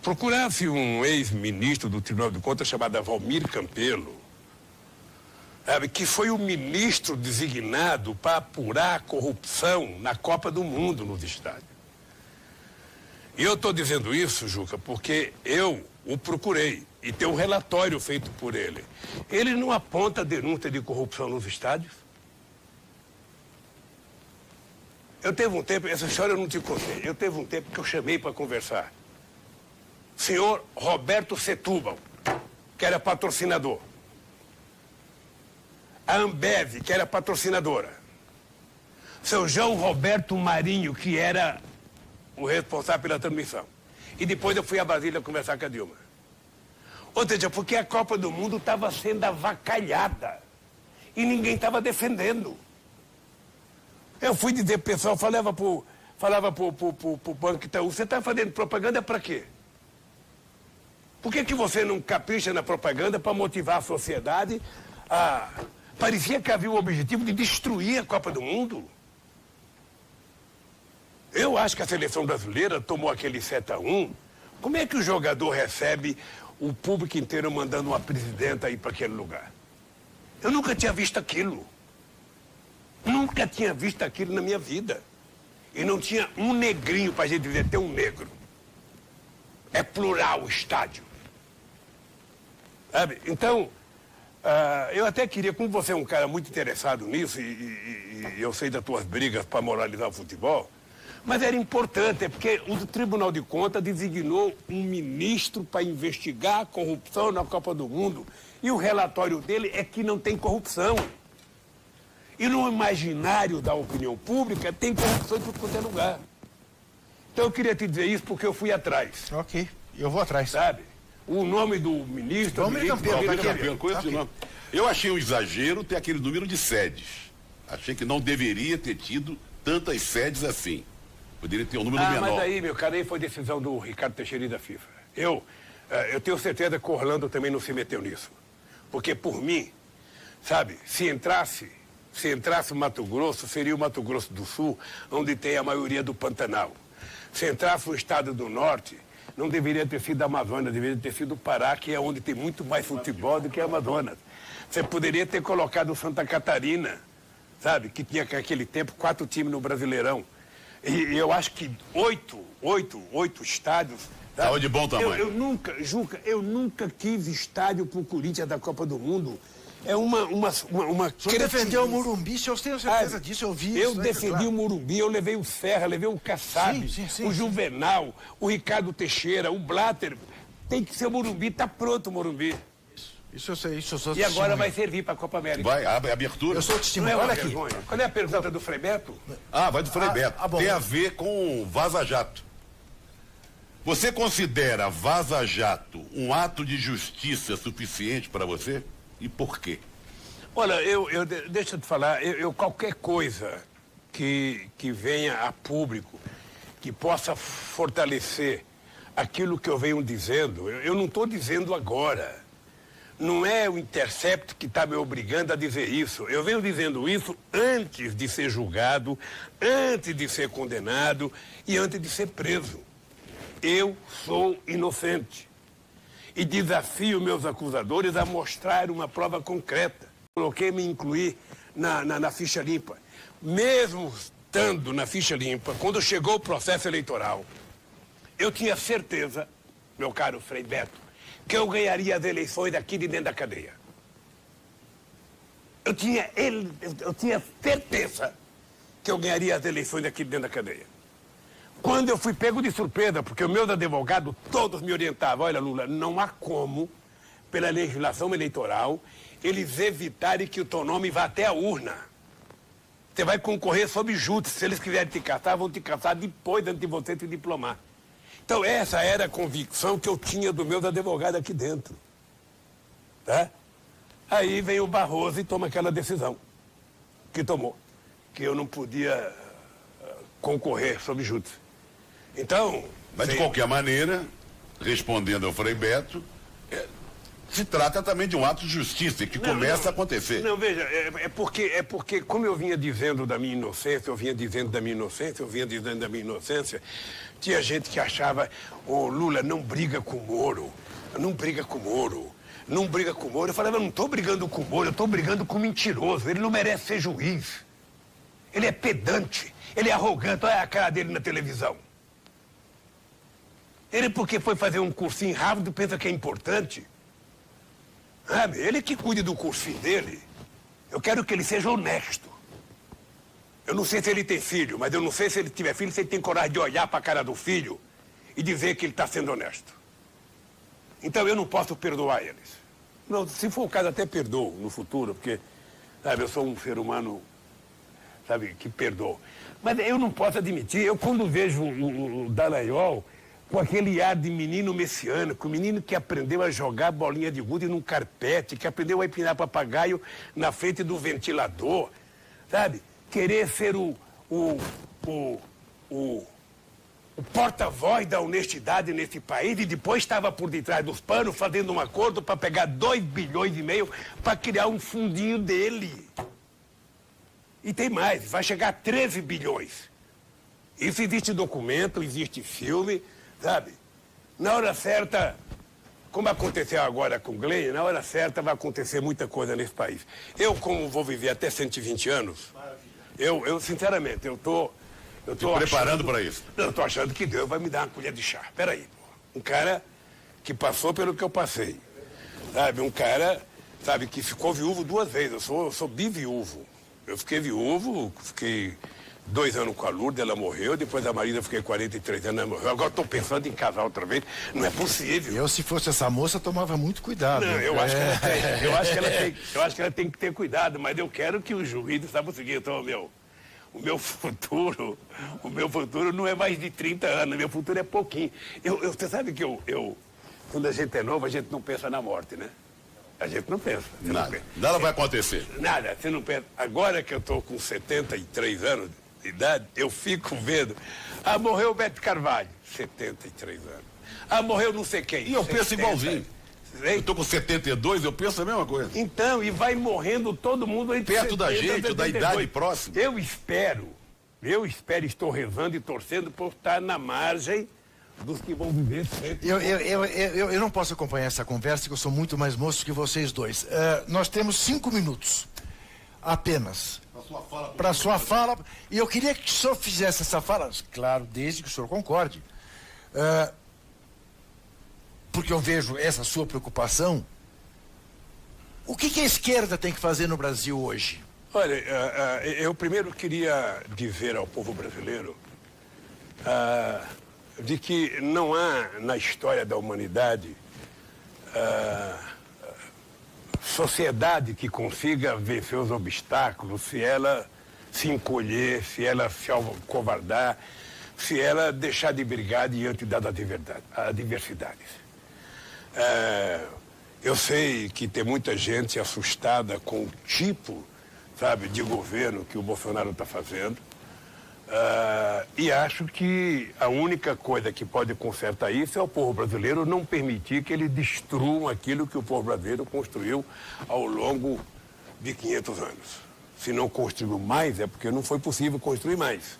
procurasse um ex-ministro do Tribunal de Contas chamado Valmir Campelo, sabe, que foi o ministro designado para apurar a corrupção na Copa do Mundo nos estádios. E eu estou dizendo isso, Juca, porque eu o procurei e tem um relatório feito por ele. Ele não aponta denúncia de corrupção nos estádios? Eu teve um tempo, essa história eu não te contei, eu teve um tempo que eu chamei para conversar. Senhor Roberto Setúbal, que era patrocinador. A Ambev, que era patrocinadora. Seu João Roberto Marinho, que era o responsável pela transmissão. E depois eu fui a Brasília conversar com a Dilma. Ou seja, porque a Copa do Mundo estava sendo avacalhada. E ninguém estava defendendo. Eu fui dizer pro pessoal, falava pro Banco Itaú, você está fazendo propaganda para quê? Por que você não capricha na propaganda para motivar a sociedade a... Parecia que havia o objetivo de destruir a Copa do Mundo. Eu acho que a seleção brasileira tomou aquele 7-1. Como é que o jogador recebe o público inteiro mandando uma presidenta ir para aquele lugar? Eu nunca tinha visto aquilo. Nunca tinha visto aquilo na minha vida. E não tinha um negrinho para a gente dizer, tem um negro. É plural o estádio. Sabe? Então, eu até queria, como você é um cara muito interessado nisso, e eu sei das tuas brigas para moralizar o futebol, mas era importante, porque o Tribunal de Contas designou um ministro para investigar a corrupção na Copa do Mundo, e o relatório dele é que não tem corrupção. E no imaginário da opinião pública tem corrupção em tudo quanto é lugar. Então eu queria te dizer isso porque eu fui atrás. Ok, eu vou atrás. Sabe? O nome do ministro... Valmir Campelo, Conheço esse nome. Eu achei um exagero ter aquele número de sedes. Achei que não deveria ter tido tantas sedes assim. Poderia ter um número menor. Mas aí, meu cara, aí foi decisão do Ricardo Teixeira e da FIFA. Eu tenho certeza que o Orlando também não se meteu nisso. Porque, por mim, sabe, se entrasse Mato Grosso, seria o Mato Grosso do Sul, onde tem a maioria do Pantanal. Se entrasse o estado do Norte, não deveria ter sido a Amazônia, deveria ter sido o Pará, que é onde tem muito mais futebol do que a Amazonas. Você poderia ter colocado Santa Catarina, sabe, que tinha naquele tempo 4 times no Brasileirão. E eu acho que 8 estádios. Estava de bom tamanho. Juca, eu nunca quis estádio pro Corinthians da Copa do Mundo. É uma Você defendeu o Morumbi, eu tenho certeza disso, eu vi eu isso. defendi o Morumbi, eu levei o Serra, levei o Kassab, o Juvenal, o Ricardo Teixeira, o Blatter. Tem que ser o Morumbi, tá pronto o Morumbi. Isso eu sei, isso eu sou E agora vai servir para a Copa América. Vai, abre abertura. Eu sou Não testemunha, é uma olha aqui. vergonha. Qual é a pergunta do Frei Beto? Vai do Frei Beto. bom. Tem a ver com Vaza Jato. Você considera Vaza Jato um ato de justiça suficiente para você? E por quê? Olha, deixa eu te falar, qualquer coisa que venha a público, que possa fortalecer aquilo que eu venho dizendo, eu não estou dizendo agora. Não é o Intercept que está me obrigando a dizer isso. Eu venho dizendo isso antes de ser julgado, antes de ser condenado e antes de ser preso. Eu sou inocente. E desafio meus acusadores a mostrar uma prova concreta. Coloquei me incluir na ficha limpa. Mesmo estando na ficha limpa, quando chegou o processo eleitoral, eu tinha certeza, meu caro Frei Beto, que eu ganharia as eleições aqui de dentro da cadeia. Eu tinha certeza que eu ganharia as eleições aqui dentro da cadeia. Quando eu fui pego de surpresa, porque os meus advogados todos me orientavam, olha, Lula, não há como, pela legislação eleitoral, eles evitarem que o teu nome vá até a urna. Você vai concorrer sob júdice. Se eles quiserem te caçar, vão te caçar depois, antes de você se diplomar. Então, essa era a convicção que eu tinha dos meus advogados aqui dentro. Tá? Aí vem o Barroso e toma aquela decisão que tomou, que eu não podia concorrer sob júdice. Então... Mas, de qualquer maneira, respondendo ao Frei Beto, se trata também de um ato de justiça que começa a acontecer. Não, veja, é porque, como eu vinha dizendo da minha inocência, tinha gente que achava, Lula, não briga com o Moro. Eu falava, eu não estou brigando com o Moro, eu estou brigando com o mentiroso. Ele não merece ser juiz. Ele é pedante, ele é arrogante, olha a cara dele na televisão. Ele, porque foi fazer um cursinho rápido, pensa que é importante. Sabe? Ele que cuide do cursinho dele. Eu quero que ele seja honesto. Eu não sei se ele tem filho, mas eu não sei se ele tiver filho, se ele tem coragem de olhar para a cara do filho e dizer que ele está sendo honesto. Então eu não posso perdoar eles. Não, se for o caso, até perdoo no futuro, porque, sabe, eu sou um ser humano, sabe, que perdoa. Mas eu não posso admitir, eu quando vejo o Dallagnol com aquele ar de menino messiânico, menino que aprendeu a jogar bolinha de gude num carpete, que aprendeu a empinar papagaio na frente do ventilador, sabe? Querer ser o porta-voz da honestidade nesse país e depois estava por detrás dos panos fazendo um acordo para pegar 2,5 bilhões para criar um fundinho dele. E tem mais, vai chegar a 13 bilhões. Isso existe documento, existe filme, sabe? Na hora certa, como aconteceu agora com o Glenn, na hora certa vai acontecer muita coisa nesse país. Eu, como vou viver até 120 anos, eu sinceramente, eu tô preparando para isso. Não, eu tô achando que Deus vai me dar uma colher de chá. Peraí, pô. Um cara que passou pelo que eu passei, sabe? Um cara, sabe, que ficou viúvo 2 vezes. Eu sou biviúvo. Eu fiquei viúvo, fiquei 2 anos com a Lourdes, ela morreu, depois da Marisa eu fiquei 43 anos, ela morreu. Agora estou pensando em casar outra vez, não é possível. Eu, se fosse essa moça, tomava muito cuidado. Não, eu acho que ela tem que ter cuidado, mas eu quero que o juiz, sabe o seguinte, o meu futuro não é mais de 30 anos, meu futuro é pouquinho. Você sabe que quando a gente é novo, a gente não pensa na morte, né? A gente não pensa. Nada vai acontecer. Nada, você não pensa. Agora que eu estou com 73 anos de idade, eu fico vendo. Morreu o Beto Carvalho, 73 anos. Morreu não sei quem. E eu penso igualzinho. Eu estou com 72, eu penso a mesma coisa. Então, e vai morrendo todo mundo aí perto da gente, da idade próxima. Eu espero, estou rezando e torcendo por estar na margem dos que vão viver sempre. Eu não posso acompanhar essa conversa, que eu sou muito mais moço que vocês dois. Nós temos 5 minutos apenas para a sua fala, e eu queria que o senhor fizesse essa fala, claro, desde que o senhor concorde, porque eu vejo essa sua preocupação. O que a esquerda tem que fazer no Brasil hoje? Olha, eu primeiro queria dizer ao povo brasileiro de que não há na história da humanidade sociedade que consiga vencer os obstáculos se ela se encolher, se ela se acovardar, se ela deixar de brigar diante das adversidades. Eu sei que tem muita gente assustada com o tipo, sabe, de governo que o Bolsonaro está fazendo. E acho que a única coisa que pode consertar isso é o povo brasileiro não permitir que eles destruam aquilo que o povo brasileiro construiu ao longo de 500 anos. Se não construiu mais, é porque não foi possível construir mais.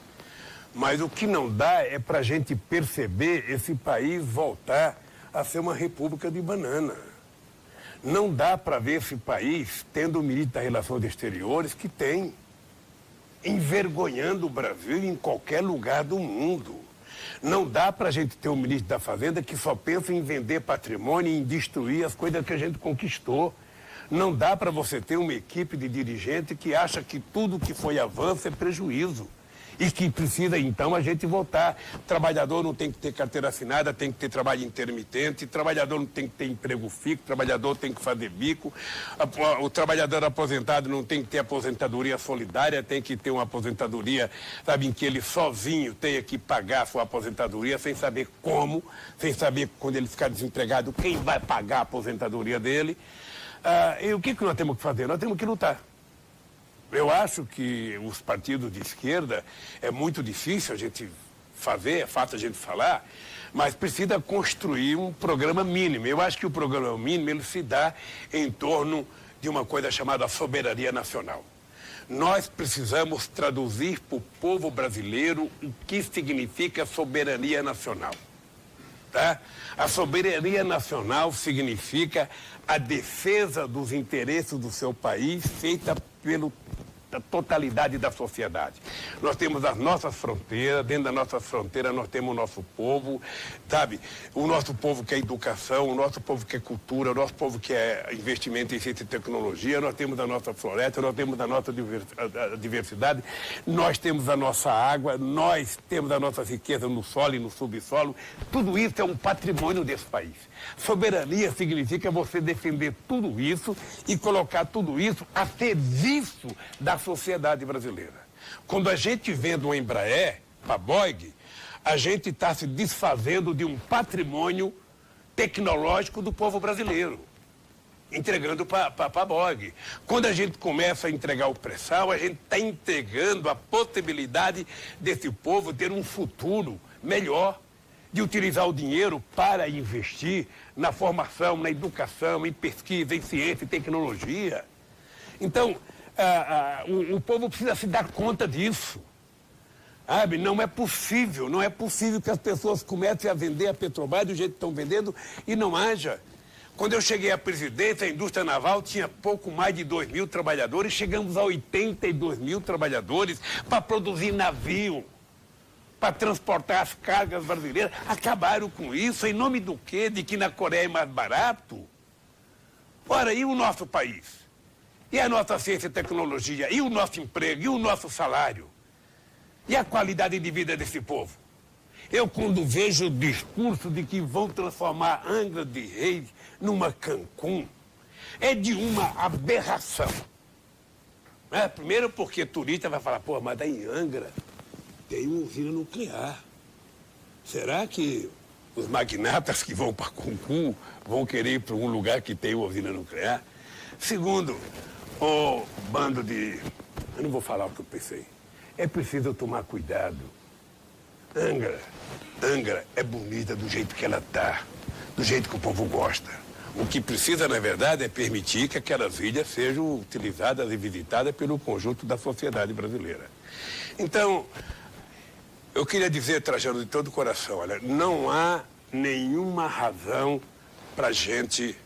Mas o que não dá é para a gente perceber esse país voltar a ser uma república de banana. Não dá para ver esse país tendo o ministro das Relações Exteriores que tem, envergonhando o Brasil em qualquer lugar do mundo. Não dá para a gente ter um ministro da Fazenda que só pensa em vender patrimônio e em destruir as coisas que a gente conquistou. Não dá para você ter uma equipe de dirigente que acha que tudo que foi avanço é prejuízo. E que precisa, então, a gente voltar. Trabalhador não tem que ter carteira assinada, tem que ter trabalho intermitente, trabalhador não tem que ter emprego fixo, trabalhador tem que fazer bico, o trabalhador aposentado não tem que ter aposentadoria solidária, tem que ter uma aposentadoria, sabe, em que ele sozinho tenha que pagar a sua aposentadoria, sem saber como, sem saber quando ele ficar desempregado, quem vai pagar a aposentadoria dele. E o que nós temos que fazer? Nós temos que lutar. Eu acho que os partidos de esquerda é muito difícil a gente fazer, é fácil a gente falar, mas precisa construir um programa mínimo. Eu acho que o programa mínimo ele se dá em torno de uma coisa chamada soberania nacional. Nós precisamos traduzir para o povo brasileiro o que significa soberania nacional. Tá? A soberania nacional significa a defesa dos interesses do seu país feita pela totalidade da sociedade. Nós temos as nossas fronteiras, dentro das nossas fronteiras nós temos o nosso povo, sabe? O nosso povo quer educação, o nosso povo quer cultura, o nosso povo quer investimento em ciência e tecnologia, nós temos a nossa floresta, nós temos a nossa diversidade, nós temos a nossa água, nós temos a nossa riqueza no solo e no subsolo. Tudo isso é um patrimônio desse país. Soberania significa você defender tudo isso e colocar tudo isso a serviço da sociedade brasileira. Quando a gente vende uma Embraer para Boeing, a gente está se desfazendo de um patrimônio tecnológico do povo brasileiro, entregando para a Boeing. Quando a gente começa a entregar o pré-sal, a gente está entregando a possibilidade desse povo ter um futuro melhor, de utilizar o dinheiro para investir na formação, na educação, em pesquisa, em ciência e tecnologia. Então, o povo precisa se dar conta disso. Sabe? Não é possível que as pessoas comecem a vender a Petrobras do jeito que estão vendendo e não haja. Quando eu cheguei à presidência, a indústria naval tinha pouco mais de 2 mil trabalhadores, chegamos a 82 mil trabalhadores para produzir navio, para transportar as cargas brasileiras. Acabaram com isso, em nome do quê? De que na Coreia é mais barato? Ora, e o nosso país? E a nossa ciência e tecnologia? E o nosso emprego? E o nosso salário? E a qualidade de vida desse povo? Eu, quando vejo o discurso de que vão transformar Angra de Reis numa Cancún, é de uma aberração. Primeiro porque turista vai falar, pô, mas daí em Angra tem uma usina nuclear. Será que os magnatas que vão para Cancún vão querer ir para um lugar que tem uma usina nuclear? Segundo, o bando de... Eu não vou falar o que eu pensei. É preciso tomar cuidado. Angra é bonita do jeito que ela está, do jeito que o povo gosta. O que precisa, na verdade, é permitir que aquelas ilhas sejam utilizadas e visitadas pelo conjunto da sociedade brasileira. Então, eu queria dizer, Trajano, de todo o coração, olha, não há nenhuma razão para a gente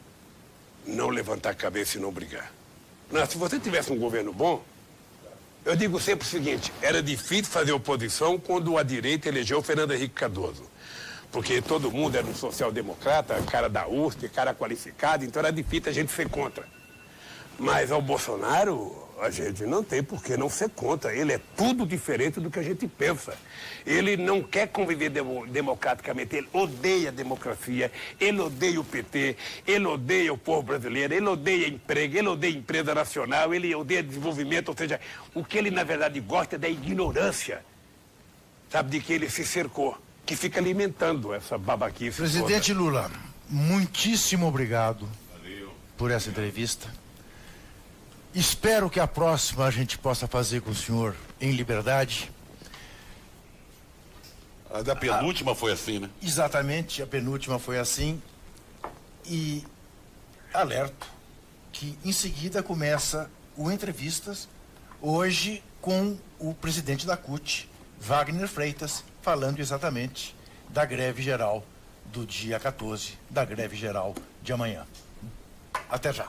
não levantar a cabeça e não brigar. Não, se você tivesse um governo bom, eu digo sempre o seguinte, era difícil fazer oposição quando a direita elegeu Fernando Henrique Cardoso. Porque todo mundo era um social-democrata, cara da USP, cara qualificado, então era difícil a gente ser contra. Mas ao Bolsonaro, a gente não tem por que não ser contra. Ele é tudo diferente do que a gente pensa. Ele não quer conviver democraticamente, ele odeia a democracia, ele odeia o PT, ele odeia o povo brasileiro, ele odeia emprego, ele odeia empresa nacional, ele odeia desenvolvimento, ou seja, o que ele na verdade gosta é da ignorância, sabe, de que ele se cercou, que fica alimentando essa babaquice. Presidente toda. Lula, muitíssimo obrigado por essa entrevista. Espero que a próxima a gente possa fazer com o senhor em liberdade. A da penúltima foi assim, né? Exatamente, a penúltima foi assim. E alerto que em seguida começa o Entrevistas, hoje com o presidente da CUT, Wagner Freitas, falando exatamente da greve geral do dia 14, da greve geral de amanhã. Até já.